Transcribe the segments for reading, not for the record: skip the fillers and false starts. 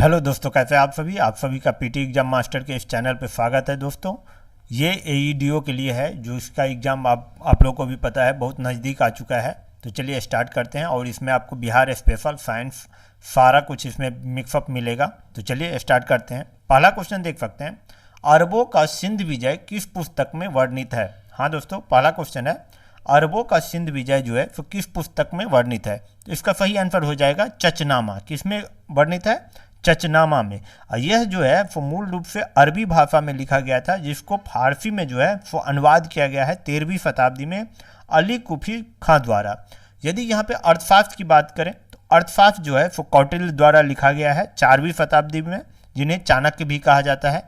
Hello दोस्तों, कैसे आप सभी का पीटी एग्जाम मास्टर के इस चैनल पे स्वागत है। दोस्तों, ये एईडीओ के लिए है, जो इसका एग्ज़ाम आप लोगों को भी पता है बहुत नज़दीक आ चुका है। तो चलिए स्टार्ट करते हैं। और इसमें आपको बिहार स्पेशल साइंस सारा कुछ इसमें मिक्सअप मिलेगा। तो चलिए स्टार्ट करते हैं। पहला क्वेश्चन देख सकते हैं, अरबों का सिंध विजय किस पुस्तक में वर्णित है। हाँ दोस्तों, पहला क्वेश्चन है, अरबों का सिंध विजय जो है तो किस पुस्तक में वर्णित है। तो इसका सही आंसर हो जाएगा चचनामा। किसमें वर्णित है? चचनामा में। यह जो है वो मूल रूप से अरबी भाषा में लिखा गया था, जिसको फारसी में जो है वो अनुवाद किया गया है 13वीं शताब्दी में अली कुफी खां द्वारा। यदि यहाँ पे अर्थशास्त्र की बात करें तो अर्थशास्त्र जो है वो कौटिल्य द्वारा लिखा गया है 4वीं शताब्दी में, जिन्हें चाणक्य भी कहा जाता है।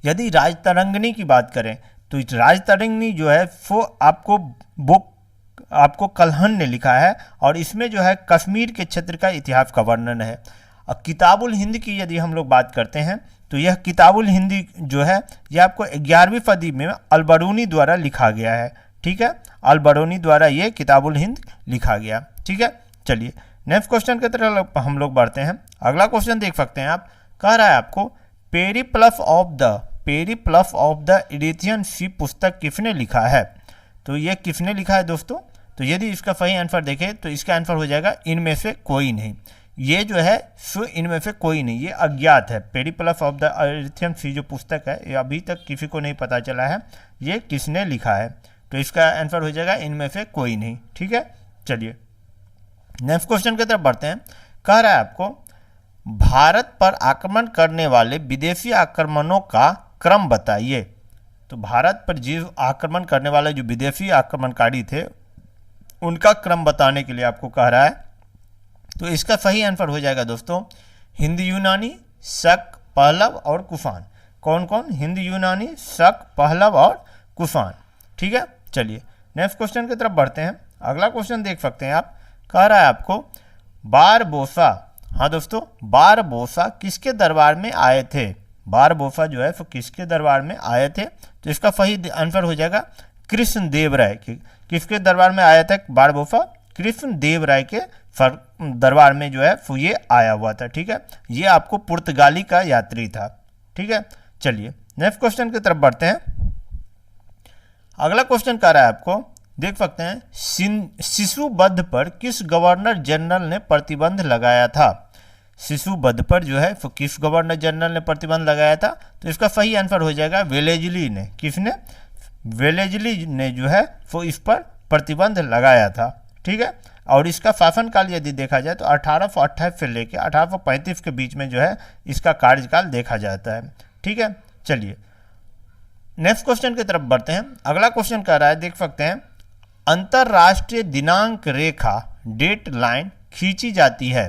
यदि राजतरंगिणी की बात करें तो राजतरंगिणी जो है वो आपको कल्हण ने लिखा है, और इसमें जो है कश्मीर के क्षेत्र का इतिहास का वर्णन है। और किताबुल हिंद की यदि हम लोग बात करते हैं तो यह किताबुल हिंदी जो है यह आपको 11वीं सदी में अलबरूनी द्वारा लिखा गया है। ठीक है, अलबरूनी द्वारा ये किताबुल हिंद लिखा गया। ठीक है, चलिए नेक्स्ट क्वेश्चन की तरफ हम लोग बढ़ते हैं। अगला क्वेश्चन देख सकते हैं आप, कह रहा है आपको पेरिप्लस ऑफ द इरिथियन सी पुस्तक किसने लिखा है। तो ये किसने लिखा है दोस्तों? तो यदि इसका सही आंसर देखें तो इसका आंसर हो जाएगा इनमें से कोई नहीं। ये जो है सो इनमें से कोई नहीं, ये अज्ञात है। पेरिप्लस ऑफ द इरिथियन सी जो पुस्तक है ये अभी तक किसी को नहीं पता चला है ये किसने लिखा है। तो इसका आंसर हो जाएगा इनमें से कोई नहीं। ठीक है, चलिए नेक्स्ट क्वेश्चन की तरफ बढ़ते हैं। कह रहा है आपको भारत पर आक्रमण करने वाले विदेशी आक्रमणों का क्रम बताइए। तो भारत पर जो आक्रमण करने वाले जो विदेशी आक्रमणकारी थे उनका क्रम बताने के लिए आपको कह रहा है। तो इसका सही आंसर हो जाएगा दोस्तों हिंद यूनानी, शक, पहलव और कुषाण। कौन कौन? हिंद यूनानी, शक, पहलव और कुषाण। ठीक है, चलिए नेक्स्ट क्वेश्चन की तरफ बढ़ते हैं। अगला क्वेश्चन देख सकते हैं आप, कह रहा है आपको बारबोसा। हाँ दोस्तों, बारबोसा किसके दरबार में आए थे? बारबोसा जो है वो किसके दरबार में आए थे? तो इसका सही आंसर हो जाएगा कृष्णदेव राय के। किसके दरबार में आया था बारबोसा? कृष्णदेव राय के दरबार में जो है वो ये आया हुआ था। ठीक है, ये आपको पुर्तगाली का यात्री था। ठीक है, चलिए नेक्स्ट क्वेश्चन की तरफ बढ़ते हैं। अगला क्वेश्चन कह रहा है आपको, देख सकते हैं, शिशुवध पर किस गवर्नर जनरल ने प्रतिबंध लगाया था। शिशुवध पर जो है वो किस गवर्नर जनरल ने प्रतिबंध लगाया था? तो इसका सही आंसर हो जाएगा वेलेजली ने। किसने? वेलेजली ने जो है वो इस पर प्रतिबंध लगाया था। ठीक है, और इसका शासनकाल यदि देखा जाए तो 1828 से लेकर 1835 के बीच में जो है इसका कार्यकाल देखा जाता है। ठीक है, चलिए नेक्स्ट क्वेश्चन की तरफ बढ़ते हैं। अगला क्वेश्चन कह रहा है, देख सकते हैं, अंतरराष्ट्रीय दिनांक रेखा डेट लाइन खींची जाती है।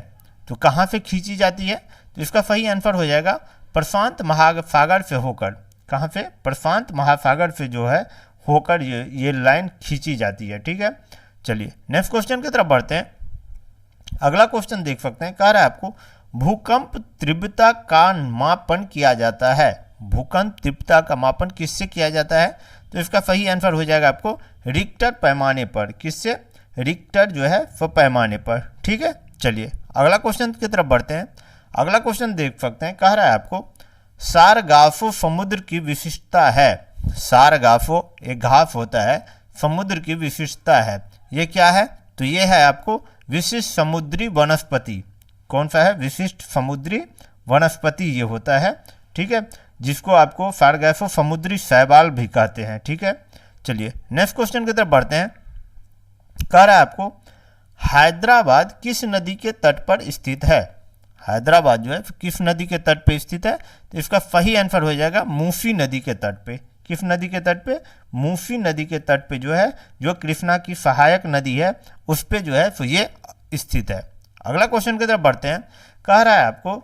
तो कहाँ से खींची जाती है? तो इसका सही आंसर हो जाएगा प्रशांत महासागर से होकर। कहाँ से? प्रशांत महासागर से जो है होकर ये लाइन खींची जाती है। ठीक है, चलिए नेक्स्ट क्वेश्चन की तरफ बढ़ते हैं। अगला क्वेश्चन देख सकते हैं, कह रहा है आपको भूकंप तीव्रता का मापन किया जाता है। भूकंप तीव्रता का मापन किससे किया जाता है? तो इसका सही आंसर हो जाएगा आपको रिक्टर पैमाने पर। किससे? रिक्टर जो है वो पैमाने पर। ठीक है, चलिए अगला क्वेश्चन की तरफ बढ़ते हैं। अगला क्वेश्चन देख सकते हैं, कह रहा है आपको सारगासो समुद्र की विशिष्टता है। सारगासो एक घास होता है, समुद्र की विशिष्टता है। ये क्या है? तो ये है आपको विशिष्ट समुद्री वनस्पति। कौन सा है? विशिष्ट समुद्री वनस्पति ये होता है। ठीक है, जिसको आपको सारगासो समुद्री शैवाल भी कहते हैं। ठीक है, चलिए नेक्स्ट क्वेश्चन की तरफ बढ़ते हैं। कह रहा है आपको हैदराबाद किस नदी के तट पर स्थित है। हैदराबाद जो है किस नदी के तट पर स्थित है? तो इसका सही आंसर हो जाएगा मूसी नदी के तट पे। किस नदी के तट पे? मूसी नदी के तट पे जो है, जो कृष्णा की सहायक नदी है उस पे जो है तो ये स्थित है। अगला क्वेश्चन की तरफ बढ़ते हैं। कह रहा है आपको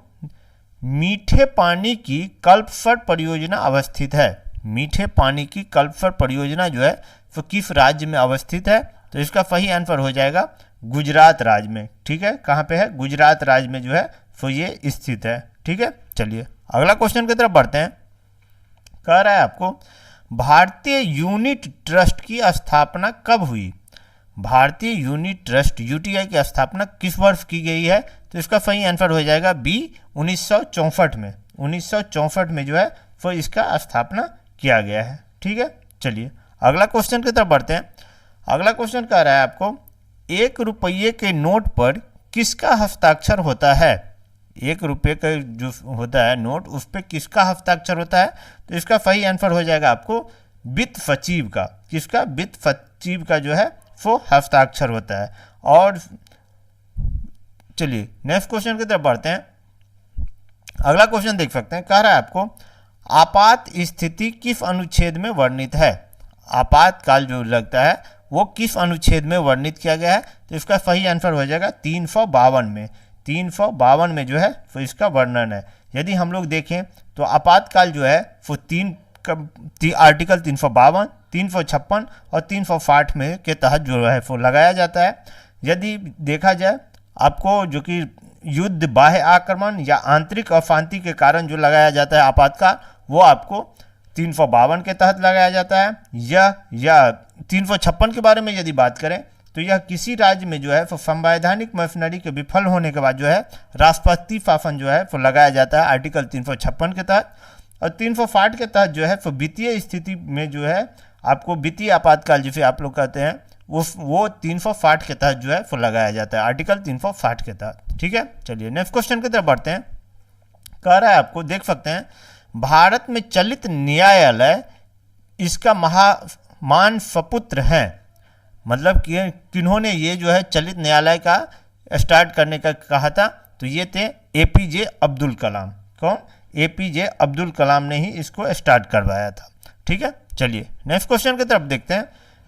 मीठे पानी की कल्पसर परियोजना अवस्थित है। मीठे पानी की कल्पसर परियोजना जो है तो किस राज्य में अवस्थित है? तो इसका सही आंसर हो जाएगा गुजरात राज्य में। ठीक है, कहाँ पे है? गुजरात राज्य में जो है तो ये स्थित है। ठीक है, चलिए अगला क्वेश्चन की तरफ बढ़ते हैं। कह रहा है आपको भारतीय यूनिट ट्रस्ट की स्थापना कब हुई। भारतीय यूनिट ट्रस्ट यूटीआई की स्थापना किस वर्ष की गई है? तो इसका सही आंसर हो जाएगा बी 1964 में। 1964 में जो है वो इसका स्थापना किया गया है। ठीक है, चलिए अगला क्वेश्चन की तरफ बढ़ते हैं। अगला क्वेश्चन कह रहा है आपको 1 रुपये के नोट पर किसका हस्ताक्षर होता है? 1 रुपये का जो होता है नोट, उस पर किसका हस्ताक्षर होता है? तो इसका सही आंसर हो जाएगा आपको वित्त सचिव का। किसका? वित्त सचिव का जो है वो हस्ताक्षर होता है। और चलिए नेक्स्ट क्वेश्चन की तरफ बढ़ते हैं। अगला क्वेश्चन देख सकते हैं, कह रहा है आपको आपात स्थिति किस अनुच्छेद में वर्णित है? आपातकाल जो लगता है वो किस अनुच्छेद में वर्णित किया गया है? तो इसका सही आंसर हो जाएगा 352 में। 352 में जो है वो इसका वर्णन है। यदि हम लोग देखें तो आपातकाल जो है वो आर्टिकल 352, 356 और 360 में के तहत जो है वो लगाया जाता है। यदि देखा जाए आपको जो कि युद्ध, बाह्य आक्रमण या आंतरिक अशांति के कारण जो लगाया जाता है आपातकाल, वो आपको 352 के तहत लगाया जाता है। या 356 के बारे में यदि बात करें तो यह किसी राज्य में जो है वो संवैधानिक मशीनरी के विफल होने के बाद जो है राष्ट्रपति शासन जो है वो लगाया जाता है आर्टिकल 356 के तहत। और 360 के तहत जो है वो वित्तीय स्थिति में जो है आपको वित्तीय आपातकाल जिसे आप लोग कहते हैं वो 360 के तहत जो है वो लगाया जाता है आर्टिकल 360 के तहत। ठीक है, चलिए नेक्स्ट क्वेश्चन की तरफ बढ़ते हैं। कह रहा है आपको, देख सकते हैं, भारत में चलित न्यायालय इसका महान सपुत्र हैं। मतलब कि किन्होंने ये जो है चलित न्यायालय का स्टार्ट करने का कहा था? तो ये थे एपीजे अब्दुल कलाम। कौन? एपीजे अब्दुल कलाम ने ही इसको स्टार्ट करवाया था। ठीक है, चलिए नेक्स्ट क्वेश्चन की तरफ देखते हैं।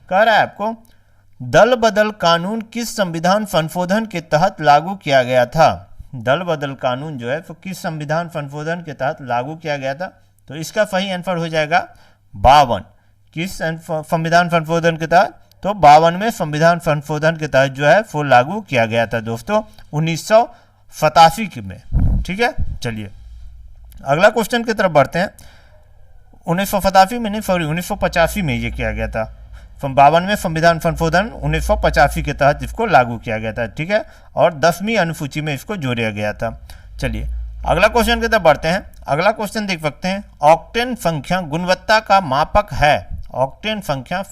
कह रहा है आपको दल बदल कानून किस संविधान संशोधन के तहत लागू किया गया था? दल बदल कानून जो है वो किस संविधान संशोधन के तहत लागू किया गया था? तो इसका सही आंसर हो जाएगा 52। किस संविधान संशोधन के तहत? तो 52वें संविधान संशोधन के तहत जो है वो लागू किया गया था दोस्तों 1987 में। ठीक है, चलिए अगला क्वेश्चन की तरफ बढ़ते हैं। 1987 में नहीं, सॉरी 1985 में ये किया गया था। 52वें संविधान संशोधन 1985 के तहत इसको लागू किया गया था। ठीक है, और 10वीं अनुसूची में इसको जोड़ा गया था। चलिए अगला क्वेश्चन की तरफ बढ़ते हैं। अगला क्वेश्चन देख सकते हैं, ऑक्टेन संख्या गुणवत्ता का मापक है। ऑक्टेन संख्या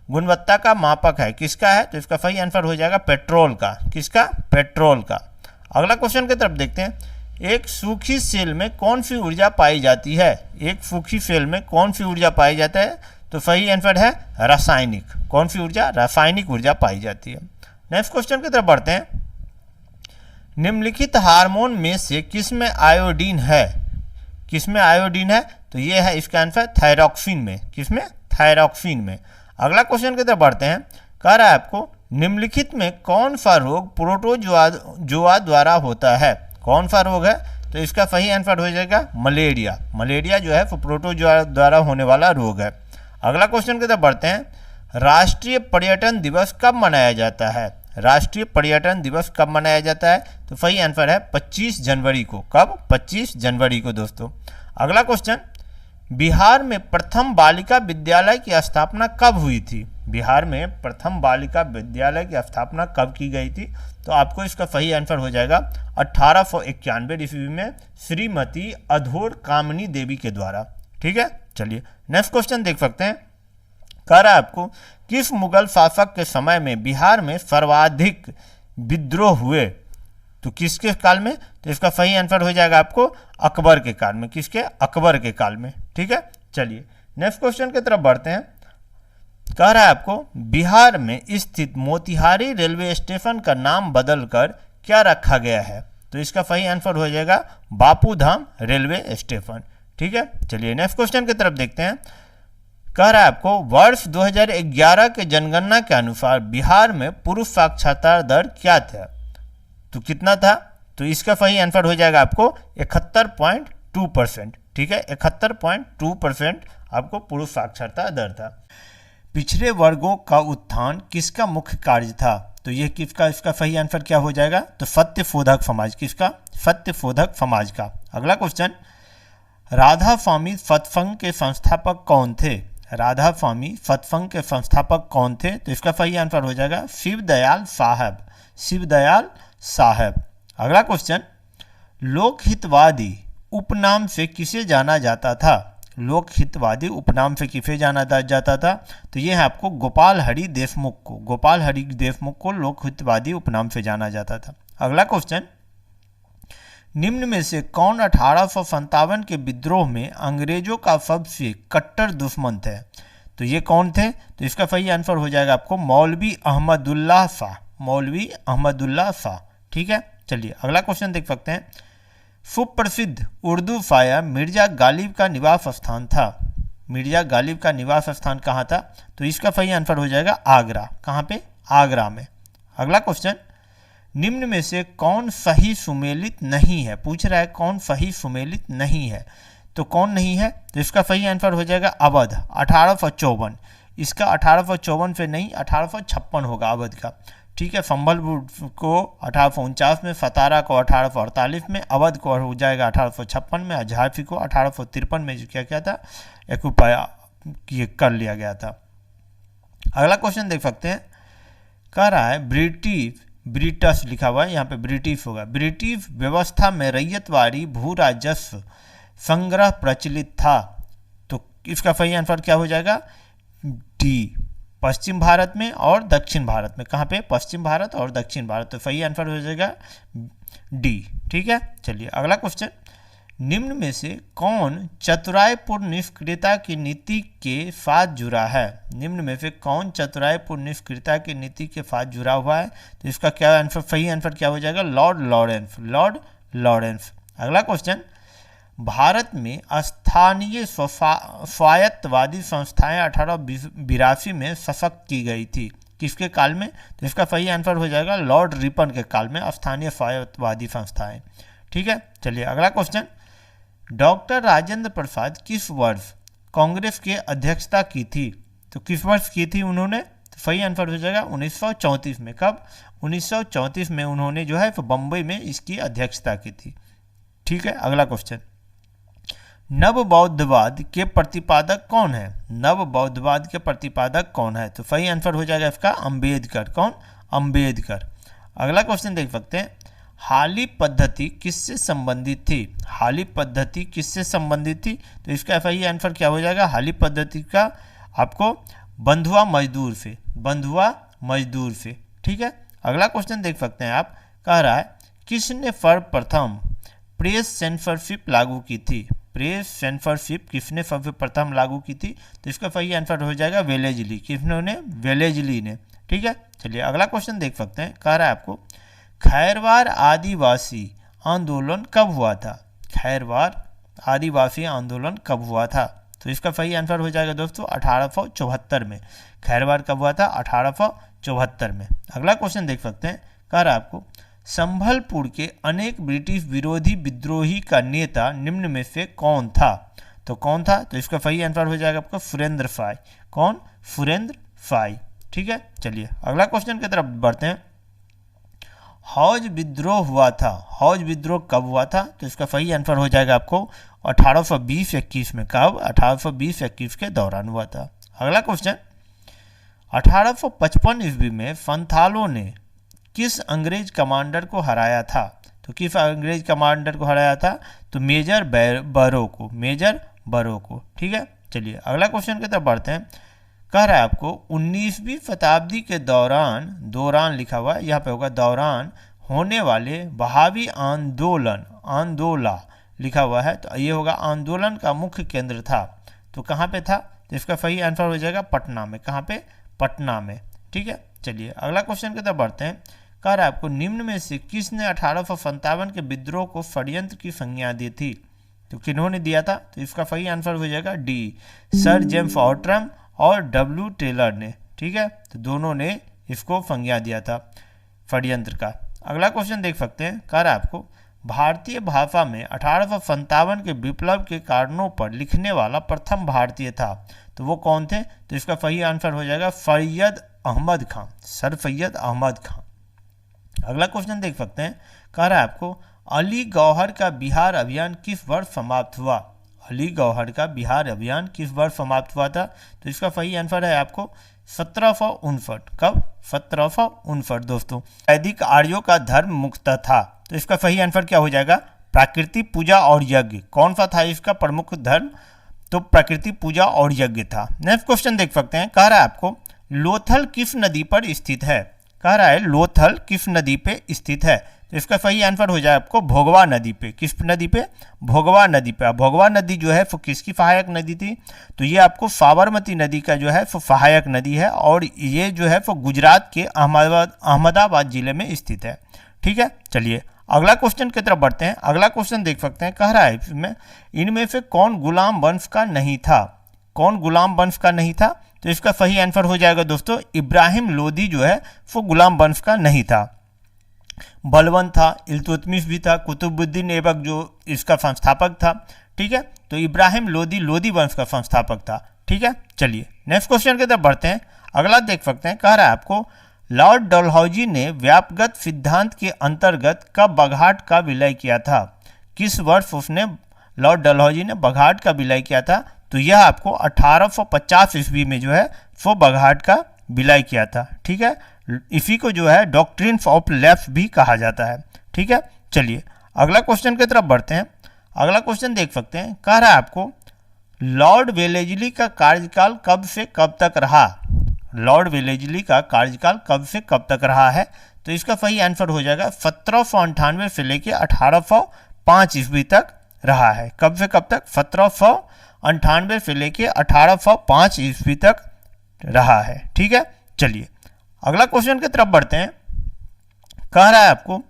गुणवत्ता का मापक है, किसका है? तो इसका सही आंसर हो जाएगा पेट्रोल का। किसका? पेट्रोल का। अगला क्वेश्चन की तरफ देखते हैं, एक सूखी सेल में कौन सी ऊर्जा पाई जाती है? एक सूखी सेल में कौन सी ऊर्जा पाई जाता है? तो सही आंसर है रासायनिक। कौन सी ऊर्जा? रासायनिक ऊर्जा पाई जाती है। नेक्स्ट क्वेश्चन की तरफ बढ़ते हैं। निम्नलिखित हार्मोन में से किसमें आयोडीन है? किसमें आयोडीन है? तो ये है इसका आंसर थायरॉक्सिन में। किसमें? थायरॉक्सिन में। अगला क्वेश्चन की तरफ बढ़ते हैं। कह रहा है आपको निम्नलिखित में कौन सा रोग प्रोटोजोआ द्वारा होता है? कौन सा रोग है? तो इसका सही आंसर हो जाएगा मलेरिया। मलेरिया जो है वो प्रोटोजोआ द्वारा होने वाला रोग है। अगला क्वेश्चन की तरफ बढ़ते हैं। राष्ट्रीय पर्यटन दिवस कब मनाया जाता है? राष्ट्रीय पर्यटन दिवस कब मनाया जाता है? तो सही आंसर है 25 जनवरी को। कब? 25 जनवरी को दोस्तों। अगला क्वेश्चन, बिहार में प्रथम बालिका विद्यालय की स्थापना कब हुई थी? बिहार में प्रथम बालिका विद्यालय की स्थापना कब की गई थी? तो आपको इसका सही आंसर हो जाएगा 1891 ईस्वी में श्रीमती अधोर कामनी देवी के द्वारा। ठीक है, चलिए नेक्स्ट क्वेश्चन देख सकते हैं। कह रहा है आपको किस मुगल शासक के समय में बिहार में सर्वाधिक विद्रोह हुए? तो किसके काल में? तो इसका सही आंसर हो जाएगा आपको अकबर के काल में। किसके? अकबर के काल में। ठीक है, चलिए नेक्स्ट क्वेश्चन की तरफ बढ़ते हैं। कह रहा है आपको बिहार में स्थित मोतिहारी रेलवे स्टेशन का नाम बदलकर क्या रखा गया है? तो इसका सही आंसर हो जाएगा बापू धाम रेलवे स्टेशन। ठीक है, चलिए नेक्स्ट क्वेश्चन की तरफ देखते हैं। कह रहा है आपको वर्ष 2011 के जनगणना के अनुसार बिहार में पुरुष साक्षरता दर क्या था? तो कितना था? तो इसका सही आंसर हो जाएगा आपको 71.2%। ठीक है, 71.2% आपको पुरुष साक्षरता दर था। पिछड़े वर्गों का उत्थान किसका मुख्य कार्य था? तो ये किसका, इसका सही आंसर क्या हो जाएगा? तो सत्यशोधक समाज। किसका? सत्यशोधक समाज का। अगला क्वेश्चन, राधा स्वामी सत्संग के संस्थापक कौन थे? राधा स्वामी सत्संग के संस्थापक कौन थे? तो इसका सही आंसर हो जाएगा शिव दयाल साहब, शिव दयाल साहब। अगला क्वेश्चन, लोकहितवादी उपनाम से किसे जाना जाता था? लोकहितवादी उपनाम से किसे जाना जाता था? तो ये है आपको गोपाल हरि देशमुख को, गोपाल हरि देशमुख को लोकहितवादी उपनाम से जाना जाता था। अगला क्वेश्चन, निम्न में से कौन 1857 के विद्रोह में अंग्रेजों का सबसे कट्टर दुश्मन थे? तो ये कौन थे? तो इसका सही आंसर हो जाएगा आपको मौलवी अहमदुल्लाह शाह, मौलवी अहमदुल्लाह शाह। ठीक है, चलिए अगला क्वेश्चन देख सकते हैं। सुप्रसिद्ध उर्दू शायर मिर्जा गालिब का निवास स्थान था। मिर्जा गालिब का निवास स्थान कहाँ था? तो इसका सही आंसर हो जाएगा आगरा। कहाँ पे? आगरा में। अगला क्वेश्चन, निम्न में से कौन सही सुमेलित नहीं है? पूछ रहा है कौन सही सुमेलित नहीं है, तो कौन नहीं है? तो इसका सही आंसर हो जाएगा अवध 1854। इसका 1854 से नहीं 1856 होगा अवध का। ठीक है, संभलपुर को 1849 में, सतारा को 1848 में, अवध को हो जाएगा 1856 में, झांसी को 1853 में जो क्या था एक्युपाई कर लिया गया था। अगला क्वेश्चन देख सकते हैं, कह रहा है ब्रिटिश लिखा हुआ है, यहाँ पे ब्रिटिश होगा। ब्रिटिश व्यवस्था में रैयतवारी भू राजस्व संग्रह प्रचलित था। तो इसका सही आंसर क्या हो जाएगा? डी, पश्चिम भारत में और दक्षिण भारत में। कहाँ पे? पश्चिम भारत और दक्षिण भारत। तो सही आंसर हो जाएगा डी। ठीक है, चलिए अगला क्वेश्चन, निम्न में से कौन चतुराईपूर्ण निष्क्रियता की नीति के साथ जुड़ा है? निम्न में से कौन चतुराईपूर्ण निष्क्रियता की नीति के साथ जुड़ा हुआ है? तो इसका क्या आंसर, सही आंसर क्या हो जाएगा? Lord Lawrence, Lord Lawrence. अगला क्वेश्चन, भारत में स्थानीय स्वायत्तवादी संस्थाएं 1882 में सशक्त की गई थी। किसके काल में? तो इसका सही आंसर हो जाएगा लॉर्ड रिपन के काल में स्थानीय स्वायत्तवादी संस्थाएं। ठीक है, चलिए अगला क्वेश्चन, डॉक्टर राजेंद्र प्रसाद किस वर्ष कांग्रेस की अध्यक्षता की थी? तो किस वर्ष की थी उन्होंने? तो सही आंसर हो जाएगा 1934 में। कब? 1934 में उन्होंने जो है बम्बई में इसकी अध्यक्षता की थी। ठीक है, अगला क्वेश्चन, नव बौद्धवाद के प्रतिपादक कौन है? नव बौद्धवाद के प्रतिपादक कौन है? तो सही आंसर हो जाएगा इसका अम्बेडकर। कौन? अम्बेडकर। अगला क्वेश्चन देख सकते हैं, हाली पद्धति किससे संबंधित थी? हाली पद्धति किससे संबंधित थी? तो इसका सही आंसर क्या हो जाएगा? हाली पद्धति का आपको बंधुआ मजदूर से, बंधुआ मजदूर से। ठीक है, अगला क्वेश्चन देख सकते हैं आप, कह रहा है किसने सर्वप्रथम प्रेस सेंसरशिप लागू की थी? प्रेस सेंसरशिप किसने सर्वप्रथम लागू की थी? तो इसका सही आंसर हो जाएगा वेलेजली। किसने? वेलेजली ने। ठीक है, चलिए अगला क्वेश्चन देख सकते हैं, कह रहा है आपको खैरवार आदिवासी आंदोलन कब हुआ था? खैरवार आदिवासी आंदोलन कब हुआ था? तो इसका सही आंसर हो जाएगा दोस्तों 1874 में। खैरवार कब हुआ था? 1874 में। अगला क्वेश्चन देख सकते हैं, कह रहा है आपको संभलपुर के अनेक ब्रिटिश विरोधी विद्रोही का नेता निम्न में से कौन था? तो कौन था? तो इसका सही आंसर हो जाएगा आपका सुरेंद्र फाई। कौन? सुरेंद्र फाई। ठीक है, चलिए अगला क्वेश्चन की तरफ बढ़ते हैं। हौज विद्रोह हुआ था, हौज विद्रोह कब हुआ था? तो इसका सही आंसर हो जाएगा आपको 1820-21 में। कब? 1820-21 के दौरान हुआ था। अगला क्वेश्चन, 1855 ईस्वी में संथालों ने किस अंग्रेज कमांडर को हराया था? तो किस अंग्रेज कमांडर को हराया था? तो मेजर बरो को, मेजर बरो को। ठीक है, चलिए अगला क्वेश्चन की तरफ बढ़ते हैं। कह रहा है आपको 19वीं शताब्दी के दौरान लिखा हुआ है, यहाँ पे होगा दौरान होने वाले बहावी आंदोला लिखा हुआ है, तो ये होगा आंदोलन का मुख्य केंद्र था। तो कहाँ पे था? तो इसका सही आंसर हो जाएगा पटना में। कहाँ पे? पटना में। ठीक है, चलिए अगला क्वेश्चन की तरफ बढ़ते हैं। कह रहा है आपको निम्न में से किसने 1857 के विद्रोह को षड्यंत्र की संज्ञा दी थी? तो किन्होंने दिया था? तो इसका सही आंसर हो जाएगा डी, सर जेम्स ऑट्रम और डब्ल्यू टेलर ने। ठीक है, तो दोनों ने इसको संज्ञा दिया था षड्यंत्र का। अगला क्वेश्चन देख सकते हैं, कह रहा है आपको भारतीय भाषा में 1857 के विप्लव के कारणों पर लिखने वाला प्रथम भारतीय था। तो वो कौन थे? तो इसका सही आंसर हो जाएगा सैयद अहमद खान, सर सैयद अहमद खान। अगला क्वेश्चन देख सकते हैं, कह रहा है आपको अली गौहर का बिहार अभियान किस वर्ष समाप्त हुआ? अली गौहर का बिहार अभियान किस वर्ष समाप्त हुआ था? तो इसका सही आंसर है आपको 1759। कब? 1759 दोस्तों। वैदिक आर्यों का धर्म मुख्यतः था, तो इसका सही आंसर क्या हो जाएगा? प्रकृति पूजा और यज्ञ। कौन सा था इसका प्रमुख धर्म? तो प्रकृति पूजा और यज्ञ था। नेक्स्ट क्वेश्चन देख सकते हैं, कह रहा है आपको लोथल किस नदी पर स्थित है? कह रहा है लोथल किस नदी पे स्थित है? तो इसका सही आंसर हो जाए आपको भोगवा नदी पे। किस नदी पे? भोगवा नदी पे। भोगवा नदी जो है वो किसकी सहायक नदी थी? तो ये आपको साबरमती नदी का जो है वो सहायक नदी है, और ये जो है वो गुजरात के अहमदाबाद जिले में स्थित है। ठीक है, चलिए अगला क्वेश्चन की तरफ बढ़ते हैं। अगला क्वेश्चन देख सकते हैं, कह रहा है इनमें से कौन गुलाम वंश का नहीं था? कौन गुलाम वंश का नहीं था? तो इसका सही आंसर हो जाएगा दोस्तों इब्राहिम लोदी जो है वो गुलाम वंश का नहीं था। बलबन था, इल्तुतमिश भी था, कुतुबुद्दीन ऐबक जो इसका संस्थापक था। ठीक है, तो इब्राहिम लोदी लोदी वंश का संस्थापक था। ठीक है, चलिए नेक्स्ट क्वेश्चन की तरफ बढ़ते हैं। अगला देख सकते हैं, कह रहा है आपको लॉर्ड डलहौजी ने व्यापगत सिद्धांत के अंतर्गत कब बघाट का विलय किया था? किस वर्ष उसने लॉर्ड डलहौजी ने बघाट का विलय किया था? तो यह आपको 1850 ईस्वी में जो है वो बघाट का विलय किया था। ठीक है, इसी को जो है डॉक्ट्रिन्स ऑफ लेफ्ट भी कहा जाता है। ठीक है, चलिए अगला क्वेश्चन की तरफ बढ़ते हैं। अगला क्वेश्चन देख सकते हैं, कह रहा है आपको लॉर्ड वेलेजली का कार्यकाल कब से कब तक रहा? लॉर्ड वेलेजली का कार्यकाल कब से कब तक रहा है? तो इसका सही आंसर हो जाएगा 1798 से लेके 1805 ईस्वी तक रहा है। कब से कब तक? 1798 से लेके 1805 ईस्वी तक रहा है। ठीक है, चलिए अगला क्वेश्चन की तरफ बढ़ते हैं। कह रहा है आपको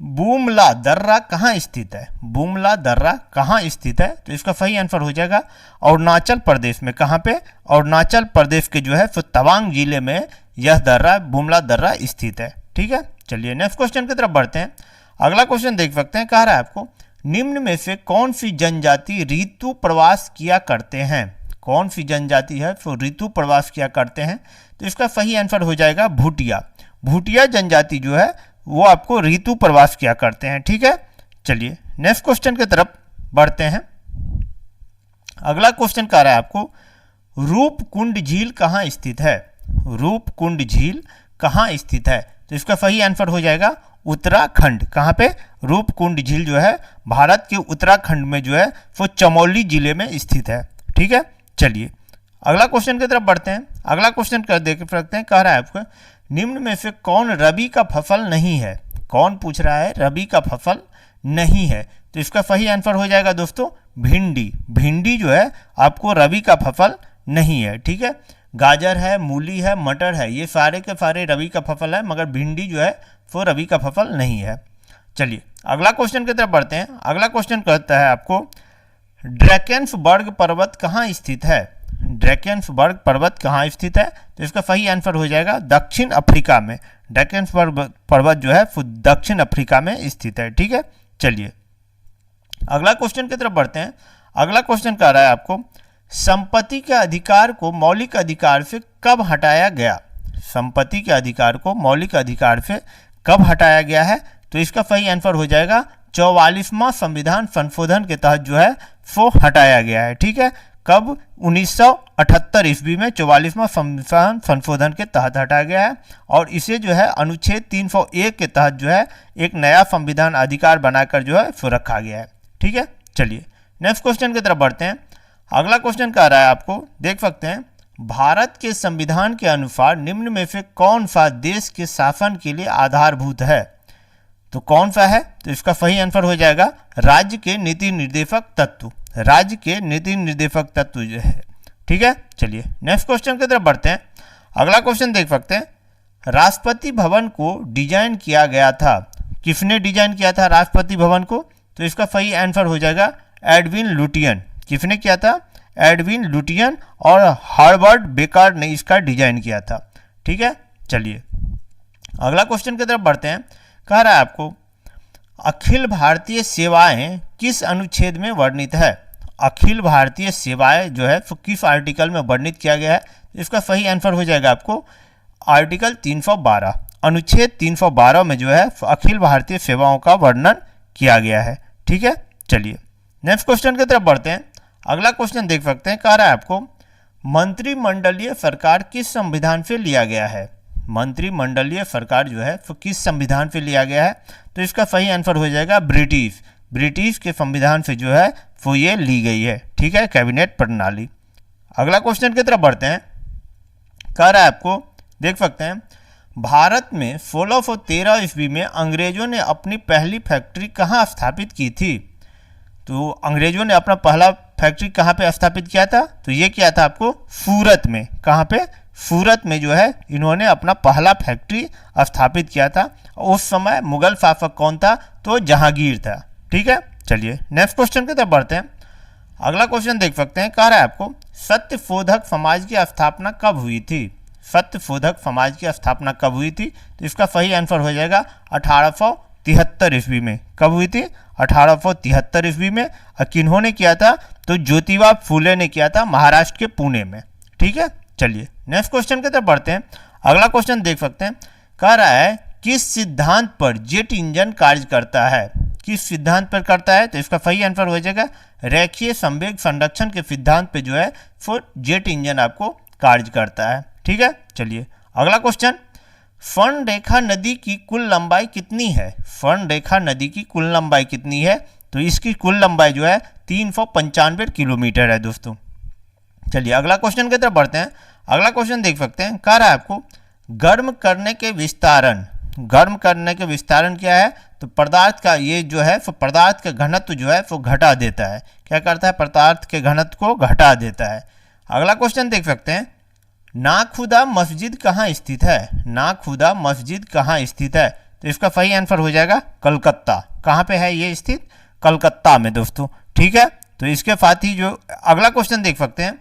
बूमला दर्रा कहाँ स्थित है? बूमला दर्रा कहाँ स्थित है? तो इसका सही आंसर हो जाएगा अरुणाचल प्रदेश में। कहाँ पे? अरुणाचल प्रदेश के जो है तो तवांग जिले में यह दर्रा बूमला दर्रा स्थित है। ठीक है, चलिए नेक्स्ट क्वेश्चन की तरफ बढ़ते हैं। अगला क्वेश्चन देख सकते हैं, कह रहा है आपको निम्न में से कौन सी जनजाति ऋतु प्रवास किया करते हैं? कौन सी जनजाति है तो ऋतु प्रवास किया करते हैं? तो इसका सही आंसर हो जाएगा भूटिया। भूटिया जनजाति जो है वो आपको ऋतु प्रवास किया करते हैं। ठीक है, चलिए नेक्स्ट क्वेश्चन की तरफ बढ़ते हैं। अगला क्वेश्चन कह रहा है आपको रूपकुंड झील कहाँ स्थित है? रूपकुंड झील कहाँ स्थित है? तो इसका सही आंसर हो जाएगा उत्तराखंड। कहाँ पे? रूपकुंड झील जो है भारत के उत्तराखंड में जो है वो चमोली जिले में स्थित है। ठीक है, चलिए अगला क्वेश्चन की तरफ बढ़ते हैं। अगला क्वेश्चन कर देख सकते हैं, कह रहा है आपको निम्न में से कौन रबी का फसल नहीं है? कौन पूछ रहा है रबी का फसल नहीं है? तो इसका सही आंसर हो जाएगा दोस्तों भिंडी। भिंडी जो है आपको रबी का फसल नहीं है। ठीक है, गाजर है, मूली है, मटर है, ये सारे के सारे रबी का फसल है, मगर भिंडी जो है वो रबी का फसल नहीं है। चलिए अगला क्वेश्चन की तरफ बढ़ते हैं। अगला क्वेश्चन कहता है आपको ड्रैकेंसबर्ग पर्वत कहाँ स्थित है? ड्रैकेंसबर्ग पर्वत कहाँ स्थित है? तो इसका सही आंसर हो जाएगा दक्षिण अफ्रीका में। ड्रैकेंसबर्ग पर्वत जो है वो दक्षिण अफ्रीका में स्थित है। ठीक है, चलिए अगला क्वेश्चन की तरफ बढ़ते हैं। अगला क्वेश्चन कह रहा है आपको संपत्ति के अधिकार को मौलिक अधिकार से कब हटाया गया? संपत्ति के अधिकार को मौलिक अधिकार से कब हटाया गया है? तो इसका सही आंसर हो जाएगा 44वां संविधान संशोधन के तहत जो है वो हटाया गया है। ठीक है, कब? 1978 ईस्वी में 44वां संविधान संशोधन के तहत हटाया गया है, और इसे जो है अनुच्छेद 301 के तहत जो है एक नया संविधान अधिकार बनाकर जो है वो रखा गया है। ठीक है, चलिए नेक्स्ट क्वेश्चन की तरफ बढ़ते हैं। अगला क्वेश्चन कह रहा है आपको देख सकते हैं भारत के संविधान के अनुसार निम्न में से कौन सा देश के शासन के लिए आधारभूत है? तो कौन सा है? तो इसका सही आंसर हो जाएगा राज्य के नीति निर्देशक तत्व। राज्य के नीति निर्देशक तत्व जो है। ठीक है, चलिए नेक्स्ट क्वेश्चन की तरफ बढ़ते हैं। अगला क्वेश्चन देख सकते हैं राष्ट्रपति भवन को डिजाइन किया गया था। किसने डिजाइन किया था राष्ट्रपति भवन को? तो इसका सही आंसर हो जाएगा एडविन लुटियन। किसने किया था? एडविन लुटियन और हार्वर्ड बेकर ने इसका डिजाइन किया था। ठीक है, चलिए अगला क्वेश्चन की तरफ बढ़ते हैं। कह रहा है आपको अखिल भारतीय सेवाएं किस अनुच्छेद में वर्णित है? अखिल भारतीय सेवाएं जो है वो किस आर्टिकल में वर्णित किया गया है? इसका सही आंसर हो जाएगा आपको आर्टिकल 312। अनुच्छेद 312 में जो है अखिल भारतीय सेवाओं का वर्णन किया गया है। ठीक है, चलिए नेक्स्ट क्वेश्चन की तरफ बढ़ते हैं। अगला क्वेश्चन देख सकते हैं, कह रहा है आपको मंत्रिमंडलीय सरकार किस संविधान से लिया गया है। मंत्रिमंडलीय सरकार जो है वो किस संविधान से लिया गया है, तो इसका सही आंसर हो जाएगा ब्रिटिश के संविधान से जो है वो ये ली गई है, ठीक है, कैबिनेट प्रणाली। अगला क्वेश्चन की तरफ बढ़ते हैं। कह रहा है आपको, देख सकते हैं, भारत में 1613 ईस्वी में अंग्रेजों ने अपनी पहली फैक्ट्री कहाँ स्थापित की थी। तो अंग्रेजों ने अपना पहला फैक्ट्री कहाँ पे स्थापित किया था, तो ये किया था आपको सूरत में। कहाँ पे, सूरत में जो है इन्होंने अपना पहला फैक्ट्री स्थापित किया था। उस समय मुगल शासक कौन था, तो जहांगीर था, ठीक है। चलिए नेक्स्ट क्वेश्चन की तरफ बढ़ते हैं। अगला क्वेश्चन देख सकते हैं, कह रहा है आपको सत्यशोधक समाज की स्थापना कब हुई थी। सत्यशोधक समाज की स्थापना कब हुई थी, तो इसका सही आंसर हो जाएगा 1873 ईस्वी में। कब हुई थी, 1873 ईस्वी में। और किन्होंने किया था, तो ज्योतिबा फूले ने किया था, महाराष्ट्र के पुणे में, ठीक है। चलिए नेक्स्ट क्वेश्चन की तरफ बढ़ते हैं। अगला क्वेश्चन देख सकते हैं, कह रहा है किस सिद्धांत पर जेट इंजन कार्य करता है। किस सिद्धांत पर करता है, तो इसका सही आंसर हो जाएगा रेखीय संवेग संरक्षण के सिद्धांत पे जो है वो जेट इंजन आपको कार्य करता है, ठीक है। चलिए अगला क्वेश्चन, स्वर्णरेखा नदी की कुल लंबाई कितनी है। स्वर्णरेखा नदी की कुल लंबाई कितनी है, तो इसकी कुल लंबाई जो है 395 किलोमीटर है दोस्तों। चलिए अगला क्वेश्चन की तरफ बढ़ते हैं। अगला क्वेश्चन देख सकते हैं, कह रहा है आपको गर्म करने के विस्तारण। गर्म करने के विस्तारण क्या है, तो पदार्थ का ये जो है वो पदार्थ का घनत्व जो है वो घटा देता है। क्या करता है, पदार्थ के घनत्व को घटा देता है। अगला क्वेश्चन देख सकते हैं, नाखुदा मस्जिद कहाँ स्थित है। नाखुदा मस्जिद कहाँ स्थित है, तो इसका सही आंसर हो जाएगा कलकत्ता। कहाँ पे है ये स्थित, कलकत्ता में दोस्तों, ठीक है। तो इसके साथ ही जो अगला क्वेश्चन देख सकते हैं,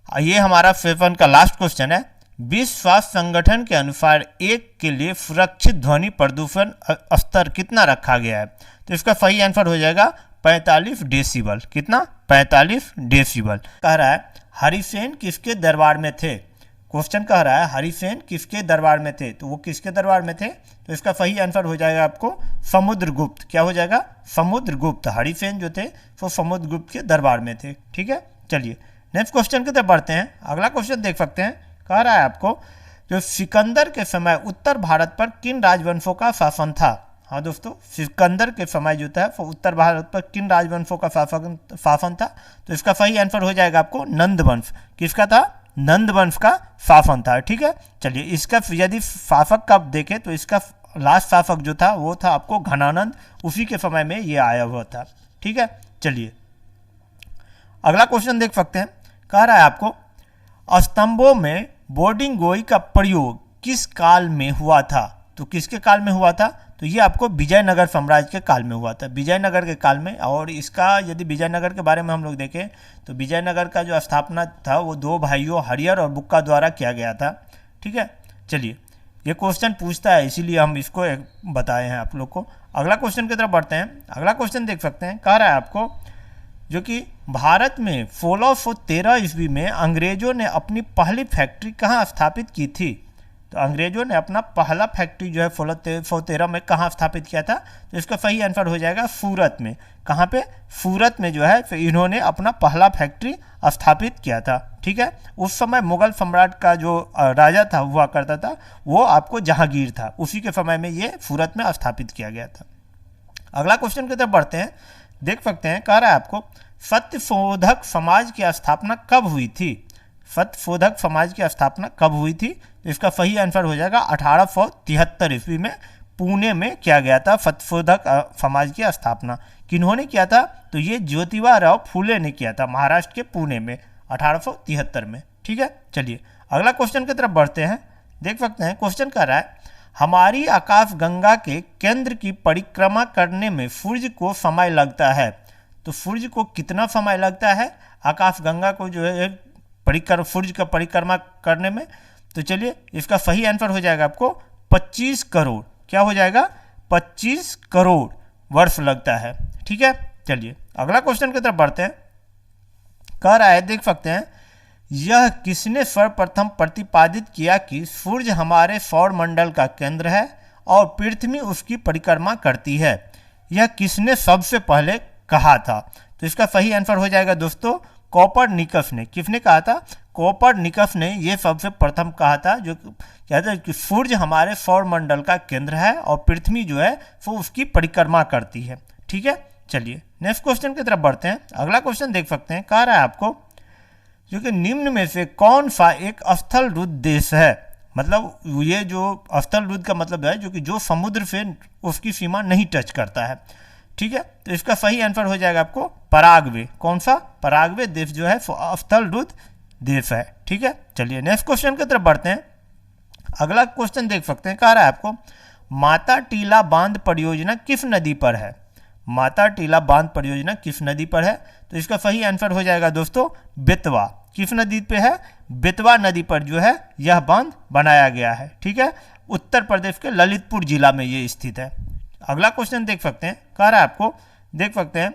ये हमारा सेशन का लास्ट क्वेश्चन है। विश्व स्वास्थ्य संगठन के अनुसार एक के लिए सुरक्षित ध्वनि प्रदूषण स्तर कितना रखा गया है, तो इसका सही आंसर हो जाएगा 45 डेसिबल। कितना, 45 डेसिबल। कह रहा है हरिसेन किसके दरबार में थे। क्वेश्चन कह रहा है हरिसेन किसके दरबार में थे, तो वो किसके दरबार में थे, तो इसका सही आंसर हो जाएगा आपको समुद्रगुप्त। क्या हो जाएगा, समुद्रगुप्त। हरिसेन जो थे वो समुद्रगुप्त के दरबार में थे, ठीक है। चलिए नेक्स्ट क्वेश्चन की तरफ बढ़ते हैं। अगला क्वेश्चन देख सकते हैं, कह रहा है आपको जो सिकंदर के समय उत्तर भारत पर किन राजवंशों का शासन था। हाँ दोस्तों, सिकंदर के समय जो था वो उत्तर भारत पर किन राजवंशों का शासन था, तो इसका सही आंसर हो जाएगा आपको नंद वंश। किसका था, नंद वंश का शासन था, ठीक है। चलिए इसका यदि शासक का देखें तो इसका लास्ट शासक जो था वो था आपको घनानंद, उसी के समय में ये आया हुआ था, ठीक है। चलिए अगला क्वेश्चन देख सकते हैं, कह रहा है आपको स्तंभों में बोर्डिंग गोई का प्रयोग किस काल में हुआ था। तो किसके काल में हुआ था, तो ये आपको विजयनगर साम्राज्य के काल में हुआ था, विजयनगर के काल में। और इसका यदि विजयनगर के बारे में हम लोग देखें तो विजयनगर का जो स्थापना था वो दो भाइयों हरिहर और बुक्का द्वारा किया गया था, ठीक है। चलिए ये क्वेश्चन पूछता है इसीलिए हम इसको बताए हैं आप लोग को। अगला क्वेश्चन की तरफ बढ़ते हैं। अगला क्वेश्चन देख सकते हैं, कह रहा है आपको जो कि भारत में 1613 ईस्वी में अंग्रेजों ने अपनी पहली फैक्ट्री कहाँ स्थापित की थी। तो अंग्रेजों ने अपना पहला फैक्ट्री जो है 1613 में कहाँ स्थापित किया था, तो इसका सही आंसर हो जाएगा सूरत में। कहाँ पे, सूरत में जो है फिर इन्होंने अपना पहला फैक्ट्री स्थापित किया था, ठीक है। उस समय मुगल सम्राट का जो राजा था हुआ करता था वो आपको जहांगीर था, उसी के समय में ये सूरत में स्थापित किया गया था। अगला क्वेश्चन की तरफ बढ़ते हैं। देख सकते हैं, कह रहा है आपको सत्यशोधक समाज की स्थापना कब हुई थी। सत्यशोधक समाज की स्थापना कब हुई थी, तो इसका सही आंसर हो जाएगा 1873 ईस्वी में पुणे में किया गया था सत्यशोधक समाज की स्थापना। किन्होंने किया था, तो ये ज्योतिबा राव फूले ने किया था, महाराष्ट्र के पुणे में 1873 में, ठीक है। चलिए अगला क्वेश्चन की तरफ बढ़ते हैं। देख सकते हैं क्वेश्चन कर रहा है हमारी आकाशगंगा के केंद्र की परिक्रमा करने में सूर्य को समय लगता है। तो सूर्य को कितना समय लगता है आकाशगंगा को जो है सूर्य का परिक्रमा करने में, तो चलिए इसका सही आंसर हो जाएगा आपको 25 करोड़। क्या हो जाएगा, 25 करोड़ वर्ष लगता है, ठीक है। चलिए अगला क्वेश्चन की तरफ बढ़ते हैं। कह रहा है, देख सकते हैं, यह किसने सर्वप्रथम प्रतिपादित किया कि सूर्य हमारे सौर मंडल का केंद्र है और पृथ्वी उसकी परिक्रमा करती है। यह किसने सबसे पहले कहा था। तो इसका सही आंसर हो जाएगा दोस्तों कोपरनिकस ने। किसने कहा था? कोपरनिकस ने ये सबसे प्रथम कहा था, जो कहते हैं कि सूर्य हमारे सौरमंडल का केंद्र है और पृथ्वी जो है वो उसकी परिक्रमा करती है। ठीक है, चलिए नेक्स्ट क्वेश्चन की तरफ बढ़ते हैं। अगला क्वेश्चन देख सकते हैं, कह रहा है आपको जो कि निम्न में से कौन सा एक स्थल रुद्ध देश है। मतलब ये जो स्थल रुद्ध का मतलब है जो कि जो समुद्र से उसकी सीमा नहीं टच करता है। ठीक है, तो इसका सही आंसर हो जाएगा आपको पराग्वे। कौन सा? पराग्वे देश जो है स्थल रुद्ध देश है। ठीक है, चलिए नेक्स्ट क्वेश्चन की तरफ बढ़ते हैं। अगला क्वेश्चन देख सकते हैं, कह रहा है आपको माता टीला बांध परियोजना किस नदी पर है। माता टीला बांध परियोजना किस नदी पर है? तो इसका सही आंसर हो जाएगा दोस्तों बेतवा। किस नदी पे है? बेतवा नदी पर जो है यह बांध बनाया गया है। ठीक है, उत्तर प्रदेश के ललितपुर जिला में ये स्थित है। अगला क्वेश्चन देख सकते हैं, कह रहा है आपको देख सकते हैं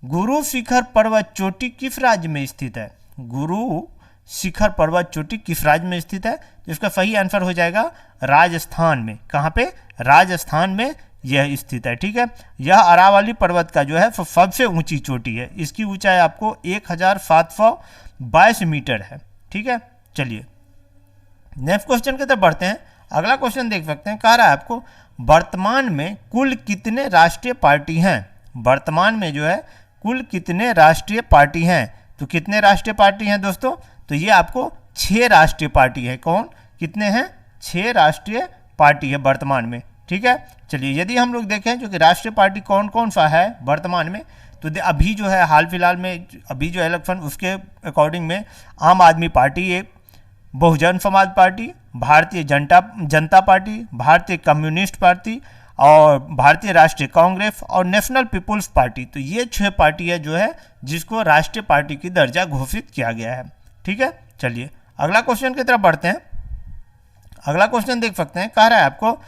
गुरु शिखर पर्वत चोटी किस राज्य में स्थित है। गुरु शिखर पर्वत चोटी किस राज्य में स्थित है? तो इसका सही आंसर हो जाएगा राजस्थान में। कहाँ पे? राजस्थान में यह स्थित है। ठीक है, यह अरावली पर्वत का जो है सबसे ऊंची चोटी है। इसकी ऊंचाई आपको 1722 मीटर है। ठीक है, चलिए नेक्स्ट क्वेश्चन की तरफ बढ़ते हैं। अगला क्वेश्चन देख सकते हैं, कह रहा है आपको वर्तमान में कुल कितने राष्ट्रीय पार्टी हैं। वर्तमान में जो है कुल कितने राष्ट्रीय पार्टी हैं। तो कितने राष्ट्रीय पार्टी हैं दोस्तों? तो ये आपको 6 राष्ट्रीय पार्टी है। कौन कितने हैं? 6 राष्ट्रीय पार्टी है वर्तमान में। ठीक है, चलिए यदि हम लोग देखें जो कि राष्ट्रीय पार्टी कौन कौन सा है वर्तमान में, तो अभी जो है हाल फिलहाल में अभी जो इलेक्शन उसके अकॉर्डिंग में आम आदमी पार्टी एक, बहुजन समाज पार्टी, भारतीय जनता पार्टी, भारतीय कम्युनिस्ट पार्टी और भारतीय राष्ट्रीय कांग्रेस और नेशनल पीपुल्स पार्टी। तो ये 6 पार्टी है जो है जिसको राष्ट्रीय पार्टी की दर्जा घोषित किया गया है। ठीक है, चलिए अगला क्वेश्चन की तरफ बढ़ते हैं। अगला क्वेश्चन देख सकते हैं, कह रहा है आपको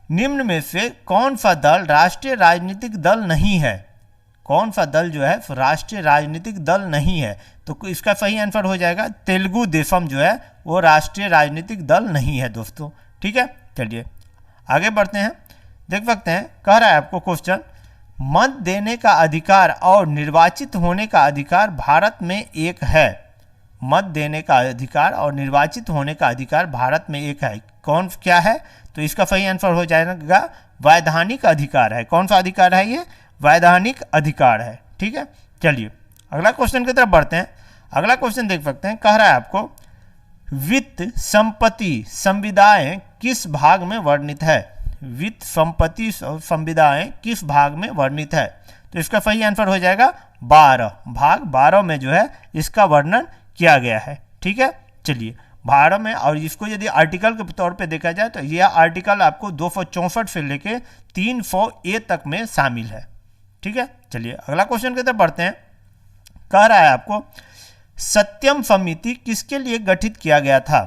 निम्न में से कौन सा दल राष्ट्रीय राजनीतिक दल नहीं है। कौन सा दल जो है राष्ट्रीय राजनीतिक दल नहीं है? तो इसका सही आंसर हो जाएगा तेलुगु देशम जो है वो राष्ट्रीय राजनीतिक दल नहीं है दोस्तों। ठीक है, चलिए आगे बढ़ते हैं। देख सकते हैं, कह रहा है आपको क्वेश्चन मत देने का अधिकार और निर्वाचित होने का अधिकार भारत में एक है। मत देने का अधिकार और निर्वाचित होने का अधिकार भारत में एक है। कौन क्या है? तो इसका सही आंसर हो जाएगा वैधानिक अधिकार है। कौन सा अधिकार है? ये वैधानिक अधिकार है। ठीक है, चलिए अगला क्वेश्चन की तरफ बढ़ते हैं। अगला क्वेश्चन देख सकते हैं, कह रहा है आपको वित्त संपत्ति संविदाएं किस भाग में वर्णित है। वित्त संपत्ति संविदाएं किस भाग में वर्णित है? तो इसका सही आंसर हो जाएगा 12। भाग 12 में जो है इसका वर्णन किया गया है। ठीक है, चलिए 12 में, और इसको यदि आर्टिकल के तौर पे देखा जाए तो यह आर्टिकल आपको 264 से लेके 300A तक में शामिल है। ठीक है, चलिए अगला क्वेश्चन की तरफ बढ़ते हैं। कह रहा है आपको सत्यम समिति किसके लिए गठित किया गया था।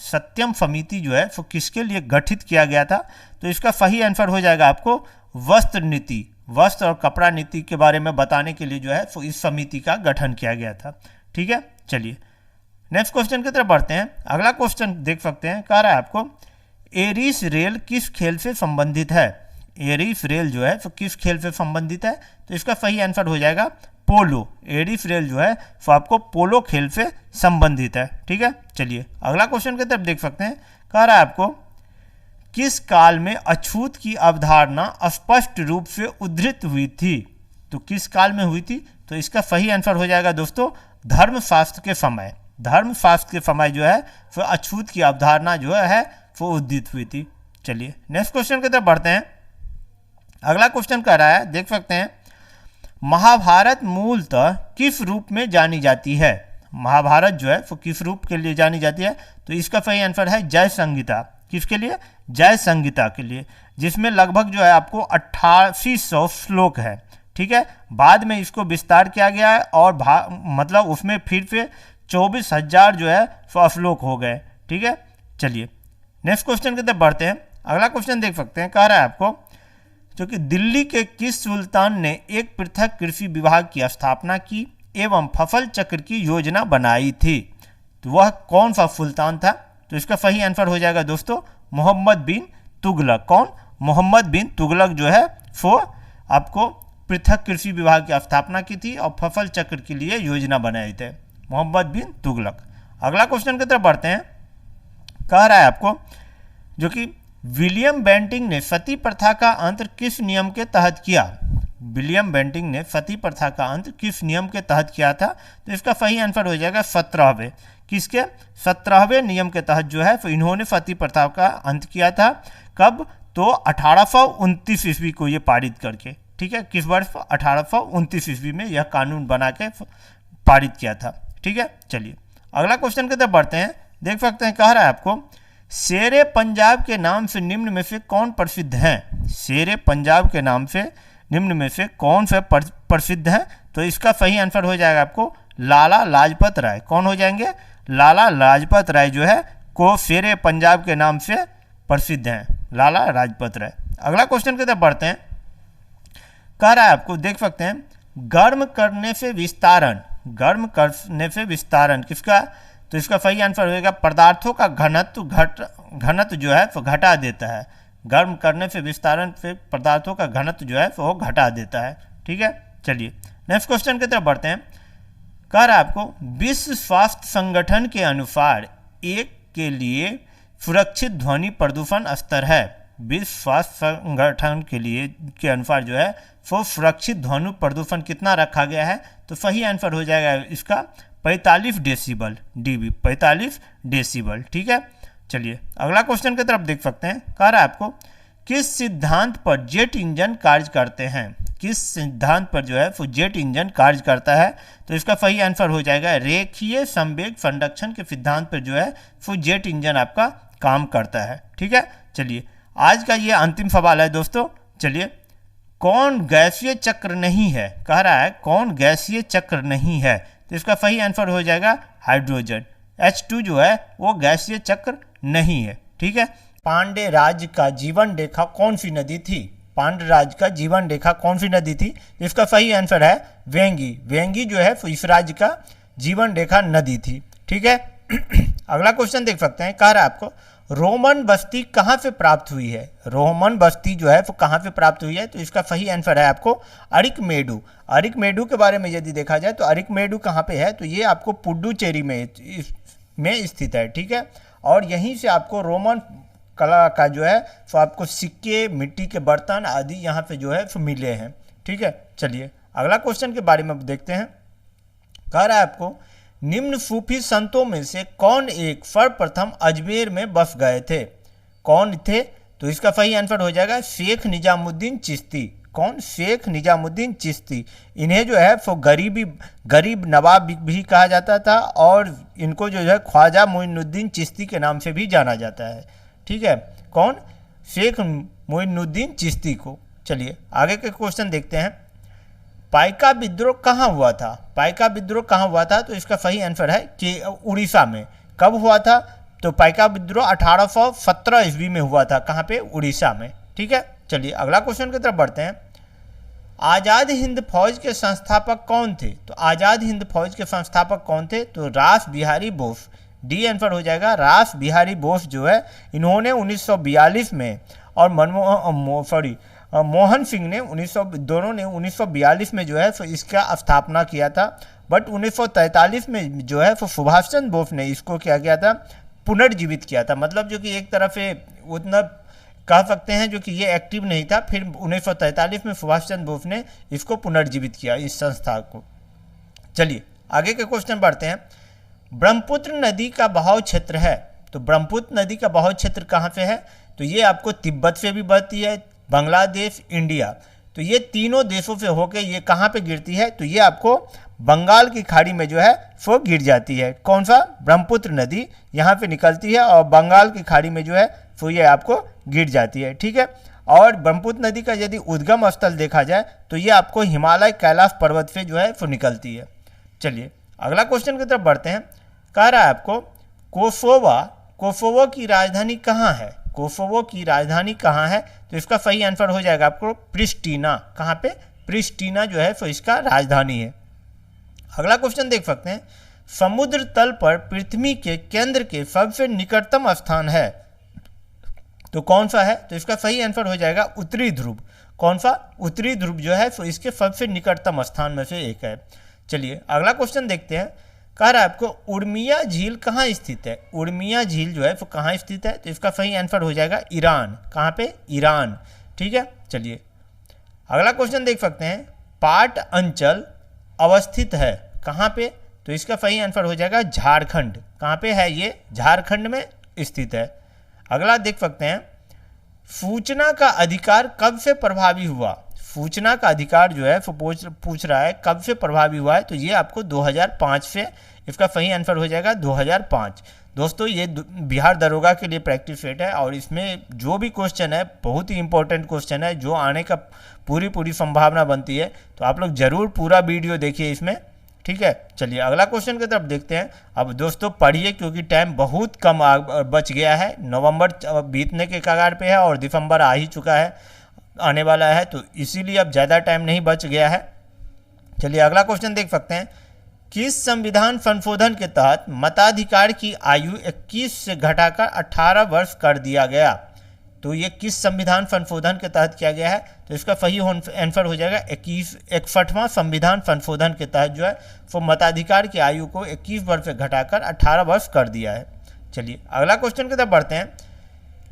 सत्यम समिति जो है वो किसके लिए गठित किया गया था? तो इसका सही आंसर हो जाएगा आपको वस्त्र नीति, वस्त्र और कपड़ा नीति के बारे में बताने के लिए जो है वो इस समिति का गठन किया गया था। ठीक है, चलिए नेक्स्ट क्वेश्चन की तरफ बढ़ते हैं। अगला क्वेश्चन देख सकते हैं, कह रहा है आपको एरिस रेल किस खेल से संबंधित है। एरिस रेल जो है वो किस खेल से संबंधित है? तो इसका सही आंसर हो जाएगा पोलो। एरिस रेल जो है वो आपको पोलो खेल से संबंधित है। ठीक है, चलिए अगला क्वेश्चन की तरफ देख सकते हैं। कह रहा है आपको किस काल में अछूत की अवधारणा स्पष्ट रूप से उद्धृत हुई थी। तो किस काल में हुई थी? तो इसका सही आंसर हो जाएगा दोस्तों धर्मशास्त्र के समय। धर्मशास्त्र के समय जो है वो अछूत की अवधारणा जो है वो उद्धृत हुई थी। चलिए नेक्स्ट क्वेश्चन की तरफ बढ़ते हैं। अगला क्वेश्चन कह रहा है, देख सकते हैं महाभारत मूलतः किस रूप में जानी जाती है। महाभारत जो है वो किस रूप के लिए जानी जाती है? तो इसका सही आंसर है जय संहिता। किसके लिए? जय संहिता के लिए, जिसमें लगभग जो है आपको 8800 श्लोक है। ठीक है, बाद में इसको विस्तार किया गया है और मतलब उसमें फिर से 24,000 जो है वो श्लोक हो गए। ठीक है, चलिए नेक्स्ट क्वेश्चन की तरफ बढ़ते हैं। अगला क्वेश्चन देख सकते हैं, कह रहा है आपको जो कि दिल्ली के किस सुल्तान ने एक पृथक कृषि विभाग की स्थापना की एवं फसल चक्र की योजना बनाई थी। तो वह कौन सा सुल्तान था? तो इसका सही आंसर हो जाएगा दोस्तों मोहम्मद बिन तुगलक। कौन? मोहम्मद बिन तुगलक जो है वो आपको पृथक कृषि विभाग की स्थापना की थी और फसल चक्र के लिए योजना बनाए थे? मोहम्मद बिन तुगलक। अगला क्वेश्चन की तरफ बढ़ते हैं। कह रहा है आपको जो कि विलियम बेंटिंक ने सती प्रथा का अंत किस नियम के तहत किया? विलियम बेंटिंक ने सती प्रथा का अंत किस नियम के तहत किया था? तो इसका सही आंसर हो जाएगा 17वें। किसके? 17वें नियम के तहत जो है तो इन्होंने सती प्रथा का अंत किया था। कब? तो 1829 ईस्वी को ये पारित करके, ठीक है। किस वर्ष? 1829 ईस्वी में यह कानून बना के पारित किया था, ठीक है। चलिए अगला क्वेश्चन की तरफ बढ़ते हैं। देख सकते हैं, कह रहा है आपको शेरे पंजाब के नाम से निम्न में से कौन प्रसिद्ध हैं? शेरे पंजाब के नाम से निम्न में से कौन से प्रसिद्ध हैं? तो इसका सही आंसर हो जाएगा आपको लाला लाजपत राय। कौन हो जाएंगे? लाला लाजपत राय जो है को शेरे पंजाब के नाम से प्रसिद्ध हैं, लाला लाजपत राय। अगला क्वेश्चन की तरफ बढ़ते हैं। कह रहा है आपको, देख सकते हैं, गर्म करने से विस्तारण, गर्म करने से विस्तारण किसका? तो इसका सही आंसर होगा पदार्थों का घनत्व जो है वो घटा देता है। गर्म करने से विस्तारण से पदार्थों का घनत्व जो है वो घटा देता है, ठीक है। चलिए नेक्स्ट क्वेश्चन की तरफ बढ़ते हैं। कह रहा है आपको विश्व स्वास्थ्य संगठन के अनुसार एक के लिए सुरक्षित ध्वनि प्रदूषण स्तर है। विश्व स्वास्थ्य संगठन के अनुसार जो है वो सुरक्षित ध्वनि प्रदूषण कितना रखा गया है? तो सही आंसर हो जाएगा इसका 45 डेसिबल, डीबी 45 डेसिबल, ठीक है। चलिए अगला क्वेश्चन की तरफ देख सकते हैं। कह रहा है आपको किस सिद्धांत पर जेट इंजन कार्य करते हैं? किस सिद्धांत पर जो है वो जेट इंजन कार्य करता है? तो इसका सही आंसर हो जाएगा रेखीय संवेग संरक्षण के सिद्धांत पर जो है वो जेट इंजन आपका काम करता है, ठीक है। चलिए आज का ये अंतिम सवाल है दोस्तों। चलिए कौन गैसीय चक्र नहीं है? कह रहा है कौन गैसीय चक्र नहीं है? तो इसका सही आंसर हो जाएगा हाइड्रोजन। H2 जो है वो गैसीय चक्र नहीं है, ठीक है। पांड्य राज्य का जीवन रेखा कौन सी नदी थी? पांड्य राज्य का जीवन रेखा कौन सी नदी थी? इसका सही आंसर है वेंगी। वेंगी जो है इस राज्य का जीवन रेखा नदी थी, ठीक है। अगला क्वेश्चन देख सकते हैं। कह रहा है आपको रोमन बस्ती कहाँ से प्राप्त हुई है? रोमन बस्ती जो है वो कहाँ से प्राप्त हुई है? तो इसका सही आंसर है आपको अरिकमेडु। अरिकमेडु के बारे में यदि देखा जाए तो अरिकमेडु कहाँ पे है? तो ये आपको पुडुचेरी में स्थित है, ठीक है। और यहीं से आपको रोमन कला का जो है वो आपको सिक्के, मिट्टी के बर्तन आदि यहाँ पे जो है वो मिले हैं, ठीक है। चलिए अगला क्वेश्चन के बारे में देखते हैं। कह रहा है आपको निम्न सूफी संतों में से कौन एक सर्वप्रथम अजमेर में बस गए थे? कौन थे? तो इसका सही आंसर हो जाएगा शेख निजामुद्दीन चिश्ती। कौन? शेख निजामुद्दीन चिश्ती। इन्हें जो है वो गरीब नवाब भी कहा जाता था और इनको जो है ख्वाजा मोइनुद्दीन चिश्ती के नाम से भी जाना जाता है, ठीक है। कौन? शेख मोइनुद्दीन चिश्ती को। चलिए आगे के क्वेश्चन देखते हैं। पाइका विद्रोह कहाँ हुआ था? पाइका विद्रोह कहाँ हुआ था? तो इसका सही आंसर है कि उड़ीसा में। कब हुआ था? तो पाइका विद्रोह 1817 ईस्वी में हुआ था। कहाँ पे? उड़ीसा में, ठीक है। चलिए अगला क्वेश्चन की तरफ बढ़ते हैं। आज़ाद हिंद फौज के संस्थापक कौन थे? तो आज़ाद हिंद फौज के संस्थापक कौन थे? तो रास बिहारी बोस। डी आंसर हो जाएगा रास बिहारी बोस जो है इन्होंने 1942 में और मोहन सिंह ने दोनों ने 1942 में जो है तो इसका स्थापना किया था। बट 1943 में जो है तो सुभाष चंद्र बोस ने इसको क्या किया था? पुनर्जीवित किया था। मतलब जो कि एक तरफ से उतना कह सकते हैं जो कि ये एक्टिव नहीं था। फिर 1943 में सुभाष चंद्र बोस ने इसको पुनर्जीवित किया, इस संस्था को। चलिए आगे के क्वेश्चन बढ़ते हैं। ब्रह्मपुत्र नदी का बहाव क्षेत्र है। तो ब्रह्मपुत्र नदी का बहाव क्षेत्र कहाँ पे है? तो ये आपको तिब्बत से भी बहती है, बांग्लादेश, इंडिया, तो ये तीनों देशों से होकर ये कहाँ पे गिरती है? तो ये आपको बंगाल की खाड़ी में जो है वो गिर जाती है। कौन सा? ब्रह्मपुत्र नदी यहाँ पे निकलती है और बंगाल की खाड़ी में जो है वो ये आपको गिर जाती है, ठीक है। और ब्रह्मपुत्र नदी का यदि उद्गम स्थल देखा जाए तो ये आपको हिमालय कैलाश पर्वत से जो है वो निकलती है। चलिए अगला क्वेश्चन की तरफ बढ़ते हैं। कह रहा है आपको कोसोवो की राजधानी कहाँ है? कोसोवो की राजधानी कहाँ है? तो इसका सही आंसर हो जाएगा आपको प्रिस्टीना। कहाँ पे? प्रिस्टीना जो है तो इसका राजधानी है। अगला क्वेश्चन देख सकते हैं। समुद्र तल पर पृथ्वी के केंद्र के सबसे निकटतम स्थान है, तो कौन सा है? तो इसका सही आंसर हो जाएगा उत्तरी ध्रुव। कौन सा, उत्तरी ध्रुव जो है तो इसके सबसे निकटतम स्थान में से एक है। चलिए अगला क्वेश्चन देखते हैं। कह रहा है आपको उर्मिया झील कहाँ स्थित है। उर्मिया झील जो है वो कहाँ स्थित है, तो इसका सही आंसर हो जाएगा ईरान। कहाँ पे, ईरान। ठीक है, चलिए अगला क्वेश्चन देख सकते हैं। पाट अंचल अवस्थित है कहाँ पे, तो इसका सही आंसर हो जाएगा झारखंड। कहाँ पे है ये, झारखंड में स्थित है। अगला देख सकते हैं, सूचना का अधिकार कब से प्रभावी हुआ। सूचना का अधिकार जो है वो पूछ रहा है कब से प्रभावी हुआ है, तो ये आपको 2005 से, इसका सही आंसर हो जाएगा 2005। दोस्तों ये बिहार दरोगा के लिए प्रैक्टिस सेट है और इसमें जो भी क्वेश्चन है बहुत ही इंपॉर्टेंट क्वेश्चन है, जो आने का पूरी संभावना बनती है। तो आप लोग जरूर पूरा वीडियो देखिए इसमें। ठीक है, चलिए अगला क्वेश्चन की तरफ देखते हैं। अब दोस्तों पढ़िए क्योंकि टाइम बहुत कम बच गया है। नवंबर बीतने के कगार पे है और दिसंबर आ ही चुका है, आने वाला है, तो इसीलिए अब ज़्यादा टाइम नहीं बच गया है। चलिए अगला क्वेश्चन देख सकते हैं। किस संविधान संशोधन के तहत मताधिकार की आयु 21 से घटाकर 18 वर्ष कर दिया गया। तो ये किस संविधान संशोधन के तहत किया गया है, तो इसका सही आंसर हो जाएगा 61वां संविधान संशोधन के तहत जो है वो मताधिकार की आयु को 21 वर्ष से घटाकर 18 वर्ष कर दिया है। चलिए अगला क्वेश्चन की तरफ बढ़ते हैं।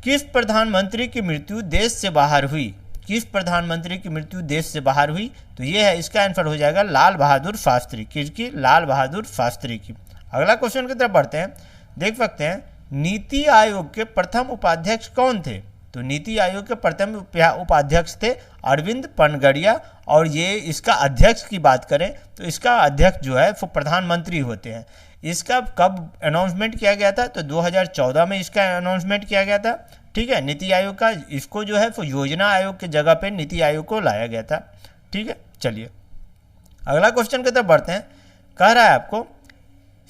किस प्रधानमंत्री की मृत्यु देश से बाहर हुई। किस प्रधानमंत्री की मृत्यु देश से बाहर हुई, तो ये है, इसका आंसर हो जाएगा लाल बहादुर शास्त्री। किसकी, लाल बहादुर शास्त्री की। अगला क्वेश्चन की तरफ बढ़ते हैं। देख सकते हैं नीति आयोग के प्रथम उपाध्यक्ष कौन थे, तो नीति आयोग के प्रथम उपाध्यक्ष थे अरविंद पनगड़िया। और ये इसका अध्यक्ष की बात करें तो इसका अध्यक्ष जो है वो प्रधानमंत्री होते हैं। इसका कब अनाउंसमेंट किया गया था, तो 2014 में इसका अनाउंसमेंट किया गया था। ठीक है, नीति आयोग का, इसको जो है वो योजना आयोग की जगह पे नीति आयोग को लाया गया था। ठीक है, चलिए अगला क्वेश्चन की तरफ बढ़ते हैं। कह रहा है आपको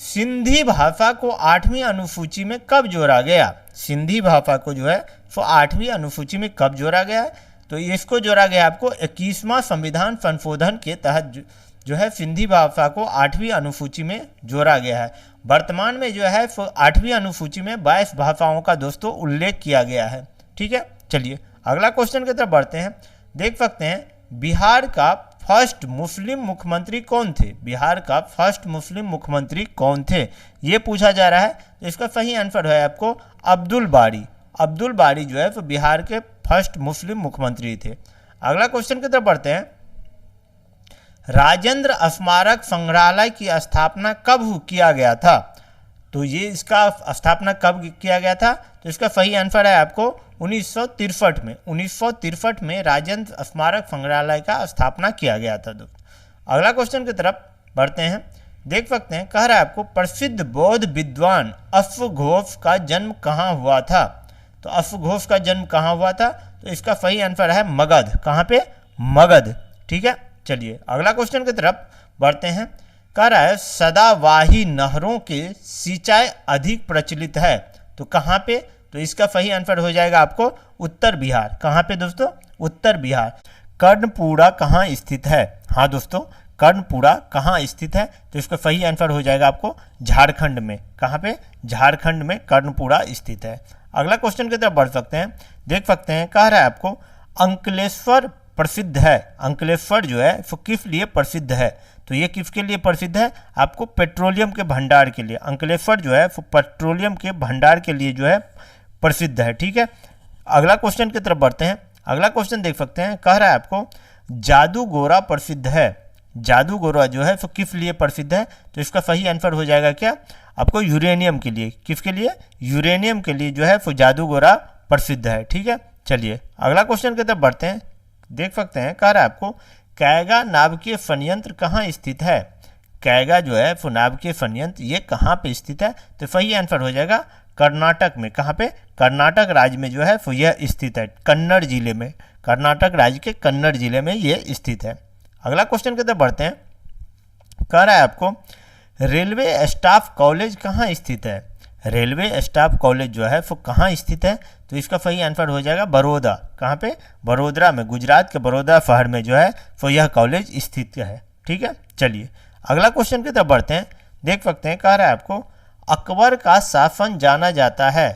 सिंधी भाषा को 8वीं अनुसूची में कब जोड़ा गया। सिंधी भाषा को जो है वो 8वीं अनुसूची में कब जोड़ा गया है, तो इसको जोड़ा गया आपको 21वां संविधान संशोधन के तहत जो है सिंधी भाषा को 8वीं अनुसूची में जोड़ा गया है। वर्तमान में जो है 8वीं अनुसूची में 22 भाषाओं का दोस्तों उल्लेख किया गया है। ठीक है, चलिए अगला क्वेश्चन की तरफ बढ़ते हैं। देख सकते हैं बिहार का फर्स्ट मुस्लिम मुख्यमंत्री कौन थे। बिहार का फर्स्ट मुस्लिम मुख्यमंत्री कौन थे, ये पूछा जा रहा है। तो इसका सही आंसर है आपको अब्दुल बारी। अब्दुल बारी जो है वो बिहार के फर्स्ट मुस्लिम मुख्यमंत्री थे। अगला क्वेश्चन की तरफ बढ़ते हैं। राजेंद्र स्मारक संग्रहालय की स्थापना कब किया गया था, तो ये इसका स्थापना कब किया गया था, तो इसका सही आंसर है आपको 1963 में। 1963 में राजेंद्र स्मारक संग्रहालय का स्थापना किया गया था। अगला क्वेश्चन की तरफ बढ़ते हैं। देख सकते हैं कह रहा है आपको प्रसिद्ध बौद्ध विद्वान अश्वघोष का जन्म कहाँ हुआ था। तो अश्वघोष का जन्म कहाँ हुआ था, तो इसका सही आंसर है मगध। कहाँ पे, मगध। ठीक है, चलिए अगला क्वेश्चन की तरफ बढ़ते हैं। कह रहा है सदावाही नहरों के सिंचाई अधिक प्रचलित है, तो कहाँ पे, तो इसका सही आंसर हो जाएगा आपको उत्तर बिहार। कहाँ पे दोस्तों, उत्तर बिहार। कर्णपुरा कहाँ स्थित है, हाँ दोस्तों कर्णपुरा कहाँ स्थित है, तो इसका सही आंसर हो जाएगा आपको झारखंड में। कहाँ पे, झारखंड में कर्णपुरा स्थित है। अगला क्वेश्चन की तरफ बढ़ सकते हैं। देख सकते हैं कह रहा है आपको अंकलेश्वर प्रसिद्ध है। अंकलेश्वर जो है वो किस लिए प्रसिद्ध है, तो ये किसके लिए प्रसिद्ध है, आपको पेट्रोलियम के भंडार के लिए। अंकलेश्वर जो है वो पेट्रोलियम के भंडार के लिए जो है प्रसिद्ध है। ठीक है, अगला क्वेश्चन की तरफ बढ़ते हैं। अगला क्वेश्चन देख सकते हैं कह रहा है आपको जादूगोरा प्रसिद्ध है। जादूगोरा जो है वो किस लिए प्रसिद्ध है, तो इसका सही आंसर हो जाएगा क्या, आपको यूरेनियम के लिए। किसके लिए, यूरेनियम के लिए जो है वो जादूगोरा प्रसिद्ध है। ठीक है, चलिए अगला क्वेश्चन की तरफ बढ़ते हैं। देख सकते हैं कह रहा है आपको कैगा नाभिकीय संयंत्र कहाँ स्थित है। कैगा जो है वो नाभिकीय संयंत्र ये कहाँ पे स्थित है, तो सही आंसर हो जाएगा कर्नाटक में। कहाँ पे, कर्नाटक राज्य में जो है वो यह स्थित है, कन्नड़ जिले में। कर्नाटक राज्य के कन्नड़ जिले में ये स्थित है। अगला क्वेश्चन की तरफ बढ़ते हैं। कह रहा है आपको रेलवे स्टाफ कॉलेज कहाँ स्थित है। रेलवे स्टाफ कॉलेज जो है वो कहाँ स्थित है, तो इसका सही आंसर हो जाएगा बड़ौदा। कहाँ पे, बड़ोदरा में, गुजरात के बड़ौदा शहर में जो है वो यह कॉलेज स्थित है। ठीक है, चलिए अगला क्वेश्चन की तरफ बढ़ते हैं। देख सकते हैं कह रहा है आपको अकबर का शासन जाना जाता है।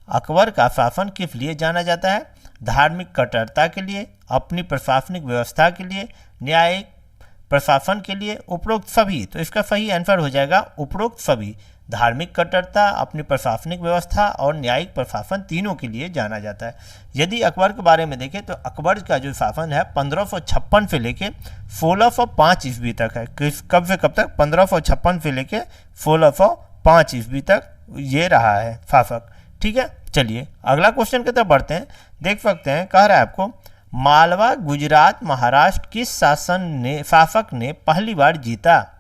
अकबर का शासन किस लिए जाना जाता है, धार्मिक कट्टरता के लिए, अपनी प्रशासनिक व्यवस्था के लिए, न्यायिक प्रशासन के लिए, उपरोक्त सभी। तो इसका सही आंसर हो जाएगा उपरोक्त सभी। धार्मिक कट्टरता, अपनी प्रशासनिक व्यवस्था और न्यायिक प्रशासन तीनों के लिए जाना जाता है। यदि अकबर के बारे में देखें तो अकबर का जो शासन है 1556 से लेके 1605 ईस्वी तक है। कब से कब तक? 1556 से लेके 1605 ईस्वी तक ये रहा है शासक। ठीक है, चलिए अगला क्वेश्चन की तरफ बढ़ते हैं। देख सकते हैं, कह रहा है आपको मालवा, गुजरात, महाराष्ट्र किस शासक ने पहली बार जीता?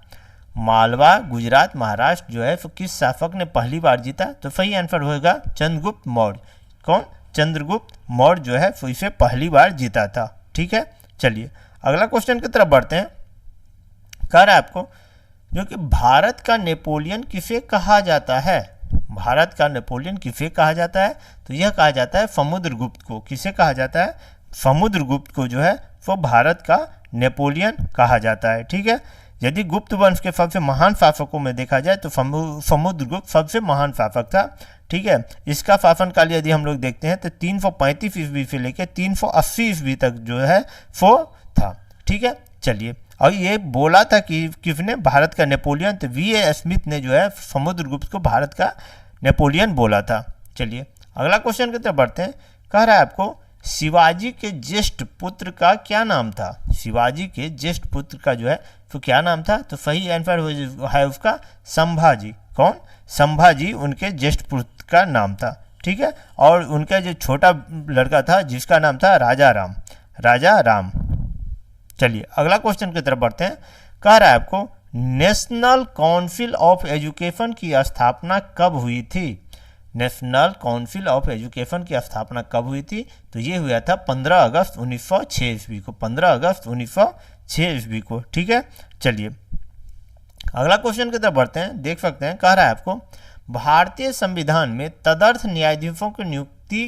मालवा, गुजरात, महाराष्ट्र जो है तो किस शासक ने पहली बार जीता? तो सही आंसर होगा चंद्रगुप्त मौर्य। कौन? चंद्रगुप्त मौर्य जो है तो इसे पहली बार जीता था। ठीक है, चलिए अगला क्वेश्चन की तरफ बढ़ते हैं। कह रहा है आपको जो कि भारत का नेपोलियन किसे कहा जाता है? भारत का नेपोलियन किसे कहा जाता है? तो यह कहा जाता है समुद्रगुप्त को। किसे कहा जाता है? समुद्रगुप्त को जो है वो भारत का नेपोलियन कहा जाता है। ठीक है, यदि गुप्त वंश के सबसे महान शासकों में देखा जाए तो समुद्रगुप्त सबसे महान शासक था। ठीक है, इसका शासनकाल यदि हम लोग देखते हैं तो 335 ईस्वी से लेकर 380 ईस्वी तक जो है वो था। ठीक है, चलिए और ये बोला था कि किसने? भारत का नेपोलियन। तो V.A. स्मिथ ने जो है समुद्रगुप्त को भारत का नेपोलियन बोला था। चलिए अगला क्वेश्चन की तरफ बढ़ते हैं। कह रहा है आपको शिवाजी के ज्येष्ठ पुत्र का क्या नाम था? शिवाजी के ज्येष्ठ पुत्र का जो है तो क्या नाम था? तो सही आंसर है उसका संभाजी। कौन? संभाजी उनके ज्येष्ठ पुत्र का नाम था। ठीक है, और उनका जो छोटा लड़का था जिसका नाम था राजा राम। राजा राम। चलिए अगला क्वेश्चन की तरफ बढ़ते हैं। कह रहा है आपको नेशनल काउंसिल ऑफ एजुकेशन की स्थापना कब हुई थी? नेशनल काउंसिल ऑफ एजुकेशन की स्थापना कब हुई थी? तो ये हुआ था 15 अगस्त 1906 ईस्वी को। 15 अगस्त 1906 ईस्वी को। ठीक है, चलिए अगला क्वेश्चन की तरफ बढ़ते हैं। देख सकते हैं, कह रहा है आपको भारतीय संविधान में तदर्थ न्यायाधीशों की नियुक्ति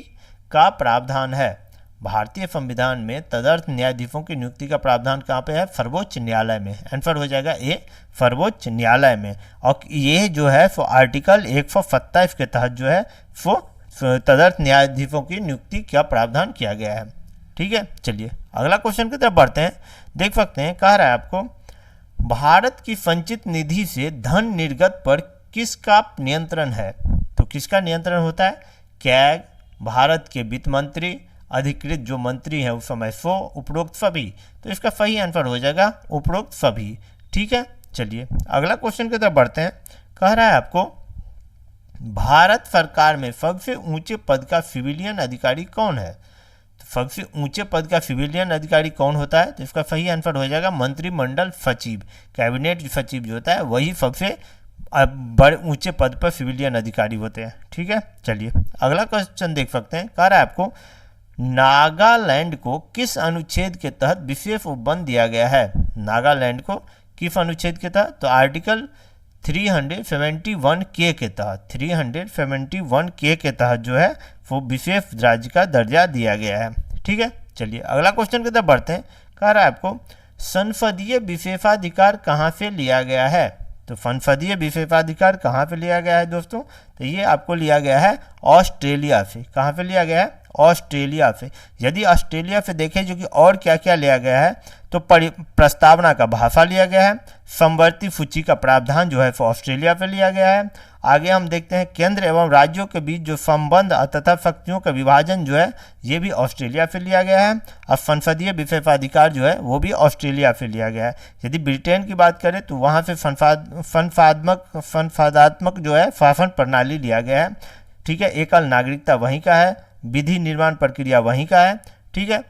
का प्रावधान है। भारतीय संविधान में तदर्थ न्यायाधीशों की नियुक्ति का प्रावधान कहाँ पे है? सर्वोच्च न्यायालय में। आंसर हो जाएगा ए, सर्वोच्च न्यायालय में। और ये जो है वो आर्टिकल 127 के तहत जो है वो तदर्थ न्यायाधीशों की नियुक्ति का प्रावधान किया गया है। ठीक है, चलिए अगला क्वेश्चन की तरफ बढ़ते हैं। देख सकते हैं, कह रहा है आपको भारत की संचित निधि से धन निर्गत पर किसका नियंत्रण है? तो किसका नियंत्रण होता है? कैग, भारत के वित्त मंत्री, अधिकृत जो मंत्री हैं उस समय सो, उपरोक्त सभी। तो इसका सही आंसर हो जाएगा उपरोक्त सभी। ठीक है, चलिए अगला क्वेश्चन की तरफ बढ़ते हैं। कह रहा है आपको भारत सरकार में सबसे ऊंचे पद का सिविलियन अधिकारी कौन है? तो सबसे ऊंचे पद का सिविलियन अधिकारी कौन होता है? तो इसका सही आंसर हो जाएगा मंत्रिमंडल सचिव। कैबिनेट सचिव जो होता है वही सबसे बड़े ऊंचे पद पर सिविलियन अधिकारी होते हैं। ठीक है, चलिए अगला क्वेश्चन देख सकते हैं। कह रहा है आपको नागालैंड को किस अनुच्छेद के तहत विशेष उपवन दिया गया है? नागालैंड को किस अनुच्छेद के तहत? तो आर्टिकल 371 के तहत, 371 के तहत जो है वो विशेष राज्य का दर्जा दिया गया है। ठीक है, चलिए अगला क्वेश्चन की तरफ बढ़ते हैं। कह रहा है आपको संसदीय विशेषाधिकार कहाँ से लिया गया है? तो संसदीय विशेषाधिकार कहाँ पे लिया गया है दोस्तों? तो ये आपको लिया गया है ऑस्ट्रेलिया से। कहाँ पे लिया गया है? ऑस्ट्रेलिया से। यदि ऑस्ट्रेलिया से देखें जो कि और क्या क्या लिया गया है तो प्रस्तावना का भाषा लिया गया है, समवर्ती सूची का प्रावधान जो है वो ऑस्ट्रेलिया पे लिया गया है। आगे हम देखते हैं केंद्र एवं राज्यों के बीच जो संबंध तथा शक्तियों का विभाजन जो है ये भी ऑस्ट्रेलिया से लिया गया है। और संसदीय विशेषाधिकार जो है वो भी ऑस्ट्रेलिया से लिया गया है। यदि ब्रिटेन की बात करें तो वहाँ से संवादात्मक जो है शासन प्रणाली लिया गया है। ठीक है, एकल नागरिकता वहीं का है, विधि निर्माण प्रक्रिया वहीं का है। ठीक है,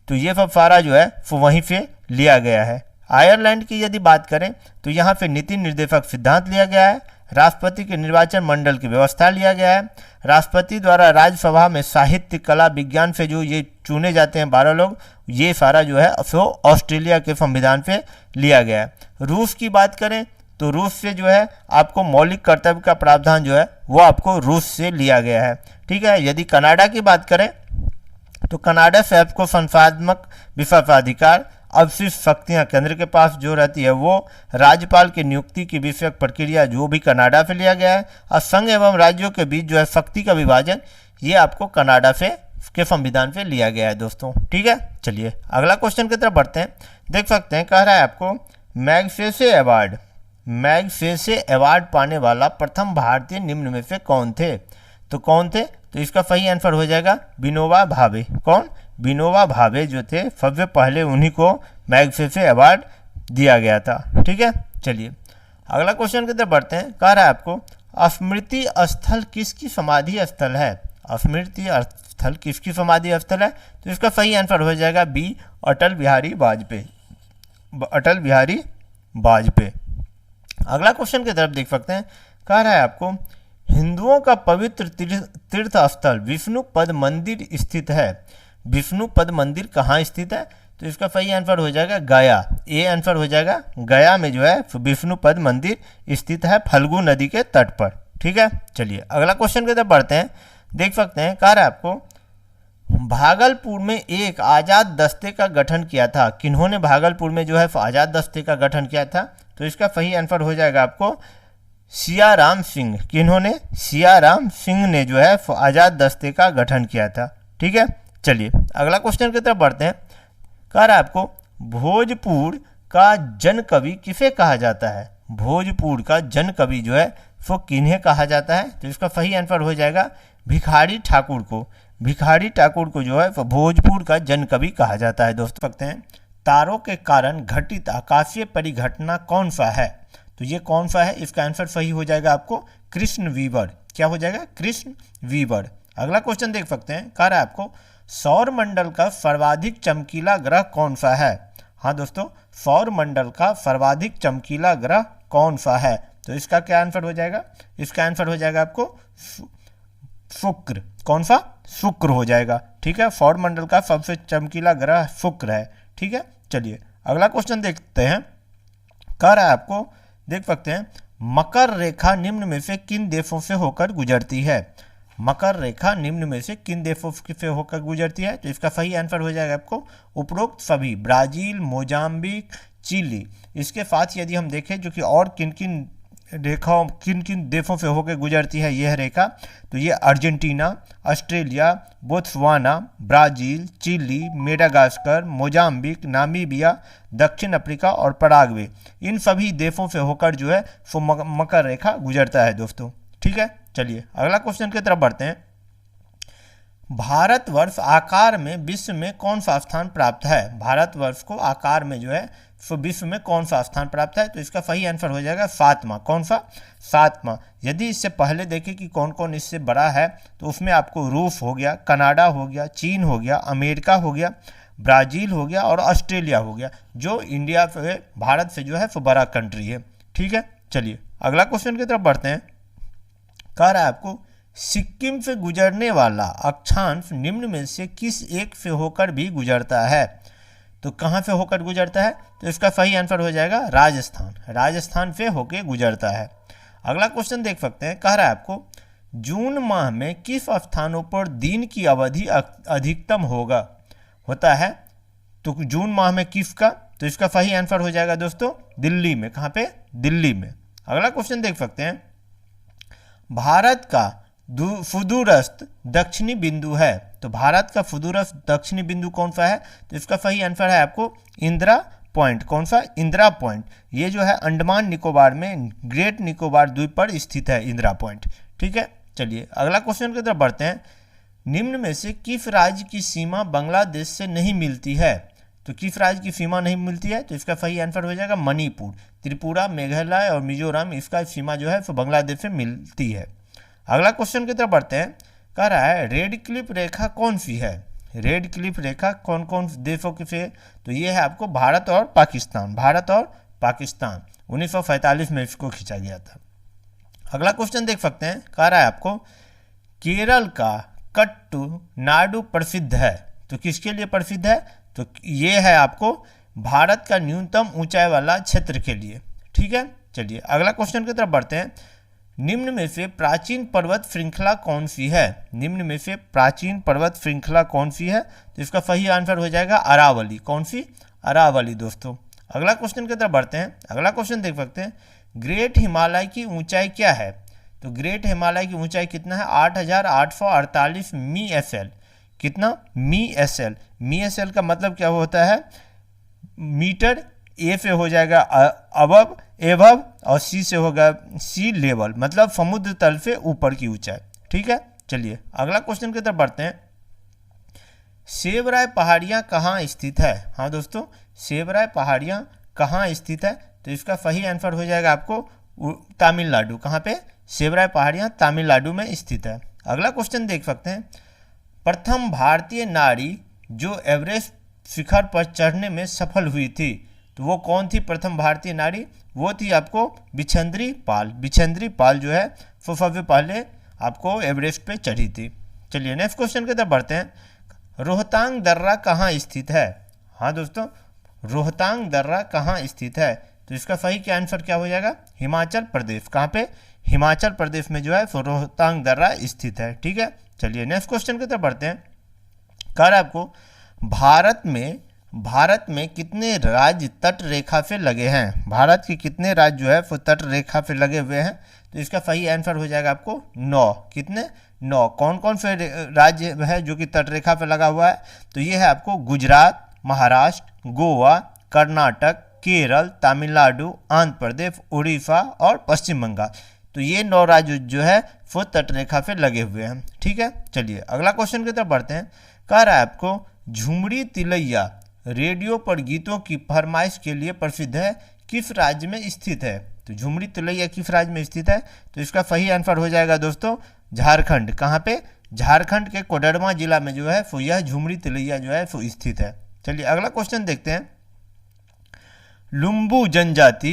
तो ये सब सारा जो है वो वहीं से लिया गया है। आयरलैंड की यदि बात करें तो यहाँ पे नीति निर्देशक सिद्धांत लिया गया है, राष्ट्रपति के निर्वाचन मंडल की व्यवस्था लिया गया है, राष्ट्रपति द्वारा राज्यसभा में साहित्य, कला, विज्ञान से जो ये चुने जाते हैं 12 लोग, ये सारा जो है वो ऑस्ट्रेलिया के संविधान पे लिया गया है। रूस की बात करें तो रूस से जो है आपको मौलिक कर्तव्य का प्रावधान जो है वो आपको रूस से लिया गया है। ठीक है, यदि कनाडा की बात करें तो कनाडा से आपको संसदात्मक विशेषाधिकार, अवशिष्ट शक्तियां केंद्र के पास जो रहती है वो, राज्यपाल की नियुक्ति की विषयक प्रक्रिया जो भी कनाडा से लिया गया है, और संघ एवं राज्यों के बीच जो है शक्ति का विभाजन ये आपको कनाडा से के संविधान पे लिया गया है दोस्तों। ठीक है, चलिए अगला क्वेश्चन की तरफ बढ़ते हैं। देख सकते हैं, कह रहा है आपको मैग्सेसे अवार्ड, मैग्सेसे अवार्ड पाने वाला प्रथम भारतीय निम्न में से कौन थे? तो कौन थे? तो इसका सही आंसर हो जाएगा विनोबा भावे। कौन? विनोबा भावे जो थे सबसे पहले उन्हीं को मैग्सेसे अवार्ड दिया गया था। ठीक है, चलिए अगला क्वेश्चन की तरफ बढ़ते हैं। कह रहा है आपको स्मृति स्थल किसकी समाधि स्थल है? स्मृति स्थल किसकी समाधि स्थल है? तो इसका सही आंसर हो जाएगा बी, अटल बिहारी वाजपेयी, अटल बिहारी वाजपेयी। अगला क्वेश्चन की तरफ देख सकते हैं। कह रहा है आपको हिंदुओं का पवित्र तीर्थ स्थल विष्णु पद मंदिर स्थित है। विष्णु पद मंदिर कहाँ स्थित है? तो इसका सही आंसर हो जाएगा गया। ए आंसर हो जाएगा गया में जो है विष्णु पद मंदिर स्थित है, फल्गु नदी के तट पर। ठीक है, चलिए अगला क्वेश्चन की तरफ बढ़ते हैं। देख सकते हैं, कह रहा है आपको भागलपुर में एक आज़ाद दस्ते का गठन किया था। किन्होंने भागलपुर में जो है आज़ाद दस्ते का गठन किया था? तो इसका सही आंसर हो जाएगा आपको सियाराम सिंह। किन्होंने? सियाराम सिंह ने जो है आज़ाद दस्ते का गठन किया था। ठीक है, चलिए अगला क्वेश्चन की तरफ बढ़ते हैं। कह रहा है आपको भोजपुर का जन कवि किसे कहा जाता है? भोजपुर का जन कवि जो है वो किन्हें कहा जाता है? तो इसका सही आंसर हो जाएगा भिखारी ठाकुर को। भिखारी ठाकुर को जो है वो भोजपुर का जन कवि कहा जाता है। दोस्तों सकते हैं तारों के कारण घटित आकाशीय परिघटना कौन सा है? तो ये कौन सा है? इसका आंसर सही हो जाएगा आपको कृष्ण वीवर। क्या हो जाएगा? कृष्ण वीवर। अगला क्वेश्चन देख सकते हैं। कह रहा है आपको सौर मंडल का सर्वाधिक चमकीला ग्रह कौन सा है? हाँ दोस्तों, सौर मंडल का सर्वाधिक चमकीला ग्रह कौन सा है? तो इसका क्या आंसर हो जाएगा? इसका आंसर हो जाएगा आपको शुक्र। कौन सा? शुक्र हो जाएगा। ठीक है, सौर मंडल का सबसे चमकीला ग्रह शुक्र है। ठीक है, चलिए अगला क्वेश्चन देखते हैं। कह रहा है आपको देख सकते हैं मकर रेखा निम्न में से किन देशों से होकर गुजरती है? मकर रेखा निम्न में से किन देशों से होकर गुजरती है? तो इसका सही आंसर हो जाएगा आपको उपरोक्त सभी, ब्राजील, मोजाम्बिक, चिली। इसके साथ यदि हम देखें जो कि और किन किन रेखाओं किन किन देशों से होकर गुजरती है यह रेखा, तो ये Argentina, Australia, Botswana, Brazil, Chile, Madagascar, Mozambique, Namibia, दक्षिण अफ्रीका और पराग्वे, इन सभी देशों से होकर जो है वो मकर रेखा गुजरता है दोस्तों। ठीक है, चलिए अगला क्वेश्चन की तरफ बढ़ते हैं। भारतवर्ष आकार में विश्व में कौन सा स्थान प्राप्त है? भारतवर्ष को आकार में जो है तो विश्व में कौन सा स्थान प्राप्त है? तो इसका सही आंसर हो जाएगा 7वां। कौन सा? 7वां। यदि इससे पहले देखें कि कौन कौन इससे बड़ा है, तो उसमें आपको रूस हो गया, कनाडा हो गया, चीन हो गया, अमेरिका हो गया, ब्राज़ील हो गया और ऑस्ट्रेलिया हो गया, जो इंडिया से भारत से जो है वो बड़ा कंट्री है। ठीक है, चलिए अगला क्वेश्चन की तरफ बढ़ते हैं। कह रहा है आपको सिक्किम से गुजरने वाला अक्षांश निम्न में से किस एक से होकर भी गुजरता है? तो कहाँ से होकर गुजरता है? तो इसका सही आंसर हो जाएगा राजस्थान। राजस्थान से होकर गुजरता है। अगला क्वेश्चन देख सकते हैं। कह रहा है आपको जून माह में किस स्थानों पर दिन की अवधि अधिकतम होता है? तो जून माह में किसका? तो इसका सही आंसर हो जाएगा दोस्तों दिल्ली में। कहाँ पे? दिल्ली में। अगला क्वेश्चन देख सकते हैं। भारत का सुदूरस्थ दक्षिणी बिंदु है, तो भारत का सुदूरस्थ दक्षिणी बिंदु कौन सा है? तो इसका सही आंसर है आपको इंदिरा पॉइंट। कौन सा? इंदिरा पॉइंट। ये जो है अंडमान निकोबार में ग्रेट निकोबार द्वीप पर स्थित है इंदिरा पॉइंट। ठीक है, चलिए अगला क्वेश्चन की तरफ बढ़ते हैं। निम्न में से किस राज्य की सीमा बांग्लादेश से नहीं मिलती है? तो किस राज्य की सीमा नहीं मिलती है? तो इसका सही आंसर हो जाएगा मणिपुर। त्रिपुरा, मेघालय और मिजोरम, इसका सीमा जो है वो बांग्लादेश से मिलती है। अगला क्वेश्चन की तरफ बढ़ते हैं। कह रहा है रेड क्लिफ रेखा कौन सी है? रेड क्लिफ रेखा कौन कौन देशों की से? तो ये है आपको भारत और पाकिस्तान। भारत और पाकिस्तान 1947 में इसको खींचा गया था। अगला क्वेश्चन देख सकते हैं। कह रहा है आपको केरल का कट्टू नाडु प्रसिद्ध है, तो किसके लिए प्रसिद्ध है? तो ये है आपको भारत का न्यूनतम ऊंचाई वाला क्षेत्र के लिए। ठीक है, चलिए अगला क्वेश्चन की तरफ बढ़ते हैं। निम्न में से प्राचीन पर्वत श्रृंखला कौन सी है? निम्न में से प्राचीन पर्वत श्रृंखला कौन सी है? तो इसका सही आंसर हो जाएगा अरावली। कौन सी? अरावली दोस्तों। अगला क्वेश्चन की तरफ बढ़ते हैं। अगला क्वेश्चन देख सकते हैं। ग्रेट हिमालय की ऊंचाई क्या है? तो ग्रेट हिमालय की ऊंचाई कितना है? 8,848 मी एस एल। कितना, मी एस एल का मतलब क्या होता है, मीटर, ए से हो जाएगा अबव एभव, और सी से होगा सी लेवल, मतलब समुद्र तल से ऊपर की ऊंचाई। ठीक है, चलिए अगला क्वेश्चन की तरफ बढ़ते हैं। सेवराय पहाड़ियाँ कहाँ स्थित है? हाँ दोस्तों, सेवराय पहाड़ियाँ कहाँ स्थित है? तो इसका सही आंसर हो जाएगा आपको तमिलनाडु। कहाँ पे? सेवराय पहाड़ियाँ तमिलनाडु में स्थित है। अगला क्वेश्चन देख सकते हैं, प्रथम भारतीय नारी जो एवरेस्ट शिखर पर चढ़ने में सफल हुई थी, तो वो कौन थी प्रथम भारतीय नारी? वो थी आपको बिछेंद्री पाल। बिछेंद्री पाल जो है वो सबसे पहले आपको एवरेस्ट पे चढ़ी थी। चलिए नेक्स्ट क्वेश्चन की तरफ बढ़ते हैं। रोहतांग दर्रा कहाँ स्थित है? हाँ दोस्तों, रोहतांग दर्रा कहाँ स्थित है? तो इसका सही क्या आंसर क्या हो जाएगा? हिमाचल प्रदेश। कहाँ पे? हिमाचल प्रदेश में जो है वो रोहतांग दर्रा स्थित है। ठीक है, चलिए नेक्स्ट क्वेश्चन की तरफ बढ़ते हैं। कर आपको भारत में कितने राज्य तट रेखा से लगे हैं? भारत के कितने राज्य जो है वो तट रेखा से लगे हुए हैं? तो इसका सही आंसर हो जाएगा आपको 9। कितने? 9। कौन कौन से राज्य है जो कि तट रेखा पे लगा हुआ है? तो ये है आपको गुजरात, महाराष्ट्र, गोवा, कर्नाटक, केरल, तमिलनाडु, आंध्र प्रदेश, उड़ीसा और पश्चिम बंगाल। तो ये 9 राज्य जो है वो तट रेखा पे लगे हुए हैं। ठीक है, चलिए अगला क्वेश्चन की तरफ बढ़ते हैं। कह रहा है आपको झुमरी तिलैया रेडियो पर गीतों की फरमाइश के लिए प्रसिद्ध है, किस राज्य में स्थित है? तो झुमरी तिलैया किस राज्य में स्थित है? तो इसका सही आंसर हो जाएगा दोस्तों झारखंड। कहाँ पे? झारखंड के कोडरमा जिला में जो है वो यह झुमरी तिलैया जो है वो स्थित है। चलिए अगला क्वेश्चन देखते हैं। लुम्बू जनजाति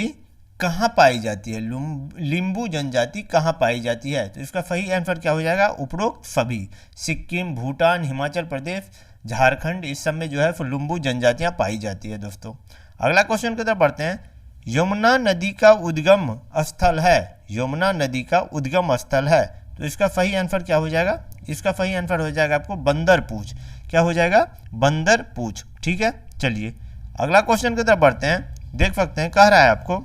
कहाँ पाई जाती है? लिम्बू जनजाति कहाँ पाई जाती है? तो इसका सही आंसर क्या हो जाएगा? उपरोक्त सभी, सिक्किम, भूटान, हिमाचल प्रदेश, झारखंड, इस सब में जो है वो लुम्बू जनजातियाँ पाई जाती है दोस्तों। अगला क्वेश्चन की तरफ बढ़ते हैं। यमुना नदी का उद्गम स्थल है, यमुना नदी का उद्गम स्थल है, तो इसका सही आंसर क्या हो जाएगा? इसका सही आंसर हो जाएगा आपको बंदरपूछ। क्या हो जाएगा? बंदरपूछ। ठीक है, चलिए अगला क्वेश्चन की तरफ बढ़ते हैं। देख सकते हैं, कह रहा है आपको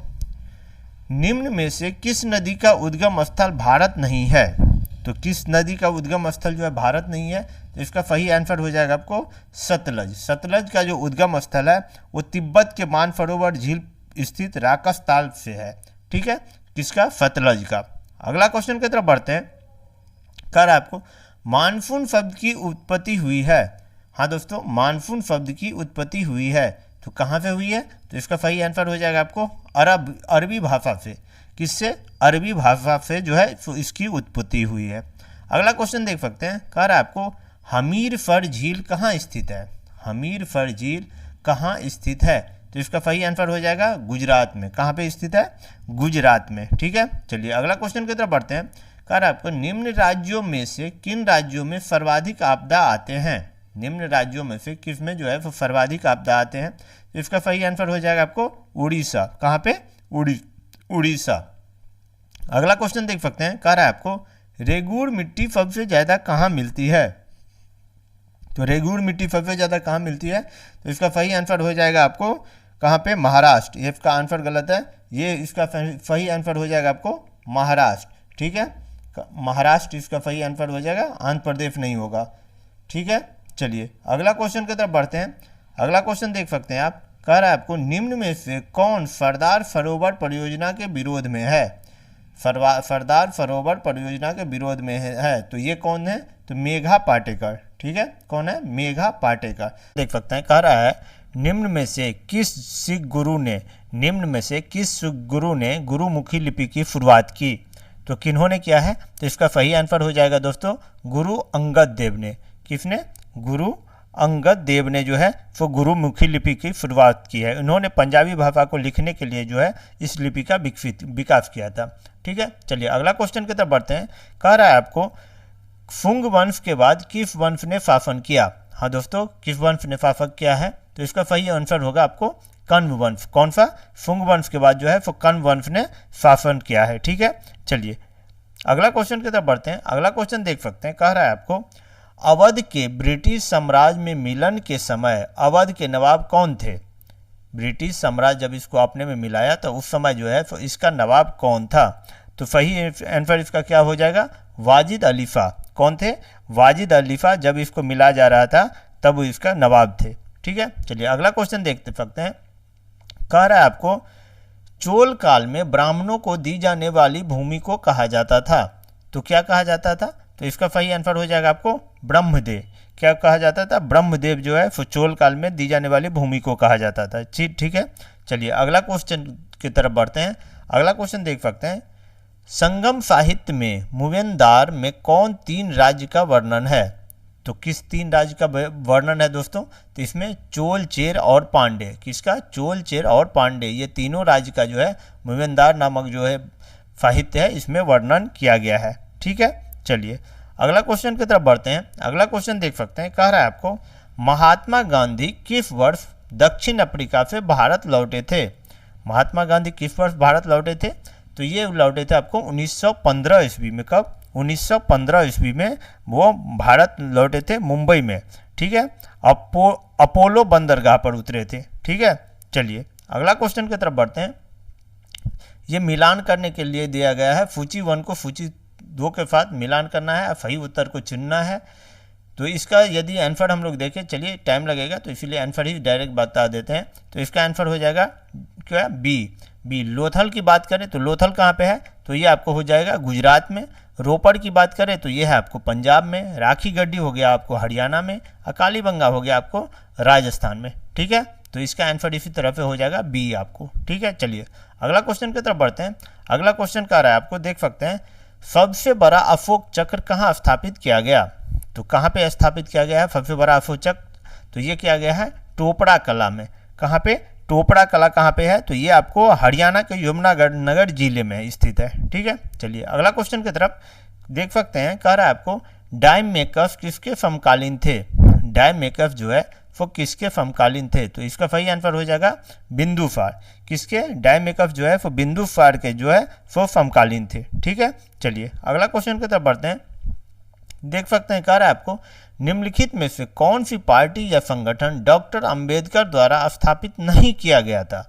निम्न में से किस नदी का उद्गम स्थल भारत नहीं है? तो किस नदी का उद्गम स्थल जो है भारत नहीं है? तो इसका सही आंसर हो जाएगा आपको सतलज। सतलज का जो उद्गम स्थल है वो तिब्बत के मानसरोवर झील स्थित राकस ताल से है। ठीक है, किसका? सतलज का। अगला क्वेश्चन की तरफ बढ़ते हैं। कह रहा है आपको मानसून शब्द की उत्पत्ति हुई है। हाँ दोस्तों, मानसून शब्द की उत्पत्ति हुई है, तो कहाँ से हुई है? तो इसका सही आंसर हो जाएगा आपको अरबी भाषा से। किससे? अरबी भाषा से जो है तो इसकी उत्पत्ति हुई है। अगला क्वेश्चन देख सकते हैं। कह रहा है आपको हमीरसर झील कहाँ स्थित है? हमीरसर झील कहाँ स्थित है? तो इसका सही आंसर हो जाएगा गुजरात में। कहाँ पे स्थित है? गुजरात में। ठीक है, चलिए अगला क्वेश्चन की तरफ बढ़ते हैं। कह रहा है आपको निम्न राज्यों में से किन राज्यों में सर्वाधिक आपदा आते हैं? निम्न राज्यों में से किस में जो है वो सर्वाधिक आपदा आते हैं? तो इसका सही आंसर हो जाएगा आपको उड़ीसा। कहाँ पे? उड़ीसा। अगला क्वेश्चन देख सकते हैं। कह रहा है आपको रेगुड़ मिट्टी सबसे ज़्यादा कहाँ मिलती है? तो रेगुड़ मिट्टी सबसे ज़्यादा कहाँ मिलती है? तो इसका सही आंसर हो जाएगा आपको कहाँ पे? महाराष्ट्र। ये इसका आंसर गलत है, ये इसका सही आंसर हो जाएगा आपको महाराष्ट्र। ठीक है, महाराष्ट्र इसका सही आंसर हो जाएगा, आंध्र प्रदेश नहीं होगा। ठीक है, चलिए अगला क्वेश्चन की तरफ बढ़ते हैं। अगला क्वेश्चन देख सकते हैं आप। कह रहा है आपको निम्न में से कौन सरदार सरोवर परियोजना के विरोध में है? सरदार सरोवर परियोजना के विरोध में है, तो ये कौन है? तो मेघा पाटेकर। ठीक है, कौन है? मेघा पाटेकर। देख सकते हैं, कह रहा है निम्न में से किस सिख गुरु ने गुरुमुखी लिपि की शुरुआत की? तो किन्होंने किया है? तो इसका सही आंसर हो जाएगा दोस्तों गुरु अंगद देव ने। किसने? गुरु अंगद देव ने जो है वो गुरुमुखी लिपि की शुरुआत की है। उन्होंने पंजाबी भाषा को लिखने के लिए जो है इस लिपि का विकास किया था। ठीक है, चलिए अगला क्वेश्चन की तरफ बढ़ते हैं। कह रहा है आपको शुंग वंश के बाद किस वंश ने शासन किया? हाँ दोस्तों, किस वंश ने शासन किया है? तो इसका सही आंसर होगा आपको कण्व वंश। कौन सा? शुंग वंश के बाद जो है वो कण्व वंश ने शासन किया है। ठीक है, चलिए अगला क्वेश्चन की तरफ बढ़ते हैं। अगला क्वेश्चन देख सकते हैं। कह रहा है आपको अवध के ब्रिटिश साम्राज्य में मिलन के समय अवध के नवाब कौन थे? ब्रिटिश साम्राज्य जब इसको आपने में मिलाया तो उस समय जो है तो इसका नवाब कौन था? तो सही आंसर इसका क्या हो जाएगा? वाजिद अली शाह। कौन थे? वाजिद अलीफा, जब इसको मिला जा रहा था तब वो इसका नवाब थे। ठीक है, चलिए अगला क्वेश्चन देखते सकते हैं। कह रहा है आपको चोल काल में ब्राह्मणों को दी जाने वाली भूमि को कहा जाता था, तो क्या कहा जाता था? तो इसका सही आंसर हो जाएगा आपको ब्रह्मदेव। क्या कहा जाता था? ब्रह्मदेव जो है चोल काल में दी जाने वाली भूमि को कहा जाता था। ठीक है, चलिए अगला क्वेश्चन की तरफ बढ़ते हैं। अगला क्वेश्चन देख सकते हैं, संगम साहित्य में मूवेंदार में कौन 3 राज्य का वर्णन है? तो किस 3 राज्य का वर्णन है दोस्तों? तो इसमें चोल, चेर और पांडे। किसका? चोल, चेर और पांडे, ये तीनों राज्य का जो है मूवेंदार नामक जो है साहित्य है इसमें वर्णन किया गया है। ठीक है, चलिए अगला क्वेश्चन की तरफ बढ़ते हैं। अगला क्वेश्चन देख सकते हैं, कह रहा है आपको महात्मा गांधी किस वर्ष दक्षिण अफ्रीका से भारत लौटे थे? महात्मा गांधी किस वर्ष भारत लौटे थे? तो ये लौटे थे आपको 1915 ईस्वी में। कब? 1915 ईस्वी में वो भारत लौटे थे, मुंबई में। ठीक है, अपोलो बंदरगाह पर उतरे थे। ठीक है, चलिए अगला क्वेश्चन की तरफ बढ़ते हैं। ये मिलान करने के लिए दिया गया है, सूची 1 को सूची 2 के साथ मिलान करना है, सही उत्तर को चुनना है। तो इसका यदि आंसर हम लोग देखें, चलिए टाइम लगेगा तो इसीलिए आंसर ही डायरेक्ट बता देते हैं। तो इसका आंसर हो जाएगा क्या? बी। लोथल की बात करें तो लोथल कहाँ पे है? तो ये आपको हो जाएगा गुजरात में। रोपड़ की बात करें तो ये है आपको पंजाब में। राखी गड्डी हो गया आपको हरियाणा में। अकालीबंगा हो गया आपको राजस्थान में। ठीक है, तो इसका आंसर इसी तरह से हो जाएगा बी आपको। ठीक है, चलिए अगला क्वेश्चन की तरफ बढ़ते हैं। अगला क्वेश्चन कह रहा है आपको, देख सकते हैं, सबसे बड़ा अशोक चक्र कहाँ स्थापित किया गया? तो कहाँ पे स्थापित किया गया है सबसे बड़ा अशोक चक्र? तो ये किया गया है टोपड़ा कला में। कहाँ पे? टोपड़ा कला कहाँ पे है? तो ये आपको हरियाणा के यमुनानगर जिले में स्थित है। ठीक है, चलिए अगला क्वेश्चन की तरफ देख सकते हैं। कह रहा है आपको डायमेकस किसके समकालीन थे? डायमेकस जो है वो किसके समकालीन थे? तो इसका सही आंसर हो जाएगा बिंदुसार। किसके? डायमेकस जो है वो बिंदुसार के जो है वो समकालीन थे। ठीक है, चलिए अगला क्वेश्चन की तरफ बढ़ते हैं। देख सकते हैं, कह रहा है आपको निम्नलिखित में से कौन सी पार्टी या संगठन डॉक्टर अंबेडकर द्वारा स्थापित नहीं किया गया था?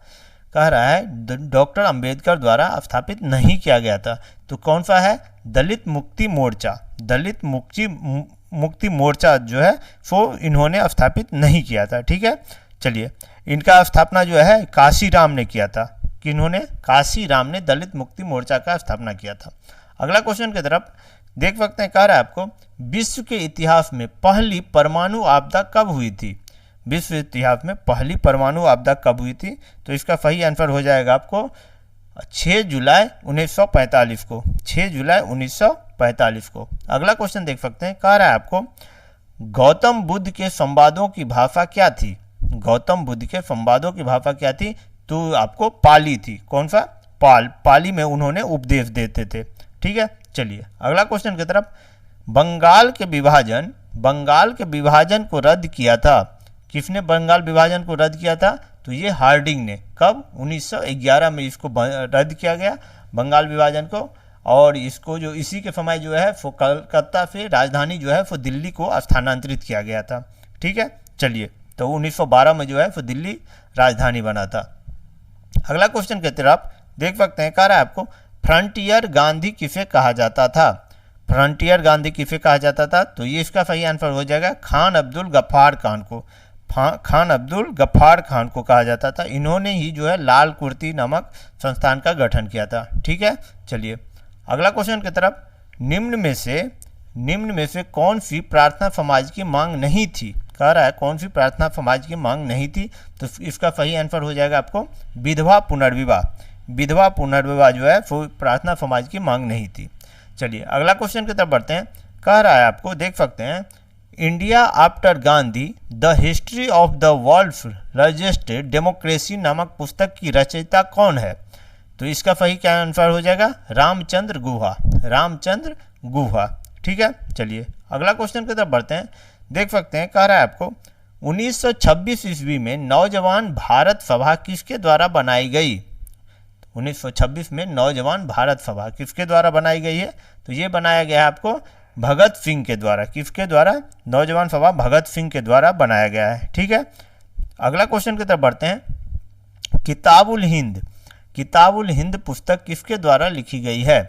कह रहा है डॉक्टर अंबेडकर द्वारा स्थापित नहीं किया गया था, तो कौन सा है? दलित मुक्ति मोर्चा। दलित मुक्ति मोर्चा जो है वो इन्होंने स्थापित नहीं किया था। ठीक है, चलिए इनका स्थापना जो है काशीराम ने किया था। किन्होंने? काशीराम ने दलित मुक्ति मोर्चा का स्थापना किया था। अगला क्वेश्चन की तरफ देख सकते हैं, कह रहा है आपको विश्व के इतिहास में पहली परमाणु आपदा कब हुई थी? विश्व इतिहास में पहली परमाणु आपदा कब हुई थी? तो इसका सही आंसर हो जाएगा आपको 6 जुलाई 1945 को। 6 जुलाई 1945 को। अगला क्वेश्चन देख सकते हैं, कह रहा है आपको गौतम बुद्ध के संवादों की भाषा क्या थी? गौतम बुद्ध के संवादों की भाषा क्या थी? तो आपको पाली थी। कौन सा? पाली में उन्होंने उपदेश देते थे। ठीक है, चलिए अगला क्वेश्चन की तरफ। बंगाल के विभाजन को रद्द किया था। किसने बंगाल विभाजन को रद्द किया था? तो ये हार्डिंग ने। कब? 1911 में इसको रद्द किया गया बंगाल विभाजन को। और इसको जो इसी के समय जो है वो कलकत्ता से राजधानी जो है वो दिल्ली को स्थानांतरित किया गया था। ठीक है, चलिए तो 1912 में जो है वो दिल्ली राजधानी बना था। अगला क्वेश्चन की तरफ देख सकते हैं, कह रहा है आपको फ्रंटियर गांधी किसे कहा जाता था? फ्रंटियर गांधी किसे कहा जाता था? तो ये इसका सही आंसर हो जाएगा खान अब्दुल गफ्फार खान को। खान अब्दुल गफ्फार खान को कहा जाता था। इन्होंने ही जो है लाल कुर्ती नामक संस्थान का गठन किया था। ठीक है, चलिए अगला क्वेश्चन की तरफ। निम्न में से कौन सी प्रार्थना समाज की मांग नहीं थी? कह रहा है कौन सी प्रार्थना समाज की मांग नहीं थी? तो इसका सही आंसर हो जाएगा आपको विधवा पुनर्विवाह। विधवा पुनर्विवाह जो है वो प्रार्थना समाज की मांग नहीं थी। चलिए अगला क्वेश्चन की तरफ बढ़ते हैं। कह रहा है आपको देख सकते हैं India after Gandhi the history of the world's registered democracy नामक पुस्तक की रचयिता कौन है? तो इसका सही क्या आंसर हो जाएगा? रामचंद्र गुहा। रामचंद्र गुहा। ठीक है, चलिए अगला क्वेश्चन की तरफ बढ़ते हैं। देख सकते हैं, कह रहा है आपको 1926 ईस्वी में नौजवान भारत सभा किसके द्वारा बनाई गई? 1926 में नौजवान भारत सभा किसके द्वारा बनाई गई है? तो ये बनाया गया है आपको भगत सिंह के द्वारा। किसके द्वारा? नौजवान सभा भगत सिंह के द्वारा बनाया गया है। ठीक है, अगला क्वेश्चन की तरफ बढ़ते हैं। किताबुल हिंद पुस्तक किसके द्वारा लिखी गई है?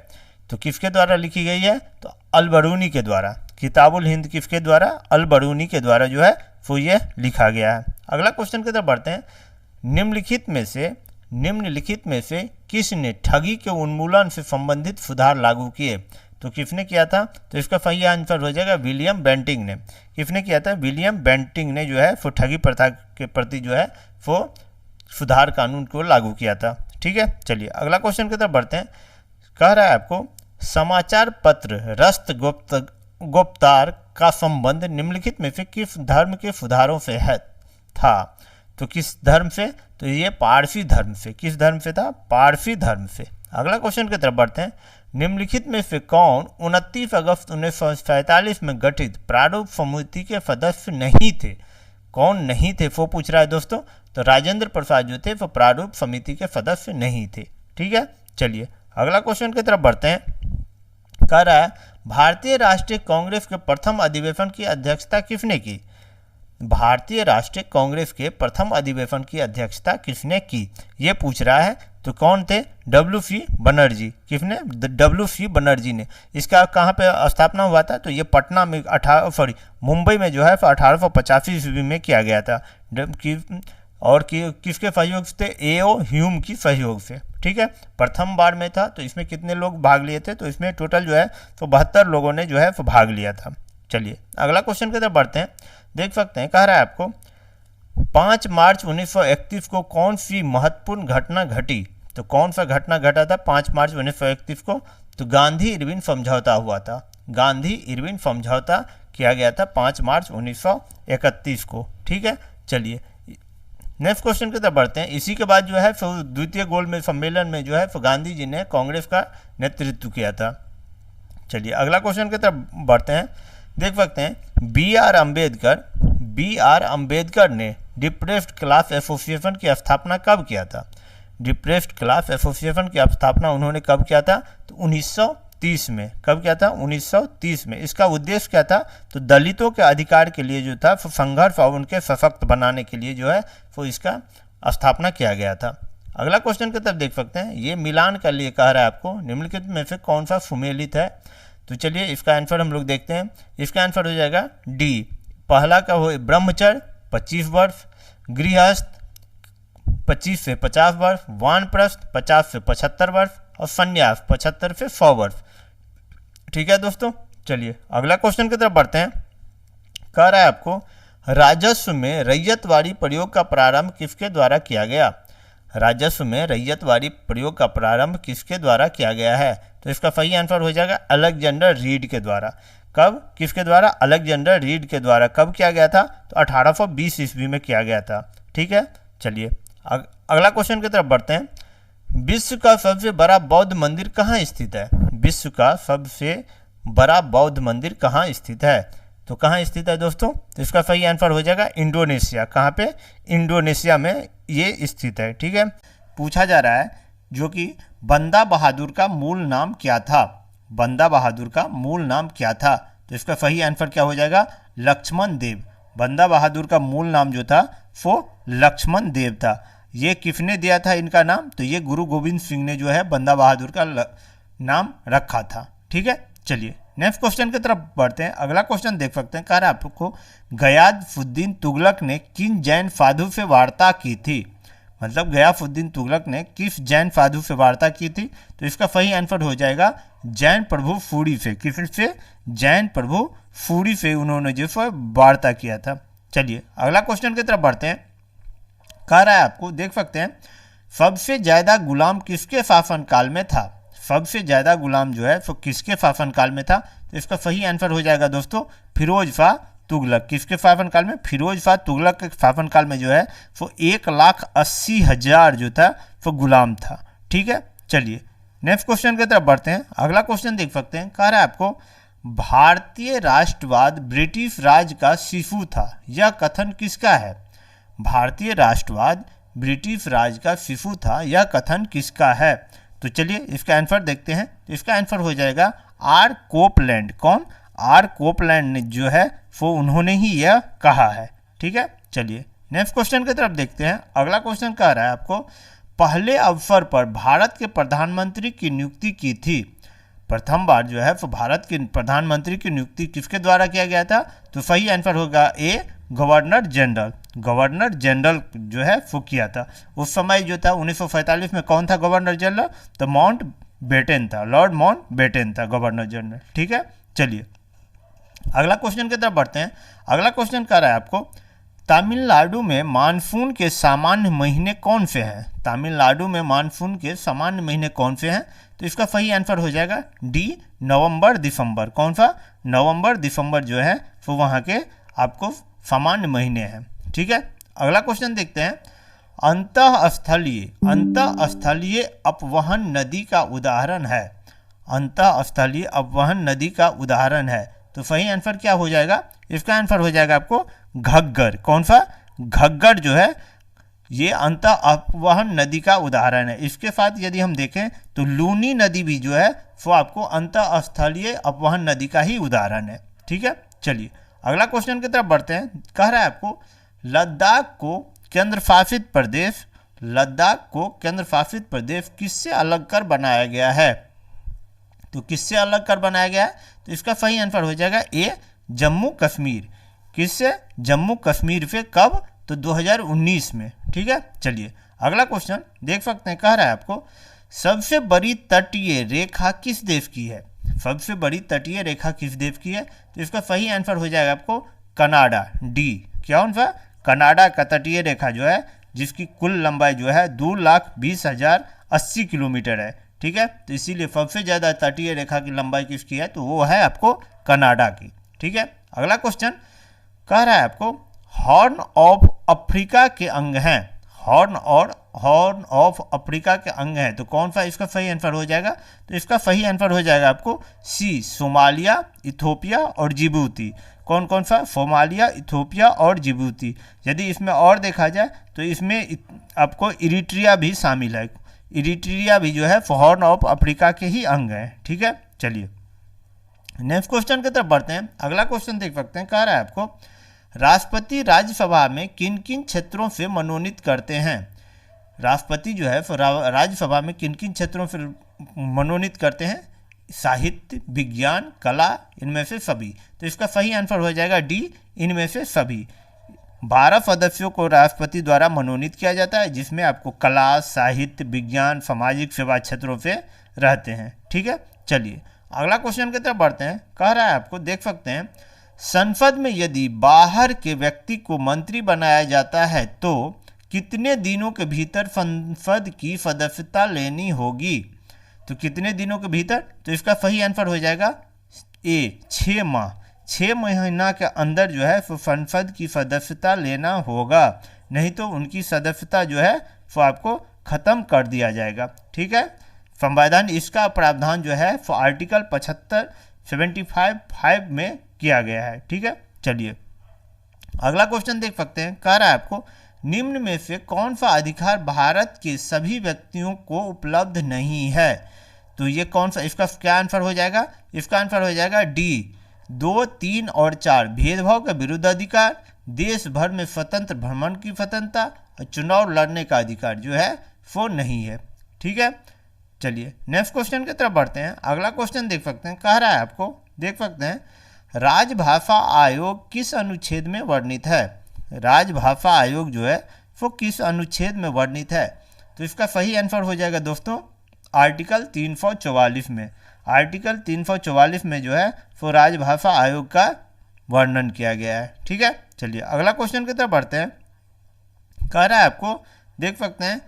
तो किसके द्वारा लिखी गई है? तो अल-बरूनी के द्वारा। किताबुल हिंद किसके द्वारा? अल-बरूनी के द्वारा जो है वो ये लिखा गया है। अगला क्वेश्चन की तरफ बढ़ते हैं। निम्नलिखित में से किसने ठगी के उन्मूलन से संबंधित सुधार लागू किए? तो किसने किया था? तो इसका सही आंसर हो जाएगा विलियम बेंटिंक ने। किसने किया था? विलियम बेंटिंक ने जो है वो ठगी प्रथा के प्रति जो है वो सुधार कानून को लागू किया था। ठीक है, चलिए अगला क्वेश्चन की तरफ बढ़ते हैं। कह रहा है आपको समाचार पत्र रस्त गुप्तार का संबंध निम्नलिखित में से किस धर्म के सुधारों से है था? तो किस धर्म से? तो ये पारसी धर्म से। किस धर्म से था? पारसी धर्म से। अगला क्वेश्चन की तरफ बढ़ते हैं। निम्नलिखित में से कौन 29 अगस्त 1947 में गठित प्रारूप समिति के सदस्य नहीं थे? कौन नहीं थे वो पूछ रहा है दोस्तों। तो राजेंद्र प्रसाद जो थे वो प्रारूप समिति के सदस्य नहीं थे। ठीक है, चलिए अगला क्वेश्चन की तरफ बढ़ते हैं। कह रहा है भारतीय राष्ट्रीय कांग्रेस के प्रथम अधिवेशन की अध्यक्षता किसने की? भारतीय राष्ट्रीय कांग्रेस के प्रथम अधिवेशन की अध्यक्षता किसने की, ये पूछ रहा है। तो कौन थे? डब्ल्यू.सी. बनर्जी। किसने? डब्ल्यू.सी. बनर्जी ने। इसका कहाँ पे स्थापना हुआ था? तो ये पटना में मुंबई में जो है 1885 ईस्वी में किया गया था। और किसके सहयोग से? ए.ओ. ह्यूम की सहयोग से। ठीक है, प्रथम बार में था। तो इसमें कितने लोग भाग लिए थे? तो इसमें टोटल जो है तो 72 लोगों ने जो है वो भाग लिया था। चलिए अगला क्वेश्चन की तरफ बढ़ते हैं। देख सकते हैं, कह रहा है आपको 5 मार्च 1931 को कौन सी महत्वपूर्ण घटना घटी? तो कौन सा घटना घटा था 5 मार्च 1931 को? तो गांधी इरविन समझौता हुआ था। गांधी इरविन समझौता किया गया था 5 मार्च 1931 को। ठीक है, चलिए नेक्स्ट क्वेश्चन की तरफ बढ़ते हैं। इसी के बाद जो है फिर द्वितीय गोल सम्मेलन में जो है फिर गांधी जी ने कांग्रेस का नेतृत्व किया था। चलिए अगला क्वेश्चन की तरफ बढ़ते हैं। देख सकते हैं बी आर अम्बेडकर ने डिप्रेस्ड क्लास एसोसिएशन की स्थापना कब किया था? डिप्रेस्ड क्लास एसोसिएशन की स्थापना उन्होंने कब किया था? तो 1930 में। कब किया था? 1930 में। इसका उद्देश्य क्या था? तो दलितों के अधिकार के लिए जो था संघर्ष और उनके सशक्त बनाने के लिए जो है वो इसका स्थापना किया गया था। अगला क्वेश्चन की तरफ देख सकते हैं। ये मिलान के लिए कह रहा है आपको निम्नलिखित में से कौन सा सुमेलित है? तो चलिए इसका आंसर हम लोग देखते हैं। इसका आंसर हो जाएगा डी। पहला का हो ब्रह्मचर्य 25 वर्ष, गृहस्थ 25 से 50 वर्ष, वानप्रस्थ 50 से 75 वर्ष और संन्यास 75 से 100 वर्ष। ठीक है दोस्तों, चलिए अगला क्वेश्चन की तरफ बढ़ते हैं। कह रहा है आपको राजस्व में रैयतवाड़ी प्रयोग का प्रारंभ किसके द्वारा किया गया? राजस्व में रैयतवाड़ी प्रयोग का प्रारंभ किसके द्वारा किया गया है? तो इसका सही आंसर हो जाएगा अलेक्जेंडर रीड के द्वारा। कब? किसके द्वारा? अलेक्जेंडर रीड के द्वारा। कब किया गया था? तो 1820 ईस्वी में किया गया था। ठीक है, चलिए अगला क्वेश्चन की तरफ बढ़ते हैं। विश्व का सबसे बड़ा बौद्ध मंदिर कहाँ स्थित है? विश्व का सबसे बड़ा बौद्ध मंदिर कहाँ स्थित है? तो कहाँ स्थित है दोस्तों? तो इसका सही आंसर हो जाएगा इंडोनेशिया। कहाँ पे? इंडोनेशिया में ये स्थित है। ठीक है, पूछा जा रहा है जो कि बंदा बहादुर का मूल नाम क्या था? बंदा बहादुर का मूल नाम क्या था? तो इसका सही आंसर क्या हो जाएगा? लक्ष्मण देव। बंदा बहादुर का मूल नाम जो था वो लक्ष्मण देव था। ये किसने दिया था इनका नाम? तो ये गुरु गोविंद सिंह ने जो है बंदा बहादुर का नाम रखा था। ठीक है, चलिए नेक्स्ट क्वेश्चन की तरफ बढ़ते हैं। अगला क्वेश्चन देख सकते हैं। कह रहा है आपको गयासुद्दीन तुगलक ने किन जैन साधु से वार्ता की थी? मतलब गयासुद्दीन तुगलक ने किस जैन साधु से वार्ता की थी? तो इसका सही आंसर हो जाएगा जैन प्रभु सूरी से। किससे? जैन प्रभु सूरी से उन्होंने जो है वार्ता किया था। चलिए अगला क्वेश्चन की तरफ बढ़ते हैं। कह रहा है आपको देख सकते हैं सबसे ज़्यादा गुलाम किसके शासन काल में था? सबसे ज़्यादा गुलाम जो है वो किसके शासन काल में था? तो इसका सही आंसर हो जाएगा दोस्तों फिरोज शाह तुगलक। किसके शासन काल में? फिरोज शाह तुगलक के शासन काल में जो है वो 1,80,000 जो था वो गुलाम था। ठीक है, चलिए नेक्स्ट क्वेश्चन की तरफ बढ़ते हैं। अगला क्वेश्चन देख सकते हैं। कह रहा है आपको भारतीय राष्ट्रवाद ब्रिटिश राज का शिशु था, यह कथन किसका है? भारतीय राष्ट्रवाद ब्रिटिश राज का शिशु था, यह कथन किसका है? तो चलिए इसका आंसर देखते हैं। तो इसका आंसर हो जाएगा आर कोपलैंड। कौन? आर कोपलैंड ने जो है वो उन्होंने ही यह कहा है। ठीक है, चलिए नेक्स्ट क्वेश्चन की तरफ देखते हैं। अगला क्वेश्चन कह रहा है आपको पहले अवसर पर भारत के प्रधानमंत्री की नियुक्ति की थी। प्रथम बार जो है भारत के प्रधानमंत्री की नियुक्ति किसके द्वारा किया गया था? तो सही आंसर होगा ए, गवर्नर जनरल। गवर्नर जनरल जो है वो किया था। उस समय जो था 1945 में कौन था गवर्नर जनरल? तो माउंट बेटन था, लॉर्ड माउंट बेटन था गवर्नर जनरल। ठीक है, चलिए अगला क्वेश्चन की तरफ बढ़ते हैं। अगला क्वेश्चन कह रहा है आपको तमिलनाडु में मानसून के सामान्य महीने कौन से हैं? तमिलनाडु में मानसून के सामान्य महीने कौन से हैं? तो इसका सही आंसर हो जाएगा डी, नवंबर दिसंबर। कौन सा? नवंबर दिसंबर जो है वो वहाँ के आपको सामान्य महीने हैं। ठीक है, अगला क्वेश्चन देखते हैं। अंतःस्थलीय अपवहन नदी का उदाहरण है। अंतःस्थलीय अपवहन नदी का उदाहरण है, तो सही आंसर क्या हो जाएगा? इसका आंसर हो जाएगा आपको घग्गर। कौन सा? घग्गर जो है ये अंतः अपवहन नदी का उदाहरण है। इसके साथ यदि हम देखें तो लूनी नदी भी जो है वो आपको अंतःस्थलीय अपवहन नदी का ही उदाहरण है। ठीक है, चलिए अगला क्वेश्चन की तरफ बढ़ते हैं। कह रहा है आपको लद्दाख को केंद्रशासित प्रदेश किससे अलग कर बनाया गया है? तो किससे अलग कर बनाया गया है? तो इसका सही आंसर हो जाएगा ए, जम्मू कश्मीर। किससे? जम्मू कश्मीर से। कब? तो 2019 में। ठीक है, चलिए अगला क्वेश्चन देख सकते हैं। कह रहा है आपको सबसे बड़ी तटीय रेखा किस देश की है? सबसे बड़ी तटीय रेखा किस देश की है? तो इसका सही आंसर हो जाएगा आपको कनाडा, डी। क्या होगा? कनाडा का तटीय रेखा जो है जिसकी कुल लंबाई जो है 2,20,080 किलोमीटर है। ठीक है, तो इसीलिए सबसे ज़्यादा तटीय रेखा की लंबाई किसकी है? तो वो है आपको कनाडा की। ठीक है, अगला क्वेश्चन कह रहा है आपको हॉर्न ऑफ अफ्रीका के अंग हैं। हॉर्न ऑफ अफ्रीका के अंग हैं, तो कौन सा इसका सही आंसर हो जाएगा? तो इसका सही आंसर हो जाएगा आपको सी, सोमालिया, इथोपिया और जिबूती। कौन कौन सा? सोमालिया, इथोपिया और जिबूती। यदि इसमें और देखा जाए तो इसमें आपको इरिट्रिया भी शामिल है। इरिट्रिया भी जो है हॉर्न ऑफ अफ्रीका के ही अंग है। ठीक है, चलिए नेक्स्ट क्वेश्चन की तरफ बढ़ते हैं। अगला क्वेश्चन देख सकते हैं। कह रहा है आपको राष्ट्रपति राज्यसभा में किन किन क्षेत्रों से मनोनीत करते हैं? राष्ट्रपति जो है राज्यसभा में किन किन क्षेत्रों से मनोनीत करते हैं? साहित्य, विज्ञान, कला, इनमें से सभी। तो इसका सही आंसर हो जाएगा डी, इनमें से सभी। 12 सदस्यों को राष्ट्रपति द्वारा मनोनीत किया जाता है, जिसमें आपको कला, साहित्य, विज्ञान, सामाजिक सेवा क्षेत्रों से रहते हैं। ठीक है, चलिए अगला क्वेश्चन की तरफ बढ़ते हैं। कह रहा है आपको देख सकते हैं संसद में यदि बाहर के व्यक्ति को मंत्री बनाया जाता है तो कितने दिनों के भीतर संसद की सदस्यता लेनी होगी? तो कितने दिनों के भीतर? तो इसका सही आंसर हो जाएगा ए, 6 माह। 6 महीना के अंदर जो है वो संसद की सदस्यता लेना होगा, नहीं तो उनकी सदस्यता जो है वो आपको ख़त्म कर दिया जाएगा। ठीक है, संविधान इसका प्रावधान जो है वो आर्टिकल 75 में किया गया है। ठीक है, चलिए अगला क्वेश्चन देख सकते हैं। कह रहा है आपको निम्न में से कौन सा अधिकार भारत के सभी व्यक्तियों को उपलब्ध नहीं है? तो ये कौन सा, इसका क्या आंसर हो जाएगा? इसका आंसर हो जाएगा डी, 2, 3 और 4। भेदभाव का विरुद्ध अधिकार, देश भर में स्वतंत्र भ्रमण की स्वतंत्रता और चुनाव लड़ने का अधिकार जो है वो नहीं है। ठीक है, चलिए नेक्स्ट क्वेश्चन की तरफ बढ़ते हैं। अगला क्वेश्चन देख सकते हैं। कह रहा है आपको देख सकते हैं राजभाषा आयोग किस अनुच्छेद में वर्णित है? राजभाषा आयोग जो है वो किस अनुच्छेद में वर्णित है? तो इसका सही आंसर हो जाएगा दोस्तों आर्टिकल 344 में। आर्टिकल 344 में जो है वो राजभाषा आयोग का वर्णन किया गया है। ठीक है, चलिए अगला क्वेश्चन की तरफ बढ़ते हैं। कह रहा है आपको देख सकते हैं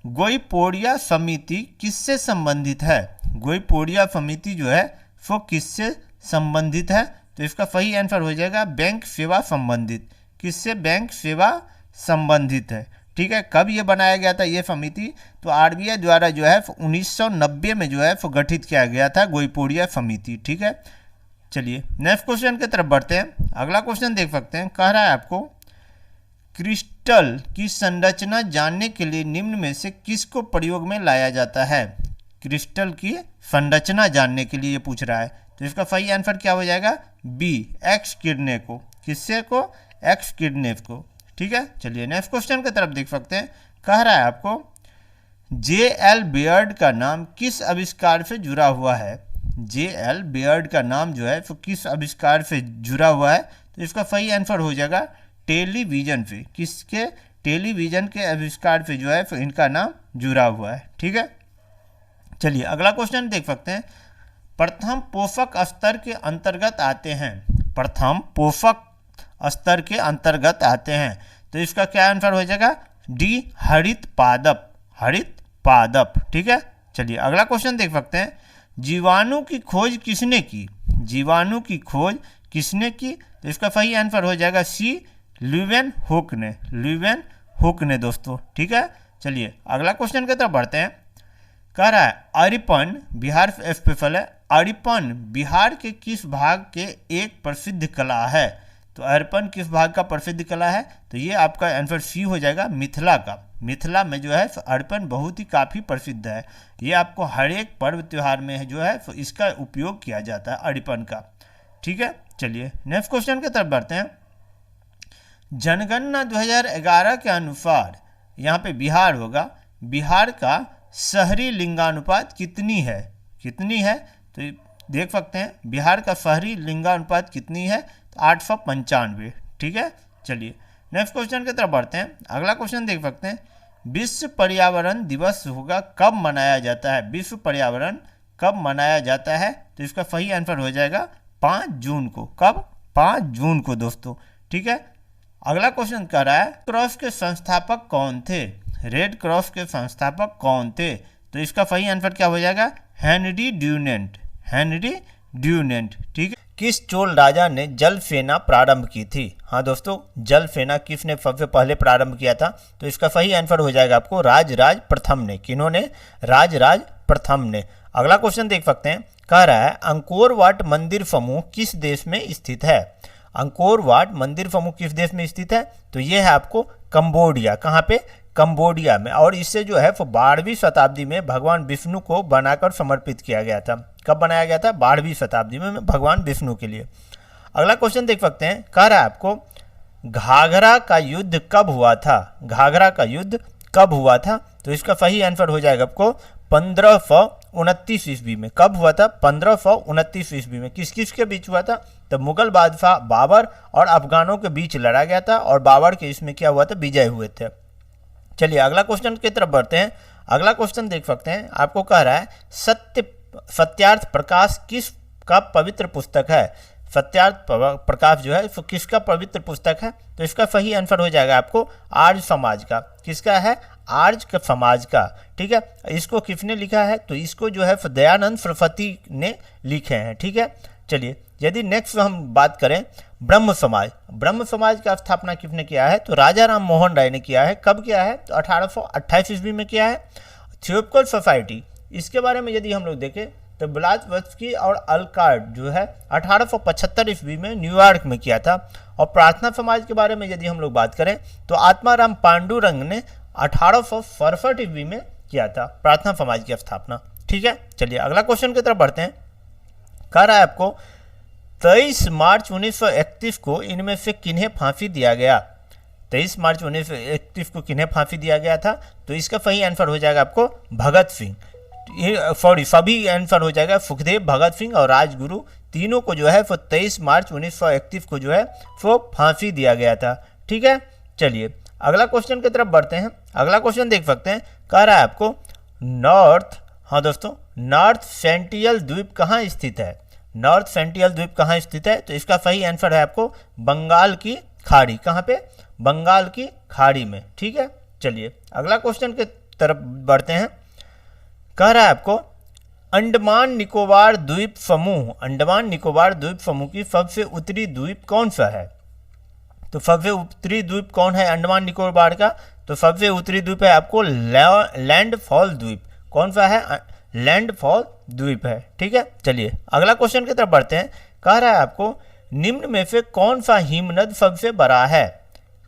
गोइपोड़िया समिति किससे संबंधित है? गोइपोड़िया समिति जो है वो किससे संबंधित है? तो इसका सही आंसर हो जाएगा बैंक सेवा संबंधित। किससे? बैंक सेवा संबंधित है। ठीक है, कब ये बनाया गया था ये समिति? तो आरबीआई द्वारा जो है 1990 में जो है वो गठित किया गया था गोइपोड़िया समिति। ठीक है, चलिए नेक्स्ट क्वेश्चन की तरफ बढ़ते हैं। अगला क्वेश्चन देख सकते हैं। कह रहा है आपको क्रिस्टल की संरचना जानने के लिए निम्न में से किसको प्रयोग में लाया जाता है? क्रिस्टल की संरचना जानने के लिए ये पूछ रहा है, तो इसका सही आंसर क्या हो जाएगा? बी, एक्स किरणें को। किससे को? एक्स किरणें को। ठीक है, चलिए नेक्स्ट क्वेश्चन की तरफ देख सकते हैं। कह रहा है आपको जे.एल. बेयर्ड का नाम किस आविष्कार से जुड़ा हुआ है? J.L. बेयर्ड का नाम जो है वो किस आविष्कार से जुड़ा हुआ है? तो इसका सही आंसर हो जाएगा टेलीविजन से। किसके? टेलीविजन के आविष्कार से जो है तो इनका नाम जुड़ा हुआ है। ठीक है, चलिए अगला क्वेश्चन देख सकते हैं। प्रथम पोषक स्तर के अंतर्गत आते हैं, प्रथम पोषक स्तर के अंतर्गत आते हैं, तो इसका क्या आंसर हो जाएगा? डी, हरित पादप, हरित पादप। ठीक है, चलिए अगला क्वेश्चन देख सकते हैं। जीवाणु की खोज किसने की? जीवाणु की खोज किसने की? तो इसका सही आंसर हो जाएगा सी, ल्यूवेनहुक ने, ल्यूवेनहुक ने दोस्तों। ठीक है, चलिए अगला क्वेश्चन की तरफ बढ़ते हैं। कह रहा है अरिपन बिहार स्पेशल है, अरिपन बिहार के किस भाग के एक प्रसिद्ध कला है? तो अरिपन किस भाग का प्रसिद्ध कला है? तो ये आपका आंसर सी हो जाएगा, मिथिला का। मिथिला में जो है अरिपन बहुत ही काफ़ी प्रसिद्ध है। ये आपको हर एक पर्व त्यौहार में जो है इसका उपयोग किया जाता है अरिपन का। ठीक है, चलिए नेक्स्ट क्वेश्चन की तरफ बढ़ते हैं। जनगणना 2011 के अनुसार यहाँ पे बिहार होगा, बिहार का शहरी लिंगानुपात कितनी है? कितनी है? तो देख सकते हैं बिहार का शहरी लिंगानुपात कितनी है? तो 895। ठीक है, चलिए नेक्स्ट क्वेश्चन की तरफ बढ़ते हैं। अगला क्वेश्चन देख सकते हैं। विश्व पर्यावरण दिवस होगा कब मनाया जाता है? विश्व पर्यावरण कब मनाया जाता है? तो इसका सही आंसर हो जाएगा 5 जून को। कब? 5 जून को दोस्तों। ठीक है, अगला क्वेश्चन कर रहा है क्रॉस के संस्थापक कौन थे? रेड क्रॉस के संस्थापक कौन थे? तो इसका सही आंसर क्या हो जाएगा? Henry Dunant, Henry Dunant. ठीक है, किस चोल राजा ने जल सेना प्रारंभ की थी? हाँ दोस्तों, जल सेना किसने सबसे पहले प्रारंभ किया था? तो इसका सही आंसर हो जाएगा आपको राजराज प्रथम ने। किन्होंने? राजराज प्रथम ने। अगला क्वेश्चन देख सकते हैं। कह रहा है अंकोर वाट मंदिर समूह किस देश में स्थित है? अंकोर वाट मंदिर समूह किस देश में स्थित है? तो ये है आपको कंबोडिया। कहाँ पे? कंबोडिया में। और इससे जो है वो 12वीं शताब्दी में भगवान विष्णु को बनाकर समर्पित किया गया था। कब बनाया गया था? 12वीं शताब्दी में भगवान विष्णु के लिए। अगला क्वेश्चन देख सकते हैं। कह रहा है आपको घाघरा का युद्ध कब हुआ था? घाघरा का युद्ध कब हुआ था? तो इसका सही आंसर हो जाएगा आपको 1529 ईस्वी में। कब हुआ था? 1529 ईस्वी में। किस किस के बीच हुआ था? तो मुगल बादशाह बाबर और अफगानों के बीच लड़ा गया था और बाबर के इसमें क्या हुआ था? विजय हुए थे। चलिए अगला क्वेश्चन की तरफ बढ़ते हैं। अगला क्वेश्चन देख सकते हैं। आपको कह रहा है सत्यार्थ प्रकाश किस का पवित्र पुस्तक है? सत्यार्थ प्रकाश जो है तो किसका पवित्र पुस्तक है? तो इसका सही आंसर हो जाएगा आपको आर्य समाज का। किसका है? आर्य समाज का। ठीक है, इसको किसने लिखा है? तो इसको जो है दयानंद सरस्वती ने लिखे हैं। ठीक है, चलिए यदि नेक्स्ट हम बात करें ब्रह्म समाज, ब्रह्म समाज का स्थापना किसने किया है? तो राजा राम मोहन राय ने किया है। कब किया है? तो 1828 ईस्वी में किया है। थियोसॉफिकल सोसाइटी, इसके बारे में यदि हम लोग देखें तो ब्लावत्स्की और अल्कार्ट जो है 1875 ईस्वी में न्यूयॉर्क में किया था। और प्रार्थना समाज के बारे में यदि हम लोग बात करें तो आत्माराम पांडुरंग ने 1867 ईस्वी में किया था प्रार्थना समाज की स्थापना। ठीक है, चलिए अगला क्वेश्चन की तरफ बढ़ते हैं। कह रहा है आपको 23 मार्च 1931 को इनमें से किन्हें फांसी दिया गया? 23 मार्च 1931 को किन्हें फांसी दिया गया था? तो इसका सही आंसर हो जाएगा आपको भगत सिंह। सॉरी, सभी आंसर हो जाएगा सुखदेव, भगत सिंह और राजगुरु। तीनों को जो है वो 23 मार्च 1931 को जो है वो फांसी दिया गया था। ठीक है, चलिए अगला क्वेश्चन की तरफ बढ़ते हैं। अगला क्वेश्चन देख सकते हैं। कह रहा है आपको नॉर्थ, हाँ दोस्तों, नॉर्थ सेंटिनल द्वीप कहाँ स्थित है? नॉर्थ सेंटिनल द्वीप कहाँ स्थित है? तो इसका सही आंसर है आपको बंगाल की खाड़ी। कहाँ पे? बंगाल की खाड़ी में। ठीक है, चलिए अगला क्वेश्चन की तरफ बढ़ते हैं। कह रहा है आपको अंडमान निकोबार द्वीप समूह, अंडमान निकोबार द्वीप समूह की सबसे उत्तरी द्वीप कौन सा है? तो सबसे उत्तरी द्वीप कौन है अंडमान निकोबार का? तो सबसे उत्तरी द्वीप है आपको लैंडफॉल द्वीप। कौन सा है? लैंडफॉल द्वीप है। ठीक है, चलिए अगला क्वेश्चन की तरफ बढ़ते हैं। कह रहा है आपको निम्न में से कौन सा हिमनद सबसे बड़ा है?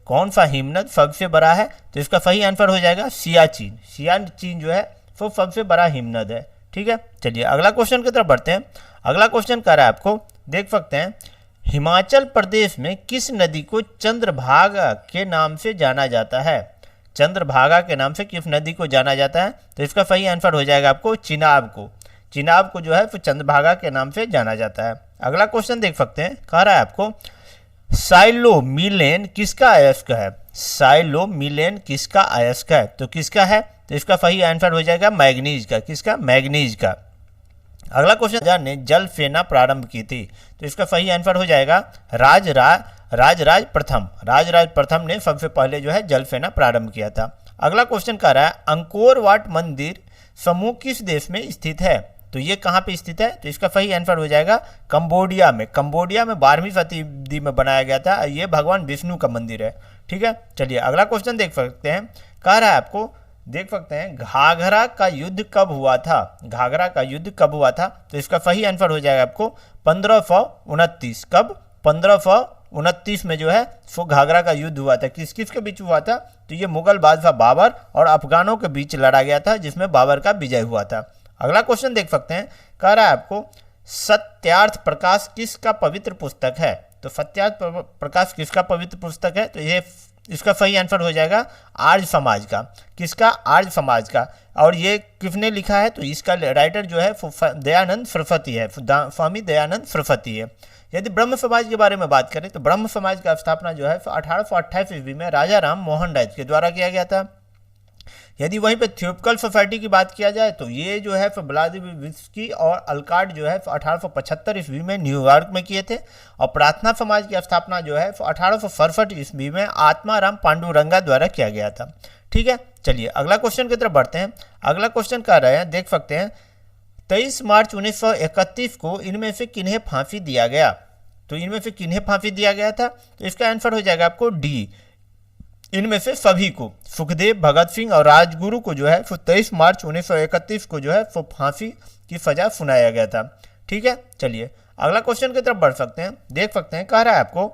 कौन सा हिमनद सबसे बड़ा है? तो इसका सही आंसर हो जाएगा सियाचिन। सियाचिन जो है वो सबसे बड़ा हिमनद है। ठीक है, चलिए अगला क्वेश्चन की तरफ बढ़ते हैं। अगला क्वेश्चन कह रहा है आपको, देख सकते हैं, हिमाचल प्रदेश में किस नदी को चंद्रभागा के नाम से जाना जाता है? चंद्रभागा के नाम से किस नदी को जाना जाता है? तो इसका सही आंसर हो जाएगा आपको चिनाब को। चिनाब को जो है फिर चंद्रभागा के नाम से जाना जाता है। अगला क्वेश्चन देख सकते हैं, कह रहा है आपको साइलोमिलेन किसका अयस्क है? साइलोमिलेन किसका अयस्क है? तो किसका है? तो इसका सही आंसर हो जाएगा मैग्नीज का। किसका? मैग्नीज का। अगला क्वेश्चन, राजा ने जल सेना प्रारंभ की थी, तो इसका सही आंसर हो जाएगा राजराज प्रथम। राजराज प्रथम ने सबसे पहले जो है जल सेना प्रारंभ किया था। अगला क्वेश्चन कह रहा है अंकोर वाट मंदिर समूह किस देश में स्थित है? तो ये कहाँ पे स्थित है? तो इसका सही आंसर हो जाएगा कंबोडिया में। कंबोडिया में 12वीं शताब्दी में बनाया गया था। ये भगवान विष्णु का मंदिर है। ठीक है, चलिए अगला क्वेश्चन देख सकते हैं। कह रहा है आपको, देख सकते हैं, घाघरा का युद्ध कब हुआ था? घाघरा का युद्ध कब हुआ था? तो इसका सही आंसर हो जाएगा आपको 1529। कब? 1529 में जो है सो घाघरा का युद्ध हुआ था। किस किस के बीच हुआ था? तो ये मुगल बादशाह बाबर और अफगानों के बीच लड़ा गया था, जिसमें बाबर का विजय हुआ था। अगला क्वेश्चन देख सकते हैं, कह रहा है आपको सत्यार्थ प्रकाश किसका पवित्र पुस्तक है? तो सत्यार्थ प्रकाश किसका पवित्र पुस्तक है? तो ये इसका सही आंसर हो जाएगा आर्य समाज का। किसका? आर्य समाज का। और ये किसने लिखा है? तो इसका राइटर जो है दयानंद सरस्वती है, स्वामी दयानंद सरस्वती है। यदि ब्रह्म समाज के बारे में बात करें तो ब्रह्म समाज का स्थापना जो है 1828 ईस्वी में राजा राम मोहन राय के द्वारा किया गया था। यदि वहीं पे थियोपिकल सोसाइटी की बात किया जाए तो ये जो है व्लादिमिर्स्की और अल्काट जो है 1875 ईस्वी में न्यूयॉर्क में किए थे। और प्रार्थना समाज की स्थापना जो है 1867 ईस्वी में आत्माराम पांडुरंगा द्वारा किया गया था। ठीक है, चलिए अगला क्वेश्चन की तरफ बढ़ते हैं। अगला क्वेश्चन कह रहे हैं, देख सकते हैं, 23 मार्च 1931 को इनमें से किन्हें फांसी दिया गया? तो इनमें से किन्हें फांसी दिया गया था? तो इसका आंसर हो जाएगा आपको डी, इनमें से सभी को। सुखदेव, भगत सिंह और राजगुरु को जो है 23 मार्च 1931 को जो है वो फांसी की सजा सुनाया गया था। ठीक है, चलिए अगला क्वेश्चन की तरफ बढ़ सकते हैं। देख सकते हैं, कह रहा है आपको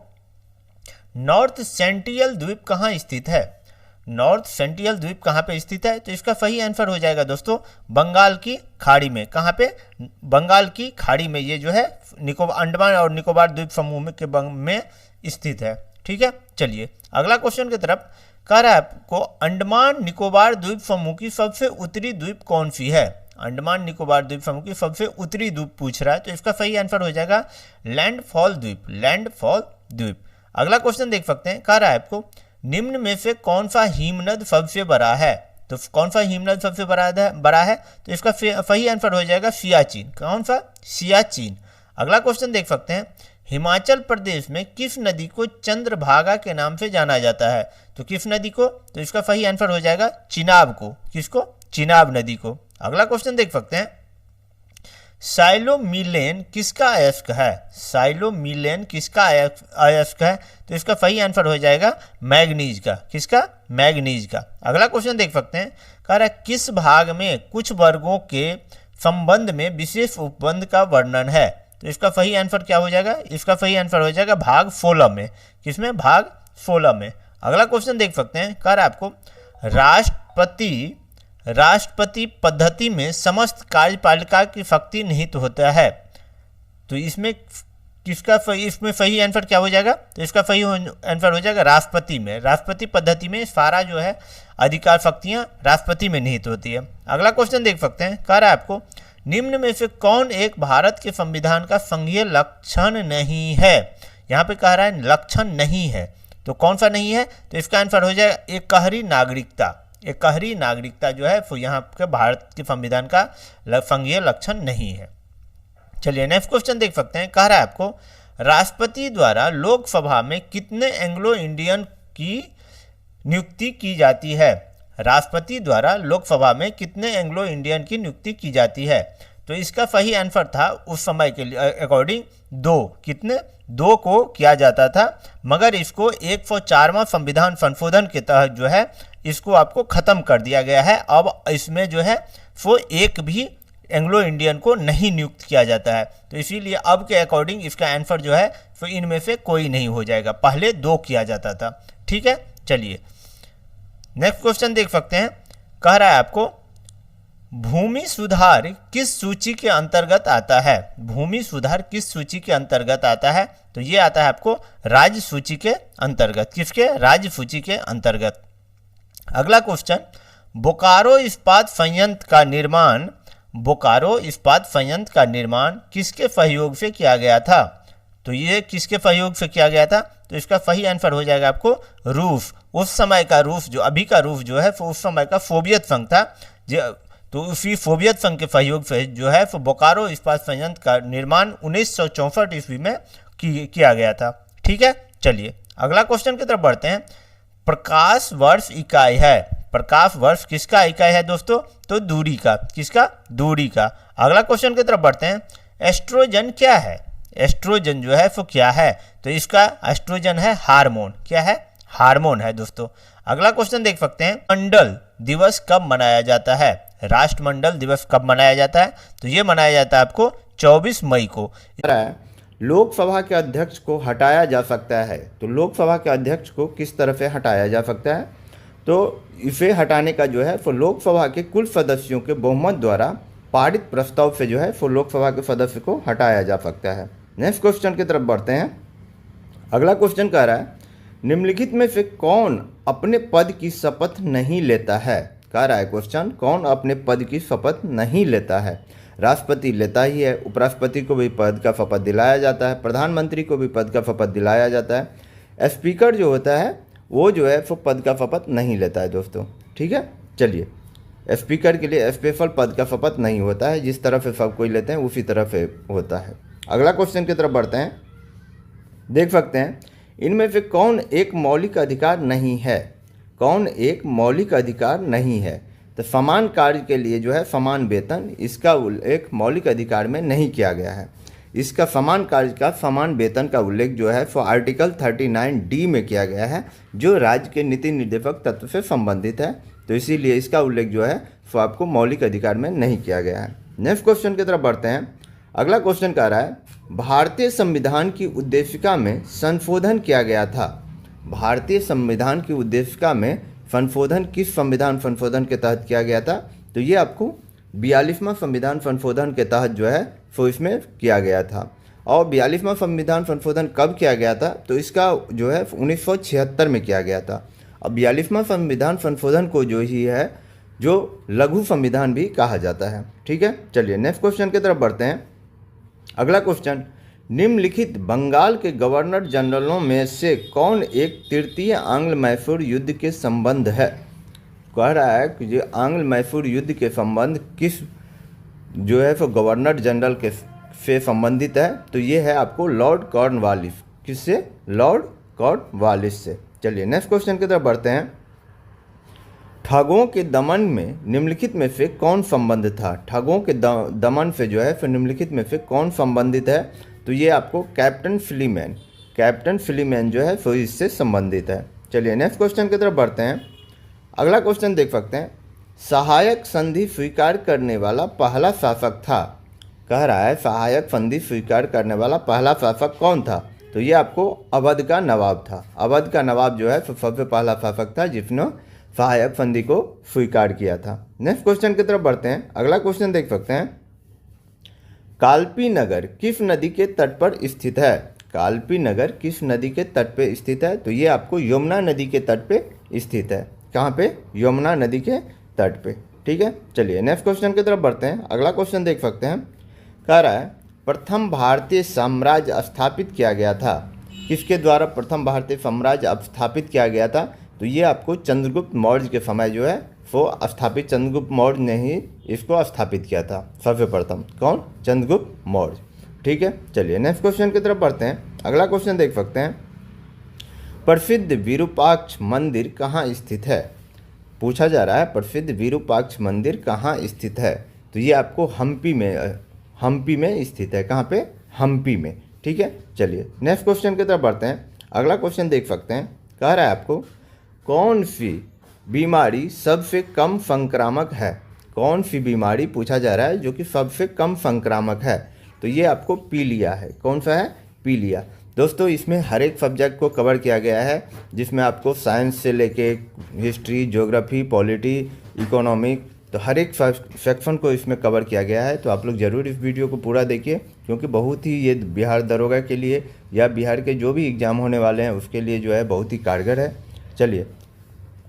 नॉर्थ सेंटियल द्वीप कहाँ स्थित है? नॉर्थ सेंटियल द्वीप कहाँ पे स्थित है? तो इसका सही आंसर हो जाएगा दोस्तों बंगाल की खाड़ी में। कहाँ पे? बंगाल की खाड़ी में ये जो है अंडमान और निकोबार द्वीप समूह में स्थित है। ठीक है, चलिए अगला क्वेश्चन की तरफ। कह रहा है आपको अंडमान निकोबार द्वीप समूह की सबसे उत्तरी द्वीप कौन सी है? अंडमान निकोबार द्वीप समूह की सबसे उत्तरी द्वीप पूछ रहा है, तो इसका सही आंसर हो जाएगा लैंडफॉल द्वीप। लैंडफॉल द्वीप। अगला क्वेश्चन देख सकते हैं, कह रहा है आपको निम्न में से कौन सा हिमनद सबसे बड़ा है? तो कौन सा हिमनद सबसे बड़ा है? तो इसका सही आंसर हो जाएगा सियाचिन। कौन सा? सियाचिन। अगला क्वेश्चन देख सकते हैं, हिमाचल प्रदेश में किस नदी को चंद्रभागा के नाम से जाना जाता है? तो किस नदी को? तो इसका सही आंसर हो जाएगा चिनाब को। किसको? चिनाब नदी को। अगला क्वेश्चन देख सकते हैं, साइलोमिलेन किसका अयस्क है? साइलोमिलेन किसका अयस्क है? तो इसका सही आंसर हो जाएगा मैग्नीज का। किसका? मैग्नीज का। अगला क्वेश्चन देख सकते हैं, कह रहा है किस भाग में कुछ वर्गों के संबंध में विशेष उपबंध का वर्णन है? तो इसका सही आंसर क्या हो जाएगा? इसका सही आंसर हो जाएगा भाग 16 में। किसमें? भाग 16 में। अगला क्वेश्चन देख सकते हैं, कह रहा है आपको राष्ट्रपति पद्धति में समस्त कार्यपालिका की शक्ति निहित होता है, तो इसमें किसका इसमें सही आंसर क्या हो जाएगा? तो इसका सही आंसर हो जाएगा राष्ट्रपति में। राष्ट्रपति पद्धति में सारा जो है अधिकार शक्तियां राष्ट्रपति में निहित होती है। अगला क्वेश्चन देख सकते हैं, कह रहा है आपको निम्न में से कौन एक भारत के संविधान का संघीय लक्षण नहीं है? यहाँ पे कह रहा है लक्षण नहीं है, तो कौन सा नहीं है? तो इसका आंसर हो जाएगा एकहरी नागरिकता। एकहरी नागरिकता जो है वो यहाँ के भारत के संविधान का संघीय लक्षण नहीं है। चलिए नेक्स्ट क्वेश्चन देख सकते हैं, कह रहा है आपको राष्ट्रपति द्वारा लोकसभा में कितने एंग्लो इंडियन की नियुक्ति की जाती है? राष्ट्रपति द्वारा लोकसभा में कितने एंग्लो इंडियन की नियुक्ति की जाती है? तो इसका सही आंसर था उस समय के अकॉर्डिंग 2। कितने? 2 को किया जाता था, मगर इसको 104वां संविधान संशोधन के तहत जो है इसको आपको खत्म कर दिया गया है। अब इसमें जो है वो एक भी एंग्लो इंडियन को नहीं नियुक्त किया जाता है, तो इसीलिए अब के अकॉर्डिंग इसका आंसर जो है वो इनमें से कोई नहीं हो जाएगा। पहले 2 किया जाता था। ठीक है, चलिए नेक्स्ट क्वेश्चन देख सकते हैं, कह रहा है आपको भूमि सुधार किस सूची के अंतर्गत आता है? भूमि सुधार किस सूची के अंतर्गत आता है? तो ये आता है आपको राज्य सूची के अंतर्गत। किसके? राज्य सूची के अंतर्गत। अगला क्वेश्चन, बोकारो इस्पात संयंत्र का निर्माण बोकारो इस्पात संयंत्र का निर्माण किसके सहयोग से किया गया था? तो ये किसके सहयोग से किया गया था? तो इसका सही आंसर हो जाएगा आपको रूस। उस समय का रूस, जो अभी का रूस जो है वो उस समय का सोवियत संघ था, तो उसी सोवियत संघ के सहयोग से जो है वो बोकारो इस्पात संयंत्र का निर्माण 1964 ईस्वी में किया गया था। ठीक है, चलिए अगला क्वेश्चन की तरफ बढ़ते हैं। प्रकाश वर्ष इकाई है, प्रकाश वर्ष किसका इकाई है दोस्तों? तो दूरी का। किसका? दूरी का। अगला क्वेश्चन की तरफ बढ़ते हैं। एस्ट्रोजन क्या है? एस्ट्रोजन जो है वो क्या है? तो इसका एस्ट्रोजन है हार्मोन। क्या है? हार्मोन है दोस्तों। अगला क्वेश्चन देख सकते हैं। मंडल दिवस कब मनाया जाता है? राष्ट्रमंडल दिवस कब मनाया जाता है? तो ये मनाया जाता है आपको 24 मई को। लोकसभा के अध्यक्ष को हटाया जा सकता है, तो लोकसभा के अध्यक्ष को किस तरह से हटाया जा सकता है? तो इसे हटाने का जो है वो लोकसभा के कुल सदस्यों के बहुमत द्वारा पारित प्रस्ताव से जो है वो लोकसभा के सदस्य को हटाया जा सकता है। नेक्स्ट क्वेश्चन की तरफ बढ़ते हैं। अगला क्वेश्चन कह रहा है, निम्नलिखित में से कौन अपने पद की शपथ नहीं लेता है? कह रहा है क्वेश्चन, कौन अपने पद की शपथ नहीं लेता है? राष्ट्रपति लेता ही है, उपराष्ट्रपति को भी पद का शपथ दिलाया जाता है, प्रधानमंत्री को भी पद का शपथ दिलाया जाता है। स्पीकर जो होता है वो जो है वो पद का शपथ नहीं लेता है दोस्तों। ठीक है, चलिए स्पीकर के लिए स्पेशल पद का शपथ नहीं होता है, जिस तरह से सब कोई लेते हैं उसी तरह से होता है। अगला क्वेश्चन की तरफ बढ़ते हैं। देख सकते हैं, इनमें से कौन एक मौलिक अधिकार नहीं है? कौन एक मौलिक अधिकार नहीं है? तो समान कार्य के लिए जो है समान वेतन, इसका उल्लेख मौलिक अधिकार में नहीं किया गया है। इसका समान कार्य का समान वेतन का उल्लेख जो है वो आर्टिकल 39D में किया गया है, जो राज्य के नीति निर्देशक तत्व से संबंधित है। तो इसीलिए इसका उल्लेख जो है वो आपको मौलिक अधिकार में नहीं किया गया है। नेक्स्ट क्वेश्चन की तरफ बढ़ते हैं। अगला क्वेश्चन कह रहा है, भारतीय संविधान की उद्देशिका में संशोधन किया गया था। भारतीय संविधान की उद्देशिका में संशोधन किस संविधान संशोधन के तहत किया गया था? तो ये आपको 42वां संविधान संशोधन के तहत जो है वो इसमें किया गया था। और 42वां संविधान संशोधन कब किया गया था? तो इसका जो है 1976 में किया गया था। अब 42वां संविधान संशोधन को जो ही है जो लघु संविधान भी कहा जाता है। ठीक है, चलिए नेक्स्ट क्वेश्चन की तरफ बढ़ते हैं। अगला क्वेश्चन, निम्नलिखित बंगाल के गवर्नर जनरलों में से कौन एक तृतीय आंग्ल मैसूर युद्ध के संबंध है? कह रहा है कि जो आंग्ल मैसूर युद्ध के संबंध किस जो है वो गवर्नर जनरल के से संबंधित है? तो ये है आपको लॉर्ड कॉर्नवालिस। किससे? लॉर्ड कॉर्नवालिस से। चलिए नेक्स्ट क्वेश्चन की तरफ बढ़ते हैं। ठगों के दमन में निम्नलिखित में से कौन संबंध था? ठगों के दमन से जो है फिर निम्नलिखित में से कौन संबंधित है? तो ये आपको कैप्टन फिलीमैन जो है वो इससे संबंधित है। चलिए नेक्स्ट क्वेश्चन की तरफ बढ़ते हैं। अगला क्वेश्चन देख सकते हैं, सहायक संधि स्वीकार करने वाला पहला शासक था। कह रहा है सहायक संधि स्वीकार करने वाला पहला शासक कौन था? तो ये आपको अवध का नवाब था। अवध का नवाब जो है सबसे पहला शासक था जिसने सहायक संधि को स्वीकार किया था। नेक्स्ट क्वेश्चन की तरफ बढ़ते हैं। अगला क्वेश्चन देख सकते हैं, कालपी नगर किस नदी के तट पर स्थित है? कालपी नगर किस नदी के तट पे स्थित है? तो ये आपको यमुना नदी के तट पे स्थित है। कहाँ पे? यमुना नदी के तट पे। ठीक है, चलिए नेक्स्ट क्वेश्चन की तरफ बढ़ते हैं। अगला क्वेश्चन देख सकते हैं, कह रहा है प्रथम भारतीय साम्राज्य स्थापित किया गया था। किसके द्वारा प्रथम भारतीय साम्राज्य स्थापित किया गया था? तो ये आपको चंद्रगुप्त मौर्य के समय जो है वो स्थापित, चंद्रगुप्त मौर्य ने ही इसको स्थापित किया था सबसे प्रथम। कौन? चंद्रगुप्त मौर्य। ठीक है, चलिए नेक्स्ट क्वेश्चन की तरफ बढ़ते हैं। अगला क्वेश्चन देख सकते हैं, प्रसिद्ध विरूपाक्ष मंदिर कहाँ स्थित है? पूछा जा रहा है प्रसिद्ध विरूपाक्ष मंदिर कहाँ स्थित है? तो ये आपको हम्पी में स्थित है। कहाँ पे? हम्पी में। ठीक है, चलिए नेक्स्ट क्वेश्चन की तरफ बढ़ते हैं। अगला क्वेश्चन देख सकते हैं, कह रहा है आपको कौन सी बीमारी सबसे कम संक्रामक है? कौन सी बीमारी पूछा जा रहा है जो कि सबसे कम संक्रामक है? तो ये आपको पीलिया है। कौन सा है? पीलिया। दोस्तों इसमें हर एक सब्जेक्ट को कवर किया गया है, जिसमें आपको साइंस से लेके हिस्ट्री, ज्योग्राफी, पॉलिटी, इकोनॉमिक, तो हर एक सेक्शन को इसमें कवर किया गया है। तो आप लोग ज़रूर इस वीडियो को पूरा देखिए, क्योंकि बहुत ही ये बिहार दरोगा के लिए या बिहार के जो भी एग्ज़ाम होने वाले हैं उसके लिए जो है बहुत ही कारगर है। चलिए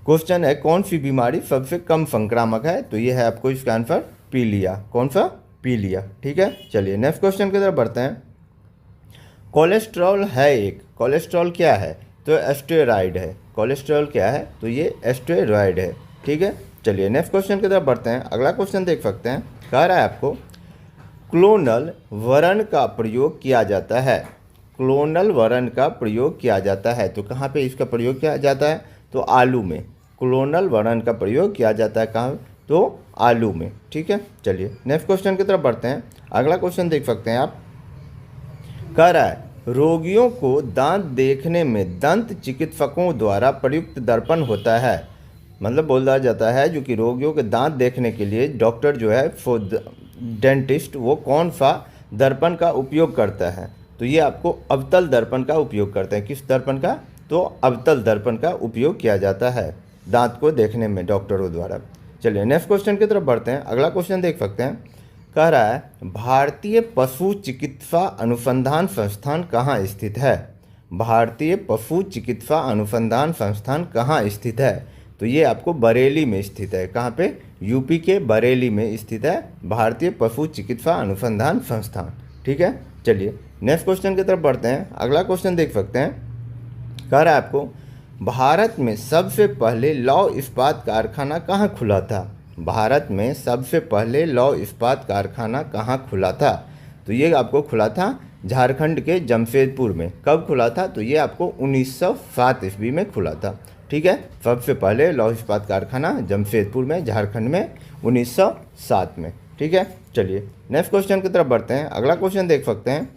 क्वेश्चन है, कौन सी बीमारी सबसे कम संक्रामक है? तो ये है आपको इसका आंसर पी लिया। कौन सा? पी लिया। ठीक है, चलिए नेक्स्ट क्वेश्चन की तरफ बढ़ते हैं। कोलेस्ट्रॉल है एक, कोलेस्ट्रॉल क्या है? तो एस्टेरॉयड है। कोलेस्ट्रॉल क्या है? तो ये एस्टेरॉयड है। ठीक है, चलिए नेक्स्ट क्वेश्चन की तरफ बढ़ते हैं। अगला क्वेश्चन देख सकते हैं, कह रहा है आपको क्लोनल वर्ण का प्रयोग किया जाता है। क्लोनल वर्ण का प्रयोग किया जाता है, तो कहाँ पे इसका प्रयोग किया जाता है? तो आलू में। क्लोनल वर्ण का प्रयोग किया जाता है कहाँ? तो आलू में। ठीक है, चलिए नेक्स्ट क्वेश्चन की तरफ बढ़ते हैं। अगला क्वेश्चन देख सकते हैं आप, कह रहा है रोगियों को दांत देखने में दंत चिकित्सकों द्वारा प्रयुक्त दर्पण होता है। मतलब बोला जाता है जो कि रोगियों के दांत देखने के लिए डॉक्टर जो है डेंटिस्ट वो कौन सा दर्पण का उपयोग करता है? तो ये आपको अवतल दर्पण का उपयोग करते हैं। किस दर्पण का? तो अवतल दर्पण का उपयोग किया जाता है दांत को देखने में डॉक्टरों द्वारा। चलिए नेक्स्ट क्वेश्चन की तरफ बढ़ते हैं। अगला क्वेश्चन देख सकते हैं, कह रहा है भारतीय पशु चिकित्सा अनुसंधान संस्थान कहाँ स्थित है? भारतीय पशु चिकित्सा अनुसंधान संस्थान कहाँ स्थित है? तो ये आपको बरेली में स्थित है। कहाँ पे? यूपी के बरेली में स्थित है भारतीय पशु चिकित्सा अनुसंधान संस्थान। ठीक है, चलिए नेक्स्ट क्वेश्चन की तरफ बढ़ते हैं। अगला क्वेश्चन देख सकते हैं, कह रहा है आपको भारत में सबसे पहले लौह इस्पात कारखाना कहाँ खुला था? भारत में सबसे पहले लौह इस्पात कारखाना कहाँ खुला था? तो ये आपको खुला था झारखंड के जमशेदपुर में। कब खुला था? तो ये आपको 1907 ईस्वी में खुला था। ठीक है, सबसे पहले लौह इस्पात कारखाना जमशेदपुर में, झारखंड में 1907 में। ठीक है, चलिए नेक्स्ट क्वेश्चन की तरफ बढ़ते हैं। अगला क्वेश्चन देख सकते हैं,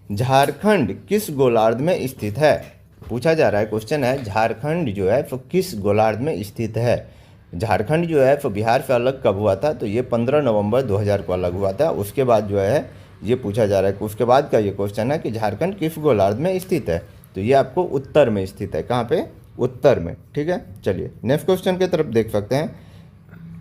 झारखंड किस गोलार्ध में स्थित है? पूछा जा रहा है, क्वेश्चन है झारखंड जो है तो किस गोलार्ध में स्थित है? झारखंड जो है तो बिहार से अलग कब हुआ था? तो ये 15 नवंबर 2000 को अलग हुआ था। उसके बाद जो है ये पूछा जा रहा है, उसके बाद का ये क्वेश्चन है कि झारखंड किस गोलार्ध में स्थित है? तो ये आपको उत्तर में स्थित है। कहाँ पे? उत्तर में। ठीक है, चलिए नेक्स्ट क्वेश्चन की तरफ देख सकते हैं,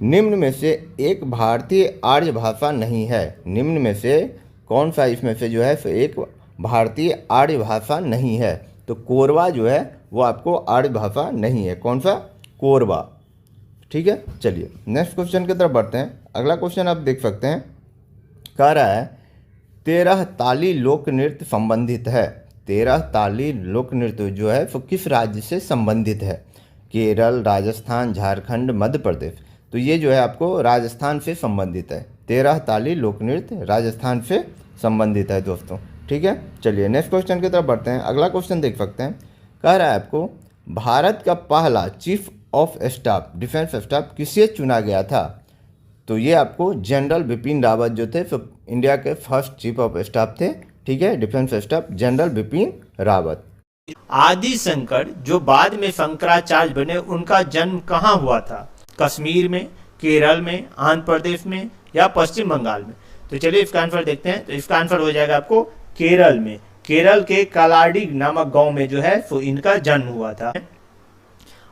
निम्न में से एक भारतीय आर्य भाषा नहीं है। निम्न में से कौन सा इसमें से जो है तो एक भारतीय आर्य भाषा नहीं है? तो कोरवा जो है वो आपको आर्य भाषा नहीं है। कौन सा? कोरवा। ठीक है, चलिए नेक्स्ट क्वेश्चन की तरफ बढ़ते हैं। अगला क्वेश्चन आप देख सकते हैं, कह रहा है 13 ताली लोक नृत्य संबंधित है। 13 ताली लोक नृत्य जो है वो किस राज्य से संबंधित है? केरल, राजस्थान, झारखंड, मध्य प्रदेश। तो ये जो है आपको राजस्थान से संबंधित है। 13 ताली लोक नृत्य राजस्थान से संबंधित है दोस्तों। ठीक है, चलिए नेक्स्ट क्वेश्चन की तरफ बढ़ते हैं। अगला क्वेश्चन देख सकते हैं, कह रहा है आपको भारत का पहला chief of staff, defence staff किसे चुना गया था? तो ये आपको जनरल बिपिन रावत जो थे तो इंडिया के फर्स्ट चीफ ऑफ स्टाफ थे। ठीक है, defence staff general Bipin Rawat. आदि शंकर जो बाद में शंकराचार्य बने, उनका जन्म कहाँ हुआ था? कश्मीर में, केरल में, आंध्र प्रदेश में या पश्चिम बंगाल में? तो चलिए इसका आंसर देखते हैं। तो इसका आंसर हो जाएगा आपको केरल में। केरल के कलाडी नामक गांव में जो है तो इनका जन्म हुआ था।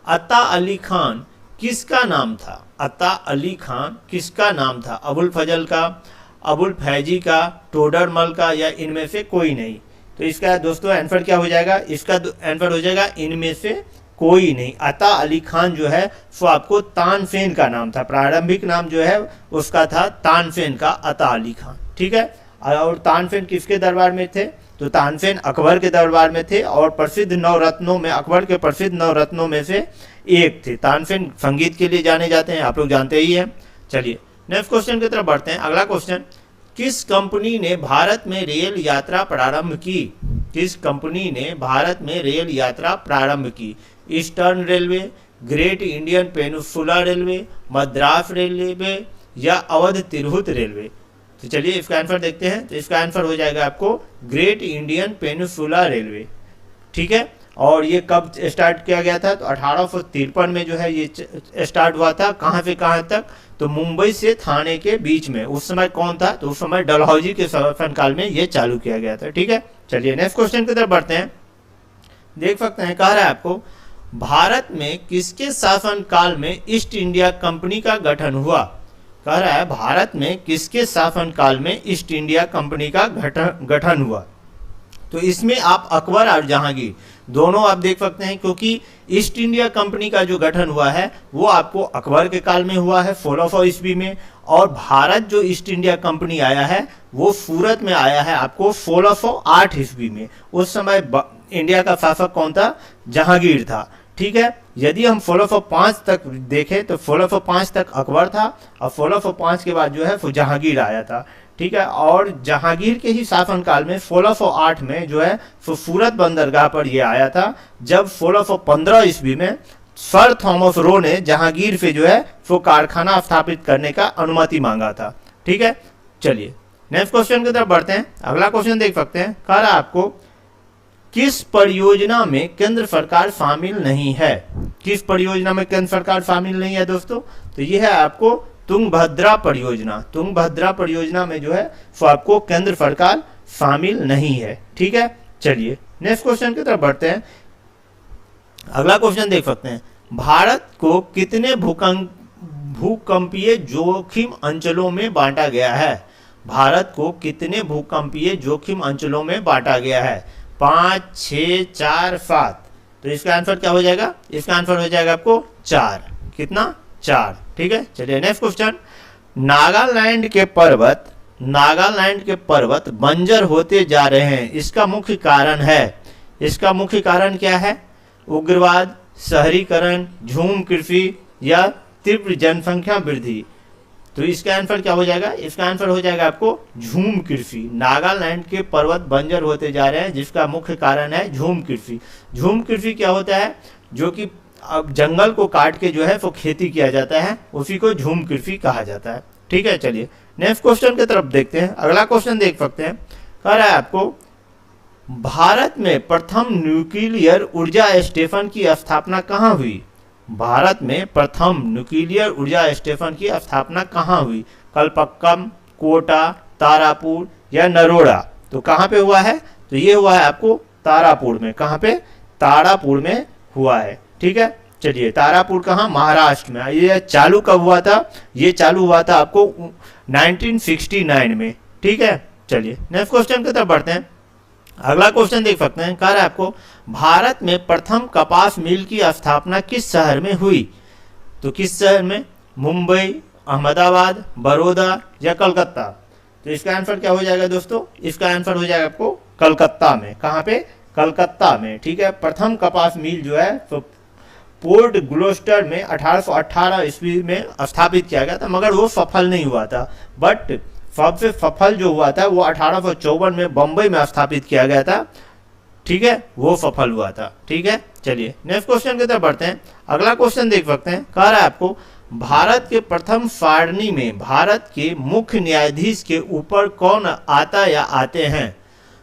अता अली खान किसका नाम था? अता अली खान किसका नाम था? अबुल फजल का, अबुल फैजी का, टोडरमल का या इनमें से कोई नहीं? तो इसका दोस्तों आंसर क्या हो जाएगा? इसका आंसर हो जाएगा इनमें से कोई नहीं। अता अली खान जो है वो आपको तानसेन का नाम था। प्रारंभिक नाम जो है उसका था तानसेन का, अता अली खान। ठीक है, और तानसेन किसके दरबार में थे? तो तानसेन अकबर के दरबार में थे और प्रसिद्ध नवरत्नों में, अकबर के प्रसिद्ध नवरत्नों में से एक थे। तानसेन संगीत के लिए जाने जाते हैं, आप लोग जानते ही हैं। चलिए नेक्स्ट क्वेश्चन की तरफ बढ़ते हैं। अगला क्वेश्चन, किस कंपनी ने भारत में रेल यात्रा प्रारंभ की? किस कंपनी ने भारत में रेल यात्रा प्रारंभ की? Eastern railway, great Indian peninsula railway, Madras railway या अवध तिरहुत रेलवे? तो चलिए इसका आंसर देखते हैं। तो इसका आंसर हो जाएगा आपको ग्रेट इंडियन पेनिनसुला रेलवे। ठीक है, और ये कब स्टार्ट किया गया था? तो 1853 में जो है ये स्टार्ट हुआ था। कहाँ से कहाँ तक? तो मुंबई से थाने के बीच में। उस समय कौन था? तो उस समय डलहौजी के शासनकाल में ये चालू किया गया था। ठीक है, चलिए नेक्स्ट क्वेश्चन की तरफ बढ़ते हैं। देख सकते हैं, कह रहा है आपको भारत में किसके शासनकाल में ईस्ट इंडिया कंपनी का गठन हुआ? कह रहा है भारत में किसके शासनकाल में ईस्ट इंडिया कंपनी का गठन हुआ? तो इसमें आप अकबर और जहांगीर दोनों आप देख सकते हैं, क्योंकि ईस्ट इंडिया कंपनी का जो गठन हुआ है वो आपको अकबर के काल में हुआ है 1600 ईस्वी में, और भारत जो ईस्ट इंडिया कंपनी आया है वो सूरत में आया है आपको 1608 ईस्वी में। उस समय इंडिया का शासक कौन था? जहांगीर था। ठीक है, यदि हम 1605 तक देखें तो 1605 तक अकबर था और 1605 के बाद जो है वो जहांगीर आया था। ठीक है, और जहांगीर के ही शासनकाल में 1608 में जो है वो सूरत बंदरगाह पर ये आया था, जब 1615 ईस्वी में सर थॉमस रो ने जहांगीर से जो है वो कारखाना स्थापित करने का अनुमति मांगा था। ठीक है, चलिए नेक्स्ट क्वेश्चन की तरफ बढ़ते हैं। अगला क्वेश्चन देख सकते हैं, कह रहा है आपको किस परियोजना में केंद्र सरकार शामिल नहीं है? किस परियोजना में केंद्र सरकार शामिल नहीं है दोस्तों? तो ये है आपको तुंगभद्रा परियोजना। तुंगभद्रा परियोजना में जो है वो आपको केंद्र सरकार शामिल नहीं है। ठीक है, चलिए नेक्स्ट क्वेश्चन की तरफ बढ़ते हैं। अगला क्वेश्चन देख सकते हैं, भारत को कितने भूकंपीय जोखिम अंचलों में बांटा गया है? भारत को कितने भूकंपीय जोखिम अंचलों में बांटा गया है? 5, 6, 4, 7। तो इसका आंसर क्या हो जाएगा? इसका आंसर हो जाएगा आपको 4। कितना? 4। ठीक है, चलिए नेक्स्ट क्वेश्चन, नागालैंड के पर्वत बंजर होते जा रहे हैं, इसका मुख्य कारण है? इसका मुख्य कारण क्या है? उग्रवाद, शहरीकरण, झूम कृषि या तीव्र जनसंख्या वृद्धि? तो इसका आंसर क्या हो जाएगा? इसका आंसर हो जाएगा आपको झूम कृषि। नागालैंड के पर्वत बंजर होते जा रहे हैं जिसका मुख्य कारण है झूम कृषि। झूम कृषि क्या होता है? जो कि अब जंगल को काट के जो है वो खेती किया जाता है, उसी को झूम कृषि कहा जाता है। ठीक है, चलिए नेक्स्ट क्वेश्चन की तरफ देखते हैं। अगला क्वेश्चन देख सकते हैं, कह रहा है आपको भारत में प्रथम न्यूक्लियर ऊर्जा स्टेशन की स्थापना कहाँ हुई? भारत में प्रथम न्यूक्लियर ऊर्जा स्टेशन की स्थापना कहाँ हुई? कलपक्कम, कोटा, तारापुर या नरोड़ा? तो कहाँ पे हुआ है? तो ये हुआ है आपको तारापुर में। कहाँ पे? तारापुर में हुआ है। ठीक है, चलिए तारापुर कहाँ? महाराष्ट्र में। ये चालू कब हुआ था? ये चालू हुआ था आपको 1969 में। ठीक है, चलिए नेक्स्ट क्वेश्चन की तरफ बढ़ते हैं। अगला क्वेश्चन देख सकते हैं, कह रहा है आपको भारत में प्रथम कपास मिल की स्थापना किस शहर में हुई? तो किस शहर में? मुंबई, अहमदाबाद, बड़ौदा या कलकत्ता? तो इसका आंसर क्या हो जाएगा दोस्तों? इसका आंसर हो जाएगा आपको कलकत्ता में। कहाँ पे? कलकत्ता में। ठीक है, प्रथम कपास मिल जो है तो पोर्ट ग्लोस्टर में 1818 ईस्वी में स्थापित किया गया था, मगर वो सफल नहीं हुआ था। बट सबसे सफल जो हुआ था वो 1854 में बम्बई में स्थापित किया गया था। ठीक है, वो सफल हुआ था। ठीक है, चलिए नेक्स्ट क्वेश्चन की तरफ बढ़ते हैं। अगला क्वेश्चन देख सकते हैं, कह रहा है आपको भारत के प्रथम सारणी में भारत के मुख्य न्यायाधीश के ऊपर कौन आता या आते हैं?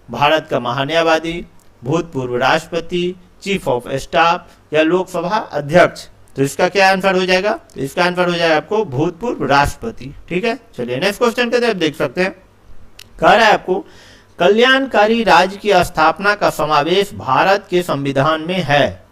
भारत का महान्यायवादी, भूतपूर्व राष्ट्रपति, चीफ ऑफ स्टाफ या लोकसभा अध्यक्ष? तो इसका क्या आंसर हो जाएगा? तो इसका आंसर हो जाएगा आपको भूतपूर्व राष्ट्रपति। ठीक है, चलिए नेक्स्ट क्वेश्चन की तरफ देख सकते हैं, कह रहा है आपको कल्याणकारी राज्य की स्थापना का समावेश भारत के संविधान में है।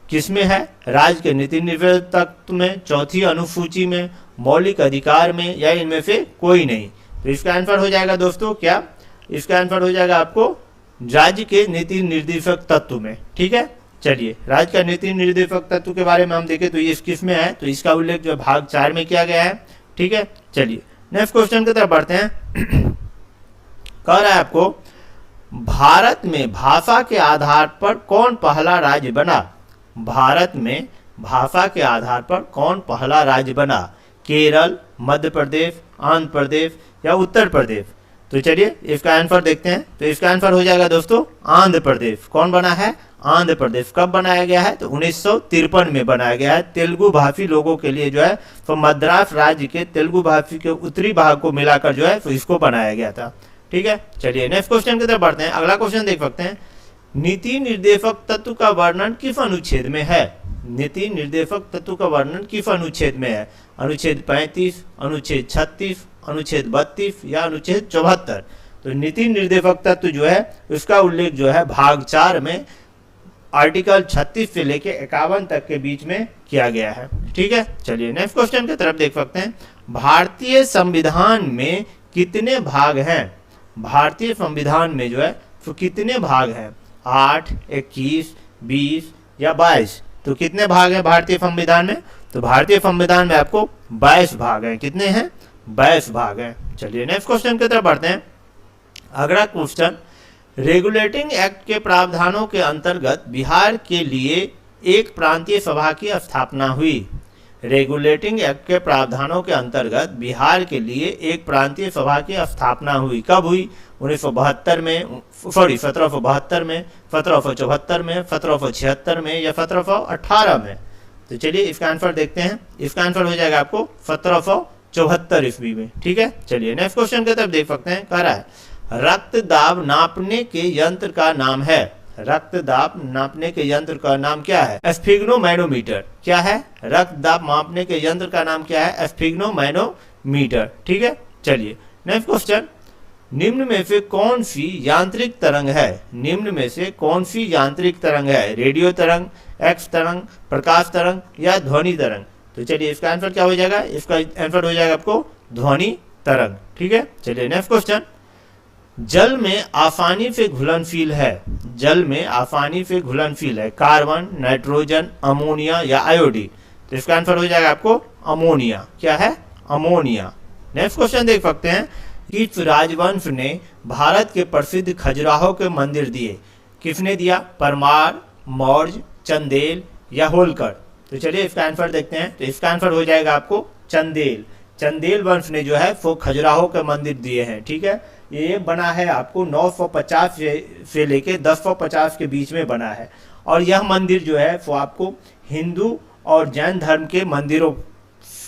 किसमें है? राज्य के नीति निर्देशक तत्व में, चौथी अनुसूची में, मौलिक अधिकार में या इनमें से कोई नहीं? तो इसका आंसर हो जाएगा दोस्तों क्या? इसका आंसर हो जाएगा आपको राज्य के नीति निर्देशक तत्व में। ठीक है, चलिए राज्य का नीति निर्देशक तत्व के बारे में हम देखें तो ये किस में है? तो इसका उल्लेख जो भाग 4 में किया गया है। ठीक है, चलिए नेक्स्ट क्वेश्चन की तरफ बढ़ते हैं। कह रहा है आपको भारत में भाषा के आधार पर कौन पहला राज्य बना? भारत में भाषा के आधार पर कौन पहला राज्य बना? केरल, मध्य प्रदेश, आंध्र प्रदेश या उत्तर प्रदेश? तो चलिए इसका आंसर देखते हैं। तो इसका आंसर हो जाएगा दोस्तों आंध्र प्रदेश। कौन बना है? आंध्र प्रदेश। कब बनाया गया है? तो 1953 में बनाया गया है। तेलुगु भाषी लोगों के लिए जो है तो मद्रास राज्य के तेलुगु भाषी के उत्तरी भाग को मिलाकर जो है तो इसको बनाया गया था। ठीक है, चलिए नेक्स्ट क्वेश्चन की तरफ बढ़ते हैं। अगला क्वेश्चन देख सकते हैं, नीति निर्देशक तत्व का वर्णन किस अनुच्छेद में है? नीति निर्देशक तत्व का वर्णन किस अनुच्छेद में है? अनुच्छेद 35, अनुच्छेद 36, अनुच्छेद 32 या अनुच्छेद 74? तो नीति निर्देशक तत्व जो है उसका उल्लेख जो है भाग 4 में आर्टिकल 36 से लेके 51 तक के बीच में किया गया है। ठीक है, चलिए नेक्स्ट क्वेश्चन की तरफ देख सकते हैं, भारतीय संविधान में कितने भाग हैं? भारतीय संविधान में जो है तो कितने भाग हैं? 8, 21, 20 या 22? तो कितने भाग हैं भारतीय संविधान में? तो भारतीय संविधान में आपको 22 भाग हैं। कितने हैं? 22 भाग हैं। चलिए नेक्स्ट क्वेश्चन की तरफ बढ़ते हैं। अगला क्वेश्चन, रेगुलेटिंग एक्ट के प्रावधानों के अंतर्गत बिहार के लिए एक प्रांतीय सभा की स्थापना हुई। रेगुलेटिंग एक्ट के प्रावधानों के अंतर्गत बिहार के लिए एक प्रांतीय सभा की स्थापना हुई। कब हुई? 1772 में, 1772 में, 1774 में, 1776 में या 1718 में? तो चलिए इसका आंसर देखते हैं। इसका आंसर हो जाएगा आपको 1774 ईस्वी में। ठीक है, चलिए नेक्स्ट क्वेश्चन की तरफ देख सकते हैं। कह रहा है रक्तदाब नापने के यंत्र का नाम है। रक्तदाब नापने के यंत्र का नाम क्या है? स्फिग्नोमैनोमीटर। क्या है? रक्तदाब मापने के यंत्र का नाम क्या है? स्फिग्नोमैनोमीटर। ठीक है, चलिए नेक्स्ट क्वेश्चन, निम्न में से कौन सी यांत्रिक तरंग है? निम्न में से कौन सी यांत्रिक तरंग है? रेडियो तरंग, एक्स तरंग, प्रकाश तरंग या ध्वनि तरंग? तो चलिए इसका आंसर क्या हो जाएगा? इसका आंसर हो जाएगा आपको ध्वनि तरंग। ठीक है, चलिए नेक्स्ट क्वेश्चन, जल में आसानी से घुलनशील है। जल में आसानी से घुलनशील है। कार्बन, नाइट्रोजन, अमोनिया या आयोडीन? तो इसका आंसर हो जाएगा आपको अमोनिया। क्या है? अमोनिया। नेक्स्ट क्वेश्चन देख सकते हैं, किस राजवंश ने भारत के प्रसिद्ध खजुराहो के मंदिर दिए? किसने दिया? परमार, मौर्य, चंदेल या होलकर? तो चलिए इसका आंसर देखते हैं। तो इसका आंसर हो जाएगा आपको चंदेल। चंदेल वंश ने जो है वो खजुराहो के मंदिर दिए हैं। ठीक है, ये बना है आपको 950 से लेके 1050 के बीच में बना है। और यह मंदिर जो है वो आपको हिंदू और जैन धर्म के मंदिरों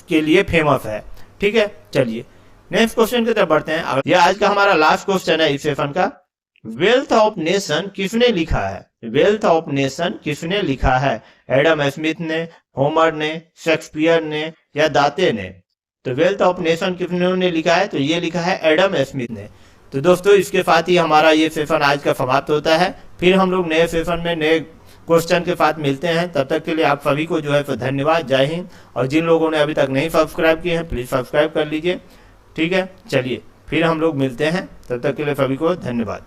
के लिए फेमस है। ठीक है, चलिए नेक्स्ट क्वेश्चन की तरफ बढ़ते हैं। यह आज का हमारा लास्ट क्वेश्चन है इस सेशन का। वेल्थ ऑफ नेशन किसने लिखा है? वेल्थ ऑफ नेशन किसने लिखा है? एडम स्मिथ ने, होमर ने, शेक्सपियर ने या दाते ने? तो वेल्थ ऑफ नेशन किसने लिखा है? तो ये लिखा है एडम स्मिथ ने। तो दोस्तों इसके साथ ही हमारा ये सेशन आज का समाप्त होता है। फिर हम लोग नए सेशन में नए क्वेश्चन के साथ मिलते हैं। तब तक के लिए आप सभी को जो है तो धन्यवाद। जय हिंद। और जिन लोगों ने अभी तक नहीं सब्सक्राइब किए हैं प्लीज़ सब्सक्राइब कर लीजिए। ठीक है, चलिए फिर हम लोग मिलते हैं। तब तक के लिए सभी को धन्यवाद।